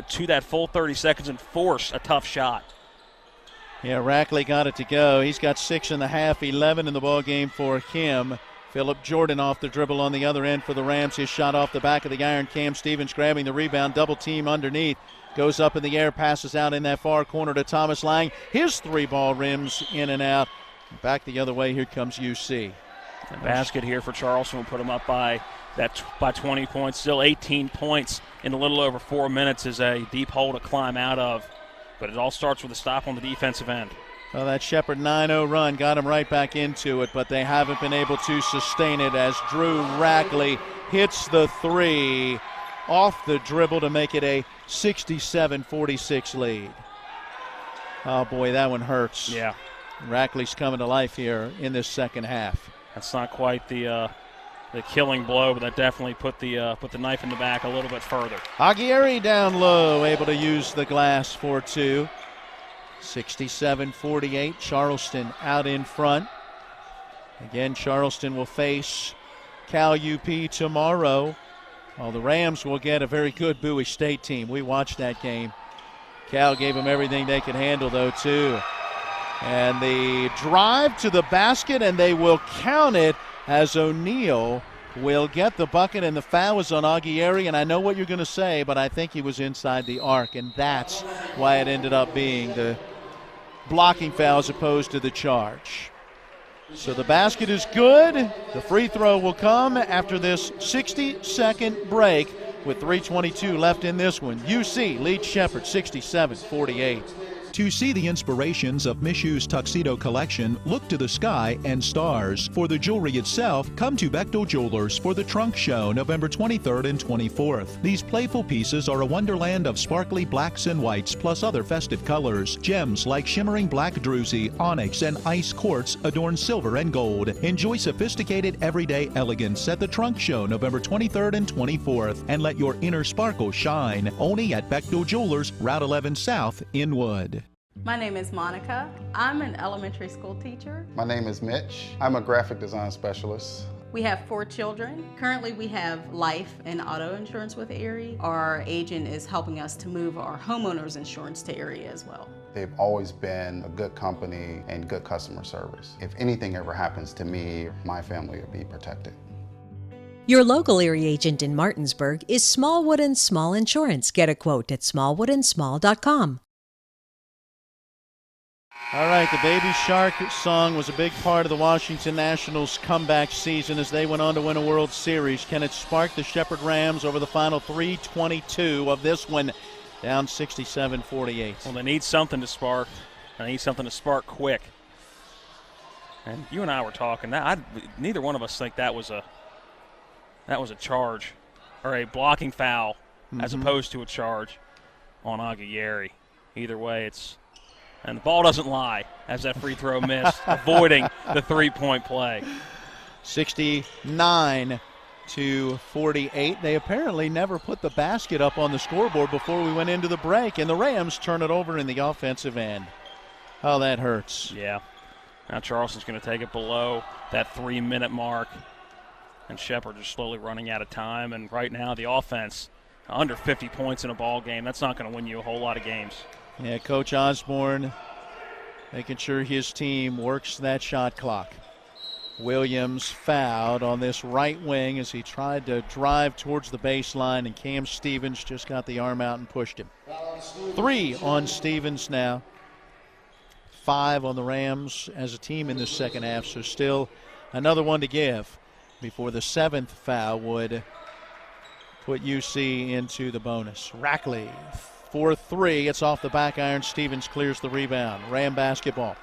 to that full 30 seconds and forced a tough shot. Yeah, Rackley got it to go. He's got 6 in the half, 11 in the ball game for him. Phillip Jordan off the dribble on the other end for the Rams. His shot off the back of the iron. Cam Stevens grabbing the rebound, double team underneath. Goes up in the air, passes out in that far corner to Thomas Lang. His three-ball rims in and out. Back the other way, here comes UC. The basket here for Charleston will put them up by 20 points. Still 18 points in a little over 4 minutes is a deep hole to climb out of. But it all starts with a stop on the defensive end. Well, that Shepherd 9-0 run got him right back into it, but they haven't been able to sustain it as Drew Rackley hits the three off the dribble to make it a 67-46 lead. Oh, boy, that one hurts. Yeah. Rackley's coming to life here in this second half. That's not quite the killing blow, but that definitely put the knife in the back a little bit further. Aguirre down low, able to use the glass for two. 67-48, Charleston out in front. Again, Charleston will face Cal UP tomorrow. Well, the Rams will get a very good Bowie State team. We watched that game. Cal gave them everything they could handle, though, too. And the drive to the basket, and they will count it as O'Neal will get the bucket, and the foul was on Aguirre. And I know what you're going to say, but I think he was inside the arc, and that's why it ended up being the blocking foul as opposed to the charge. So the basket is good. The free throw will come after this 60-second break with 3:22 left in this one. UC leads Shepherd 67-48. To see the inspirations of Miss Yu's tuxedo collection, look to the sky and stars. For the jewelry itself, come to Bechtel Jewelers for the Trunk Show, November 23rd and 24th. These playful pieces are a wonderland of sparkly blacks and whites, plus other festive colors. Gems like shimmering black druzy, onyx, and ice quartz adorn silver and gold. Enjoy sophisticated everyday elegance at the Trunk Show, November 23rd and 24th, and let your inner sparkle shine. Only at Bechtel Jewelers, Route 11 South, Inwood. My name is Monica. I'm an elementary school teacher. My name is Mitch. I'm a graphic design specialist. We have 4 children. Currently we have life and auto insurance with Erie. Our agent is helping us to move our homeowners insurance to Erie as well. They've always been a good company and good customer service. If anything ever happens to me, my family will be protected. Your local Erie agent in Martinsburg is Smallwood & Small Insurance. Get a quote at smallwoodandsmall.com. All right, the Baby Shark song was a big part of the Washington Nationals' comeback season as they went on to win a World Series. Can it spark the Shepherd Rams over the final 3:22 of this one, down 67-48? Well, they need something to spark. They need something to spark quick. And you and I were talking. Neither one of us think that was a charge or a blocking foul as opposed to a charge on Aguirre. Either way, it's. And the ball doesn't lie as that free throw missed, avoiding the three-point play. 69-48. They apparently never put the basket up on the scoreboard before we went into the break, and the Rams turn it over in the offensive end. Oh, that hurts. Yeah. Now Charleston's going to take it below that 3-minute mark, and Shepherd is slowly running out of time. And right now the offense, under 50 points in a ball game, that's not going to win you a whole lot of games. Yeah, Coach Osborne making sure his team works that shot clock. Williams fouled on this right wing as he tried to drive towards the baseline, and Cam Stevens just got the arm out and pushed him. 3 on Stevens now. 5 on the Rams as a team in the second half, so still another one to give before the 7th foul would put UC into the bonus. Rackley for 3. It's off the back iron. Stevens clears the rebound. Ram basketball.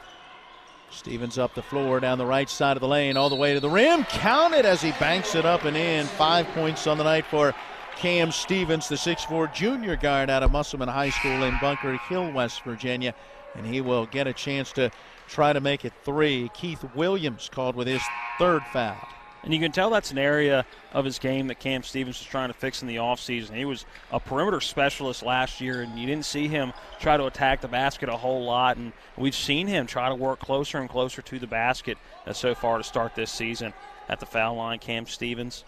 Stevens up the floor down the right side of the lane all the way to the rim. Counted as he banks it up and in. 5 points on the night for Cam Stevens, the 6'4 junior guard out of Musselman High School in Bunker Hill, West Virginia. And he will get a chance to try to make it 3. Keith Williams called with his 3rd foul. And you can tell that's an area of his game that Cam Stevens was trying to fix in the offseason. He was a perimeter specialist last year, and you didn't see him try to attack the basket a whole lot. And we've seen him try to work closer and closer to the basket so far to start this season. At the foul line, Cam Stevens.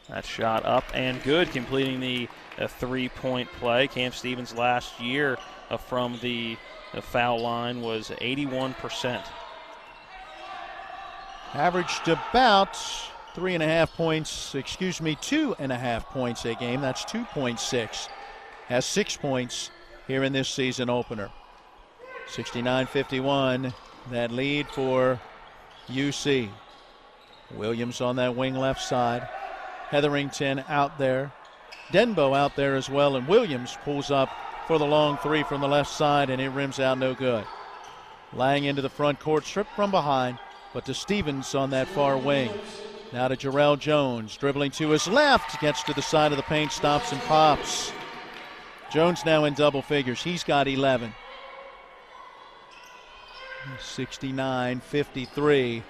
That shot up and good, completing the 3-point play. Cam Stevens last year from the foul line was 81%. Averaged about 2.5 points a game. That's 2.6. Has 6 points here in this season opener. 69-51, that lead for UC. Williams on that wing left side. Hetherington out there. Denbo out there as well, and Williams pulls up for the long 3 from the left side, and it rims out no good. Lang into the front court, stripped from behind. But to Stevens on that far wing. Now to Jarrell Jones, dribbling to his left, gets to the side of the paint, stops and pops. Jones now in double figures. He's got 11. 69-53.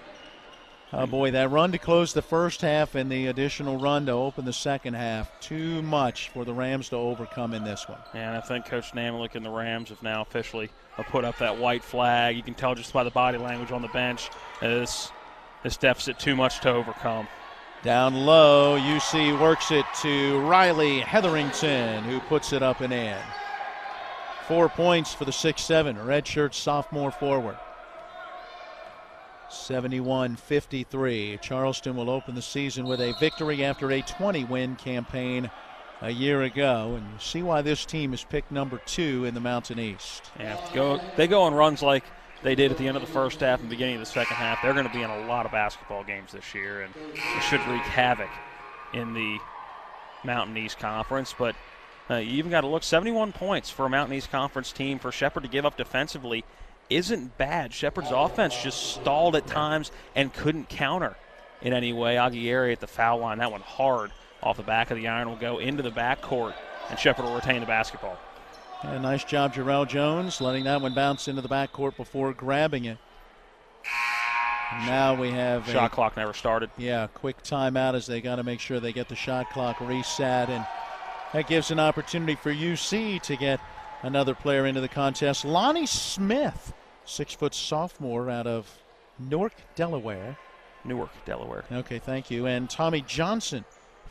Oh boy, that run to close the first half and the additional run to open the second half. Too much for the Rams to overcome in this one. And I think Coach Namlick and the Rams have now officially put up that white flag. You can tell just by the body language on the bench this deficit too much to overcome. Down low, UC works it to Riley Hetherington, who puts it up and in. 4 points for the 6'7", redshirt sophomore forward. 71-53. Charleston will open the season with a victory after a 20-win campaign a year ago, and you see why this team is picked number 2 in the Mountain East. Yeah, they go on runs like they did at the end of the first half and beginning of the second half, they're going to be in a lot of basketball games this year, and it should wreak havoc in the Mountain East Conference. But you even got to look, 71 points for a Mountain East Conference team for Shepherd to give up defensively isn't bad. Shepherd's offense just stalled at times and couldn't counter in any way. Aguirre at the foul line, that one hard off the back of the iron, will go into the backcourt, and Shepherd will retain the basketball. Yeah, nice job, Jarrell Jones, letting that one bounce into the backcourt before grabbing it. Now we have shot clock never started. Yeah, quick timeout as they got to make sure they get the shot clock reset, and that gives an opportunity for UC to get another player into the contest. Lonnie Smith, 6-foot sophomore out of Newark, Delaware. Okay, thank you. And Tommy Johnson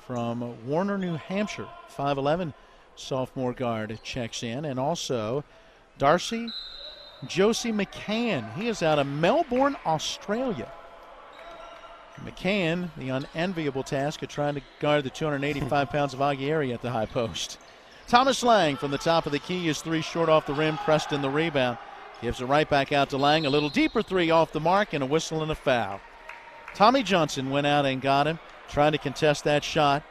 from Warner, New Hampshire, 5'11", sophomore guard, checks in. And also Darcy Josie McCann. He is out of Melbourne, Australia. McCann, the unenviable task of trying to guard the 285 pounds of Aguirre at the high post. Thomas Lang from the top of the key is 3 short off the rim. Preston the rebound. Gives it right back out to Lang. A little deeper 3 off the mark, and a whistle and a foul. Tommy Johnson went out and got him, trying to contest that shot.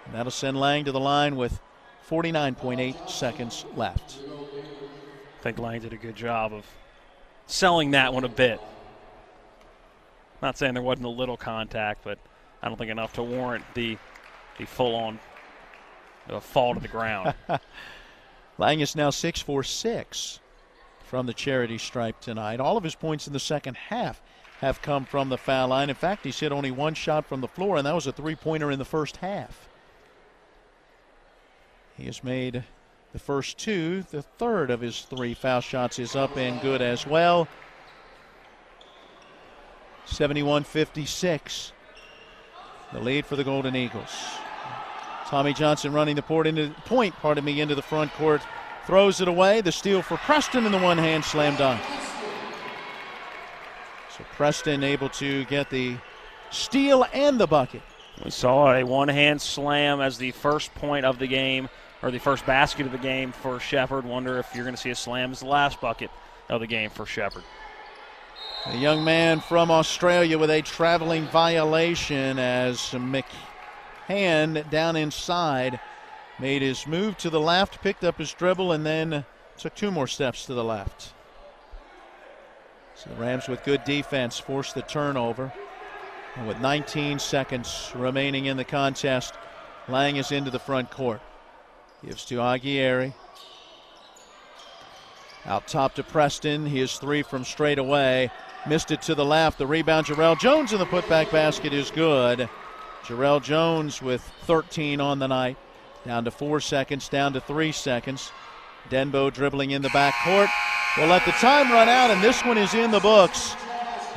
And that'll send Lang to the line with 49.8 seconds left. I think Lang did a good job of selling that one a bit. Not saying there wasn't a little contact, but I don't think enough to warrant the full-on fall to the ground. Lang is now 6'4", from the charity stripe tonight. All of his points in the second half have come from the foul line. In fact, he's hit only 1 shot from the floor, and that was a 3-pointer in the first half. He has made the first 2. The third of his 3 foul shots is up and good as well. 71-56, the lead for the Golden Eagles. Tommy Johnson running the point into the front court. Throws it away. The steal for Preston and the one-hand slam dunk. So Preston able to get the steal and the bucket. We saw a one-hand slam as the first point of the game, or the first basket of the game for Shepherd. Wonder if you're going to see a slam as the last bucket of the game for Shepherd. A young man from Australia with a traveling violation as McCann down inside made his move to the left, picked up his dribble, and then took 2 more steps to the left. So the Rams with good defense forced the turnover. And with 19 seconds remaining in the contest, Lang is into the front court. Gives to Aguirre. Out top to Preston. His 3 from straight away. Missed it to the left. The rebound, Jarrell Jones, and the putback basket is good. Jarrell Jones with 13 on the night. Down to 4 seconds, down to 3 seconds. Denbo dribbling in the backcourt. We'll let the time run out, and this one is in the books.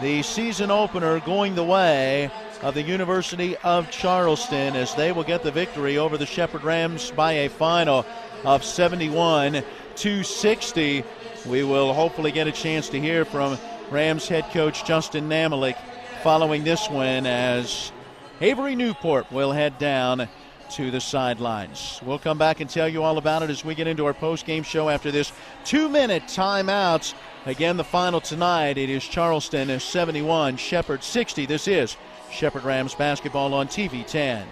The season opener going the way of the University of Charleston as they will get the victory over the Shepherd Rams by a final of 71-60. We will hopefully get a chance to hear from Rams head coach Justin Namalik following this win as Avery Newport will head down to the sidelines. We'll come back and tell you all about it as we get into our post-game show after this 2-minute timeout. Again, the final tonight, it is Charleston 71, Shepherd 60. This is Shepherd Rams basketball on TV 10.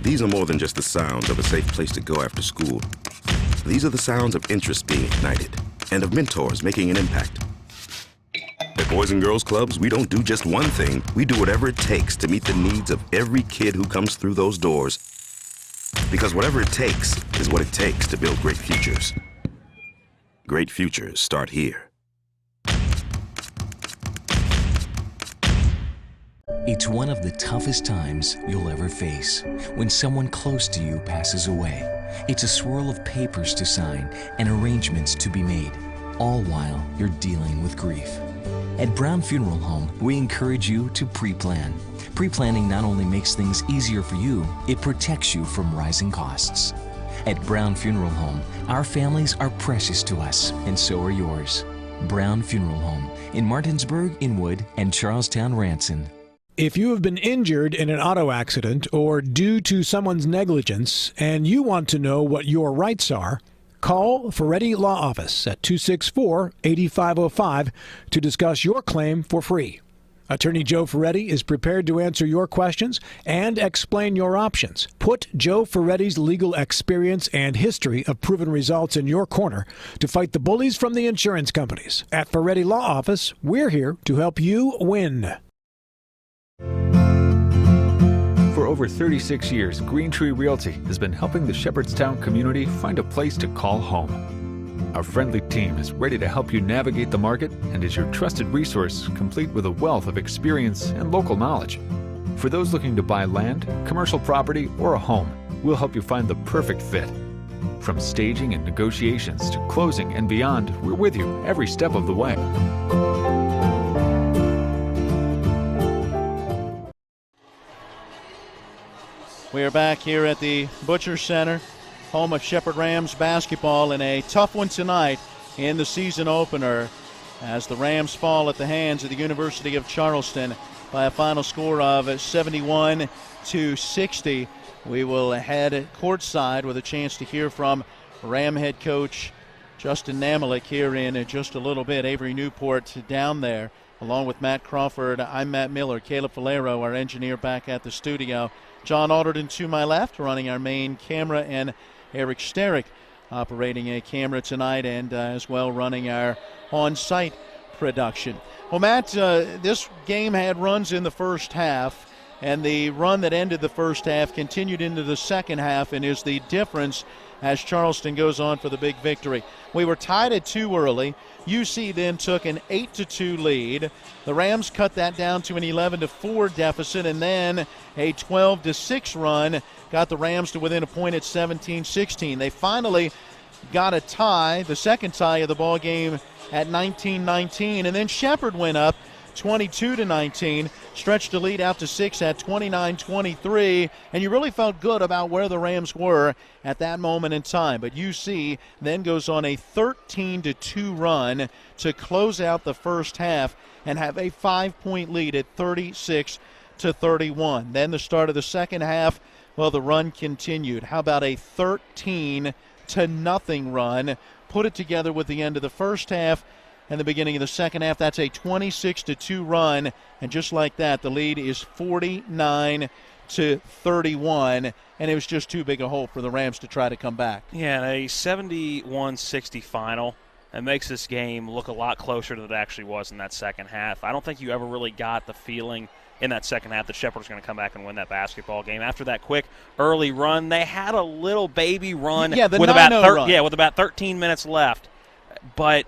These are more than just the sounds of a safe place to go after school. These are the sounds of interest being ignited and of mentors making an impact. At Boys and Girls Clubs, we don't do just one thing. We do whatever it takes to meet the needs of every kid who comes through those doors. Because whatever it takes is what it takes to build great futures. Great futures start here. It's one of the toughest times you'll ever face when someone close to you passes away. It's a swirl of papers to sign and arrangements to be made, all while you're dealing with grief. At Brown Funeral Home, we encourage you to pre-plan. Pre-planning not only makes things easier for you, it protects you from rising costs. At Brown Funeral Home, our families are precious to us, and so are yours. Brown Funeral Home in Martinsburg, Inwood, and Charlestown, Ranson. If you have been injured in an auto accident or due to someone's negligence and you want to know what your rights are, Call Ferretti Law Office at 264-8505 to discuss your claim for free. Attorney Joe Ferretti is prepared to answer your questions and explain your options. Put Joe Ferretti's legal experience and history of proven results in your corner to fight the bullies from the insurance companies. At Ferretti Law Office, we're here to help you win. For over 36 years, Green Tree Realty has been helping the Shepherdstown community find a place to call home. Our friendly team is ready to help you navigate the market and is your trusted resource, complete with a wealth of experience and local knowledge. For those looking to buy land, commercial property, or a home, we'll help you find the perfect fit. From staging and negotiations to closing and beyond, we're with you every step of the way. We are back here at the Butcher Center, home of Shepherd Rams basketball, in a tough one tonight in the season opener as the Rams fall at the hands of the University of Charleston by a final score of 71-60. We will head courtside with a chance to hear from Ram head coach Justin Namalik here in just a little bit. Avery Newport down there along with Matt Crawford. I'm Matt Miller. Caleb Valero, our engineer, back at the studio. John Alderton to my left, running our main camera, and Eric Sterick operating a camera tonight, and as well running our on-site production. Well, Matt, this game had runs in the first half, and the run that ended the first half continued into the second half and is the difference as Charleston goes on for the big victory. We were tied at 2 early. UC then took an 8-2 lead. The Rams cut that down to an 11-4 deficit, and then a 12-6 run got the Rams to within a point at 17-16. They finally got a tie, the second tie of the ball game, at 19-19, and then Shepherd went up 22-19, stretched the lead out to 6 at 29-23, and you really felt good about where the Rams were at that moment in time. But UC then goes on a 13-2 run to close out the first half and have a 5-point lead at 36-31. Then the start of the second half, well, the run continued. How about a 13-0 run? Put it together with the end of the first half and the beginning of the second half. That's a 26-2 run, and just like that, the lead is 49-31, and it was just too big a hole for the Rams to try to come back. Yeah, a 71-60 final. It makes this game look a lot closer than it actually was in that second half. I don't think you ever really got the feeling in that second half that Shepherd was going to come back and win that basketball game. After that quick early run, they had a little baby run with about 13 minutes left. But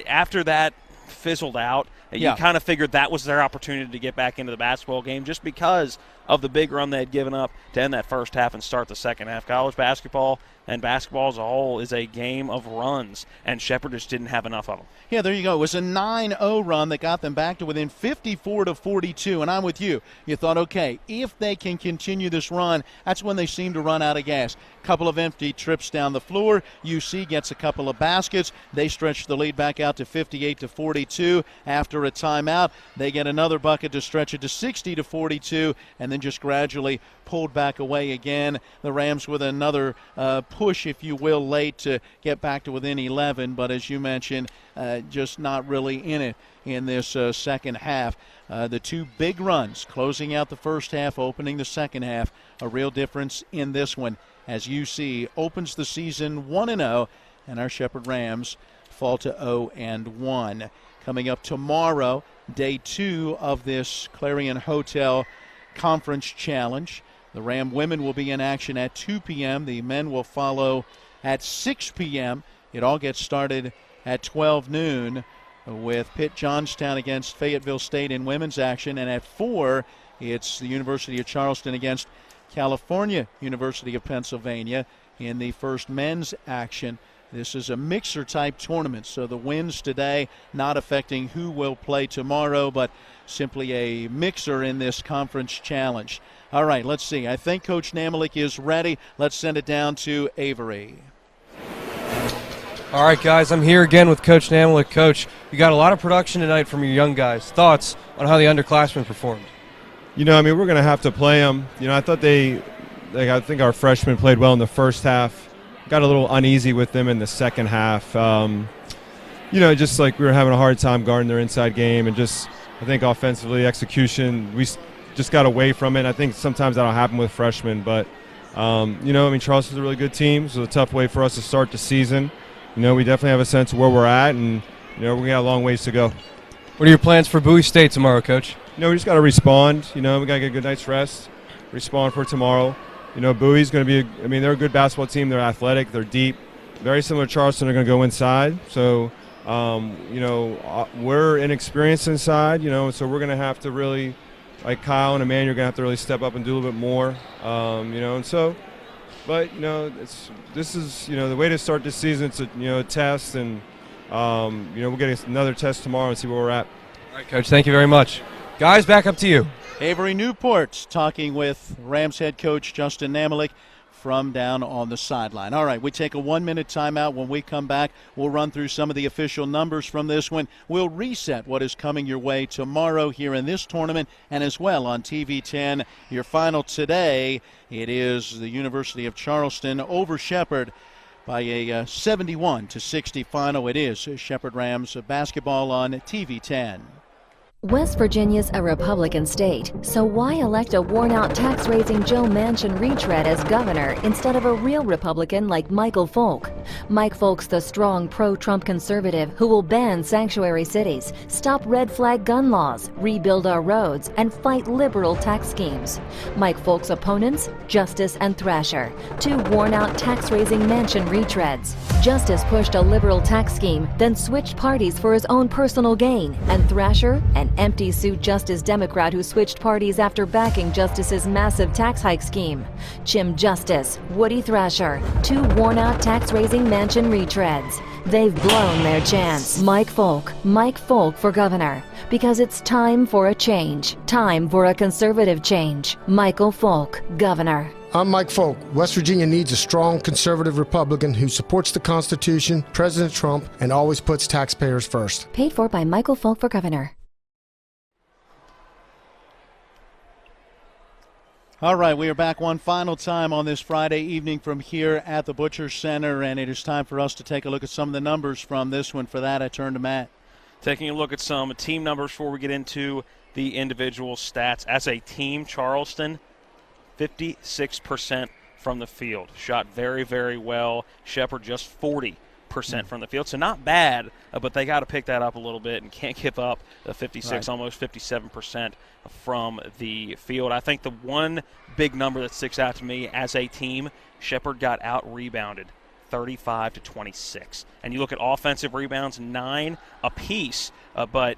after that fizzled out, you kind of figured that was their opportunity to get back into the basketball game just because of the big run they had given up to end that first half and start the second half. College basketball and basketball as a whole is a game of runs, and Shepherd just didn't have enough of them. Yeah, there you go. It was a 9-0 run that got them back to within 54-42, and I'm with you. You thought, okay, if they can continue this run, that's when they seem to run out of gas. Couple of empty trips down the floor. UC gets a couple of baskets. They stretch the lead back out to 58-42 after a timeout. They get another bucket to stretch it to 60-42, and then just gradually pulled back away again. The Rams with another push, if you will, late to get back to within 11, but as you mentioned, just not really in it in this second half. The two big runs closing out the first half, opening the second half, a real difference in this one as UC opens the season 1-0, and our Shepherd Rams fall to 0-1. Coming up tomorrow, day 2 of this Clarion Hotel Conference Challenge. The Ram women will be in action at 2 p.m. The men will follow at 6 p.m. It all gets started at 12 noon with Pitt Johnstown against Fayetteville State in women's action. And at 4, it's the University of Charleston against California University of Pennsylvania in the first men's action. This is a mixer-type tournament, so the wins today not affecting who will play tomorrow, but simply a mixer in this conference challenge. All right, let's see. I think Coach Namalik is ready. Let's send it down to Avery. All right, guys, I'm here again with Coach Namalik. Coach, you got a lot of production tonight from your young guys. Thoughts on how the underclassmen performed? We're going to have to play them. I thought I think our freshmen played well in the first half. got a little uneasy with them in the second half. Just like we were having a hard time guarding their inside game, and just I think offensively execution, we just got away from it. I think sometimes that'll happen with freshmen, but Charleston's a really good team. So it's a tough way for us to start the season. We definitely have a sense of where we're at, and we got a long ways to go. What are your plans for Bowie State tomorrow, Coach? We just got to respond. We got to get a good night's rest, respond for tomorrow. Bowie's going to be they're a good basketball team. They're athletic. They're deep. Very similar to Charleston. They're going to go inside. So, we're inexperienced inside, so we're going to have to really, like Kyle and Emmanuel, you're going to have to really step up and do a little bit more, this is, the way to start this season. It's a test, and, we'll get another test tomorrow and see where we're at. All right, Coach, thank you very much. Guys, back up to you. Avery Newport talking with Rams head coach Justin Namalik from down on the sideline. All right, we take a 1-minute timeout. When we come back, we'll run through some of the official numbers from this one. We'll reset what is coming your way tomorrow here in this tournament and as well on TV 10. Your final today, it is the University of Charleston over Shepherd by a 71-60 final. It is Shepherd Rams basketball on TV 10. West Virginia's a Republican state, so why elect a worn-out tax-raising Joe Manchin retread as governor instead of a real Republican like Michael Folk? Mike Folk's the strong pro-Trump conservative who will ban sanctuary cities, stop red flag gun laws, rebuild our roads, and fight liberal tax schemes. Mike Folk's opponents, Justice and Thrasher, two worn-out tax-raising Manchin retreads. Justice pushed a liberal tax scheme, then switched parties for his own personal gain, and Thrasher, an empty-suit Justice Democrat who switched parties after backing Justice's massive tax hike scheme. Jim Justice, Woody Thrasher, two worn-out tax-raising Manchin retreads. They've blown their chance. Mike Folk for governor. Because it's time for a change. Time for a conservative change. Michael Folk, governor. I'm Mike Folk. West Virginia needs a strong conservative Republican who supports the Constitution, President Trump, and always puts taxpayers first. Paid for by Michael Folk for governor. All right, we are back one final time on this Friday evening from here at the Butcher Center, and it is time for us to take a look at some of the numbers from this one. For that, I turn to Matt. Taking a look at some team numbers before we get into the individual stats. As a team, Charleston, 56% from the field. Shot very, very well. Shepherd just 40% from the field. So not bad, but they got to pick that up a little bit and can't give up the 56, almost 57% from the field. I think the one big number that sticks out to me as a team, Shepherd got out-rebounded 35-26. And you look at offensive rebounds, 9 apiece, but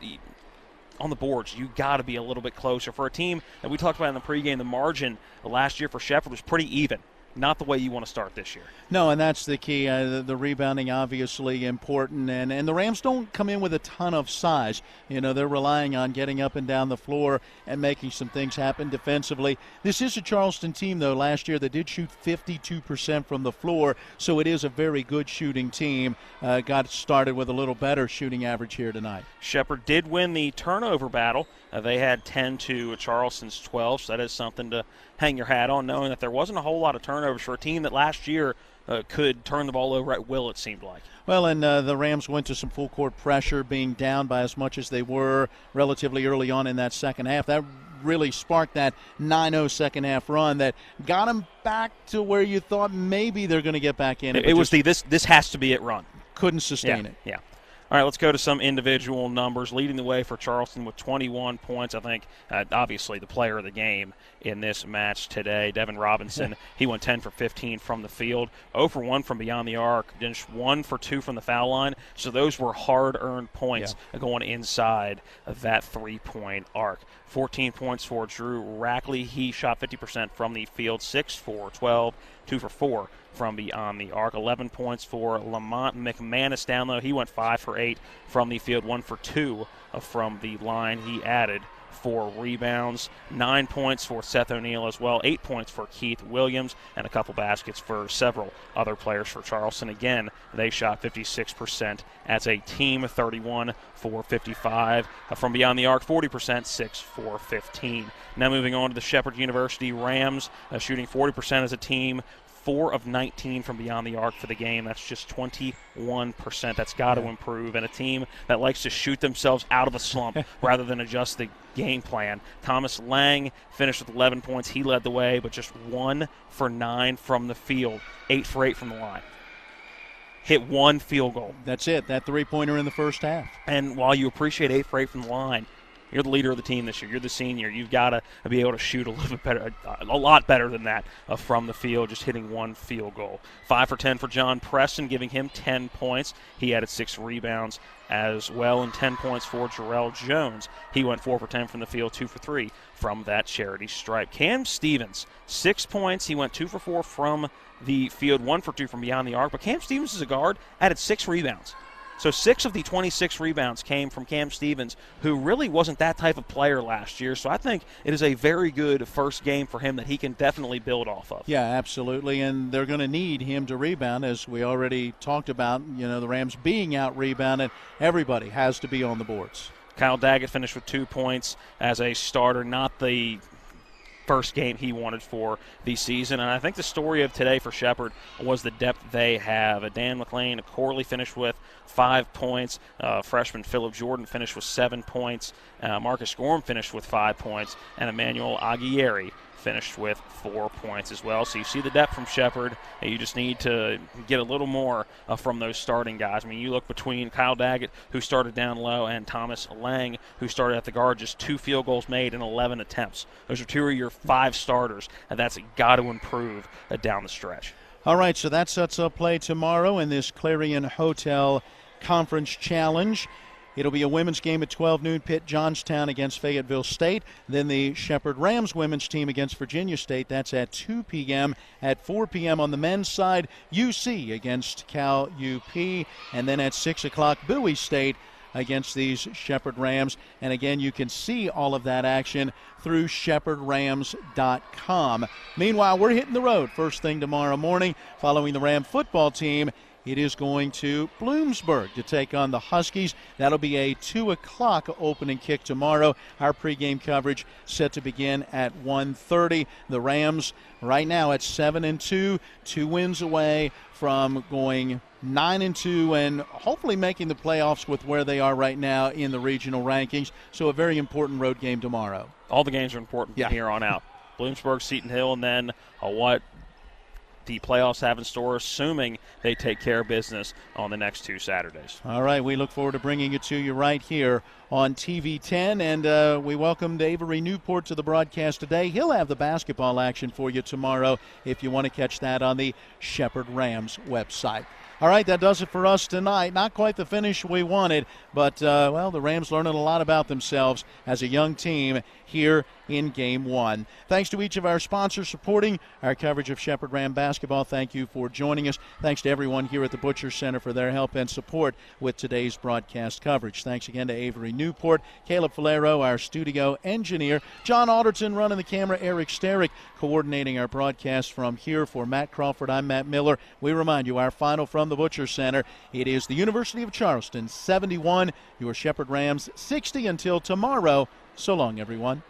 on the boards, you got to be a little bit closer. For a team that we talked about in the pregame, the margin last year for Shepherd was pretty even. Not the way you want to start this year. No, and that's the key. The rebounding obviously important, and the Rams don't come in with a ton of size. They're relying on getting up and down the floor and making some things happen defensively. This is a Charleston team, though, last year that did shoot 52% from the floor, so it is a very good shooting team. Got started with a little better shooting average here tonight. Shepherd did win the turnover battle. They had 10 to Charleston's 12, so that is something to hang your hat on, knowing that there wasn't a whole lot of turnovers for a team that last year could turn the ball over at will, it seemed like. Well, and the Rams went to some full-court pressure, being down by as much as they were relatively early on in that second half. That really sparked that 9-0 second-half run that got them back to where you thought maybe they're going to get back in. It was this has to be it run. Couldn't sustain it. Yeah. All right, let's go to some individual numbers. Leading the way for Charleston with 21 points, I think, obviously the player of the game in this match today. Devin Robinson, he went 10 for 15 from the field, 0 for 1 from beyond the arc, just 1 for 2 from the foul line. So those were hard-earned points going inside of that three-point arc. 14 points for Drew Rackley. He shot 50% from the field, 6 for 12, 2 for 4 from beyond the arc. 11 points for Lamont McManus down low. He went 5 for 8 from the field, 1 for 2 from the line. He added 4 rebounds. 9 points for Seth O'Neal as well. 8 points for Keith Williams, and a couple baskets for several other players for Charleston. Again, they shot 56% as a team, 31 for 55 from beyond the arc, 40%, 6 for 15. Now moving on to the Shepherd University Rams, shooting 40% as a team, 4 of 19 from beyond the arc for the game. That's just 21%. That's got to improve. And a team that likes to shoot themselves out of a slump rather than adjust the game plan. Thomas Lang finished with 11 points. He led the way, but just 1 for 9 from the field, 8 for 8 from the line. Hit 1 field goal. That's it, that three-pointer in the first half. And while you appreciate 8 for 8 from the line, you're the leader of the team this year. You're the senior. You've got to be able to shoot a little bit better, a lot better than that from the field, just hitting 1 field goal. 5 for 10 for John Preston, giving him 10 points. He added 6 rebounds as well, and 10 points for Jarrell Jones. He went 4 for 10 from the field, 2 for 3 from that charity stripe. Cam Stevens, 6 points. He went 2 for 4 from the field, 1 for 2 from beyond the arc. But Cam Stevens is a guard, added 6 rebounds. So 6 of the 26 rebounds came from Cam Stevens, who really wasn't that type of player last year. So I think it is a very good first game for him that he can definitely build off of. Yeah, absolutely. And they're going to need him to rebound, as we already talked about. You know, the Rams being out-rebounded, everybody has to be on the boards. Kyle Daggett finished with 2 points as a starter, not the first game he wanted for the season. And I think the story of today for Shepherd was the depth they have. Dan McLean, Corley finished with 5 points. Freshman Phillip Jordan finished with 7 points. Marcus Gorham finished with 5 points. And Emmanuel Aguirre finished with 4 points as well. So you see the depth from Shepherd, and you just need to get a little more from those starting guys. I mean, you look between Kyle Daggett, who started down low, and Thomas Lang, who started at the guard, just 2 field goals made in 11 attempts. Those are 2 of your 5 starters, and that's got to improve down the stretch. All right, so that sets up play tomorrow in this Clarion Hotel Conference Challenge. It'll be a women's game at 12 noon, Pitt Johnstown against Fayetteville State. Then the Shepherd Rams women's team against Virginia State. That's at 2 p.m. At 4 p.m. on the men's side, UC against Cal UP. And then at 6 o'clock, Bowie State against these Shepherd Rams. And again, you can see all of that action through ShepherdRams.com. Meanwhile, we're hitting the road first thing tomorrow morning following the Ram football team. It is going to Bloomsburg to take on the Huskies. That'll be a 2 o'clock opening kick tomorrow. Our pregame coverage set to begin at 1:30. The Rams right now at 7-2, 2 wins away from going 9-2 and hopefully making the playoffs with where they are right now in the regional rankings. So a very important road game tomorrow. All the games are important from here on out. Bloomsburg, Seton Hill, and then what the playoffs have in store, assuming they take care of business on the next 2 Saturdays. All right, we look forward to bringing it to you right here on TV 10, and we welcomed Avery Newport to the broadcast today. He'll have the basketball action for you tomorrow if you want to catch that on the Shepherd Rams website. All right, that does it for us tonight. Not quite the finish we wanted, but, well, the Rams learning a lot about themselves as a young team here in Game 1. Thanks to each of our sponsors supporting our coverage of Shepherd Ram basketball. Thank you for joining us. Thanks to everyone here at the Butcher Center for their help and support with today's broadcast coverage. Thanks again to Avery Newport, Caleb Falero, our studio engineer, John Alderton running the camera, Eric Sterick coordinating our broadcast from here. For Matt Crawford, I'm Matt Miller. We remind you, our final from the Butcher Center, it is the University of Charleston 71, your Shepherd Rams 60 until tomorrow. So long, everyone.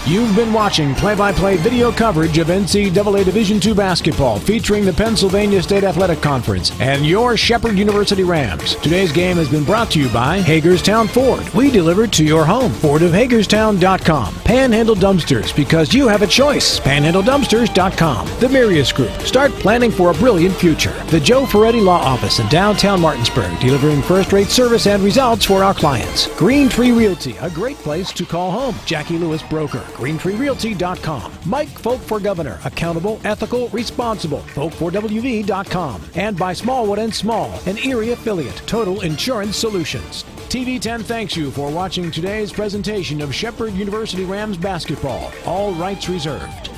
You've been watching play-by-play video coverage of NCAA Division II basketball featuring the Pennsylvania State Athletic Conference and your Shepherd University Rams. Today's game has been brought to you by Hagerstown Ford. We deliver to your home. FordofHagerstown.com. Panhandle Dumpsters, because you have a choice. PanhandleDumpsters.com. The Mirius Group. Start planning for a brilliant future. The Joe Ferretti Law Office in downtown Martinsburg, delivering first-rate service and results for our clients. Green Tree Realty, a great place to call home. Jackie Lewis Broker. GreenTreeRealty.com. Mike Folk for Governor. Accountable, ethical, responsible. Folk4WV.com. And by Smallwood & Small, an Erie affiliate. Total Insurance Solutions. TV 10 thanks you for watching today's presentation of Shepherd University Rams basketball. All rights reserved.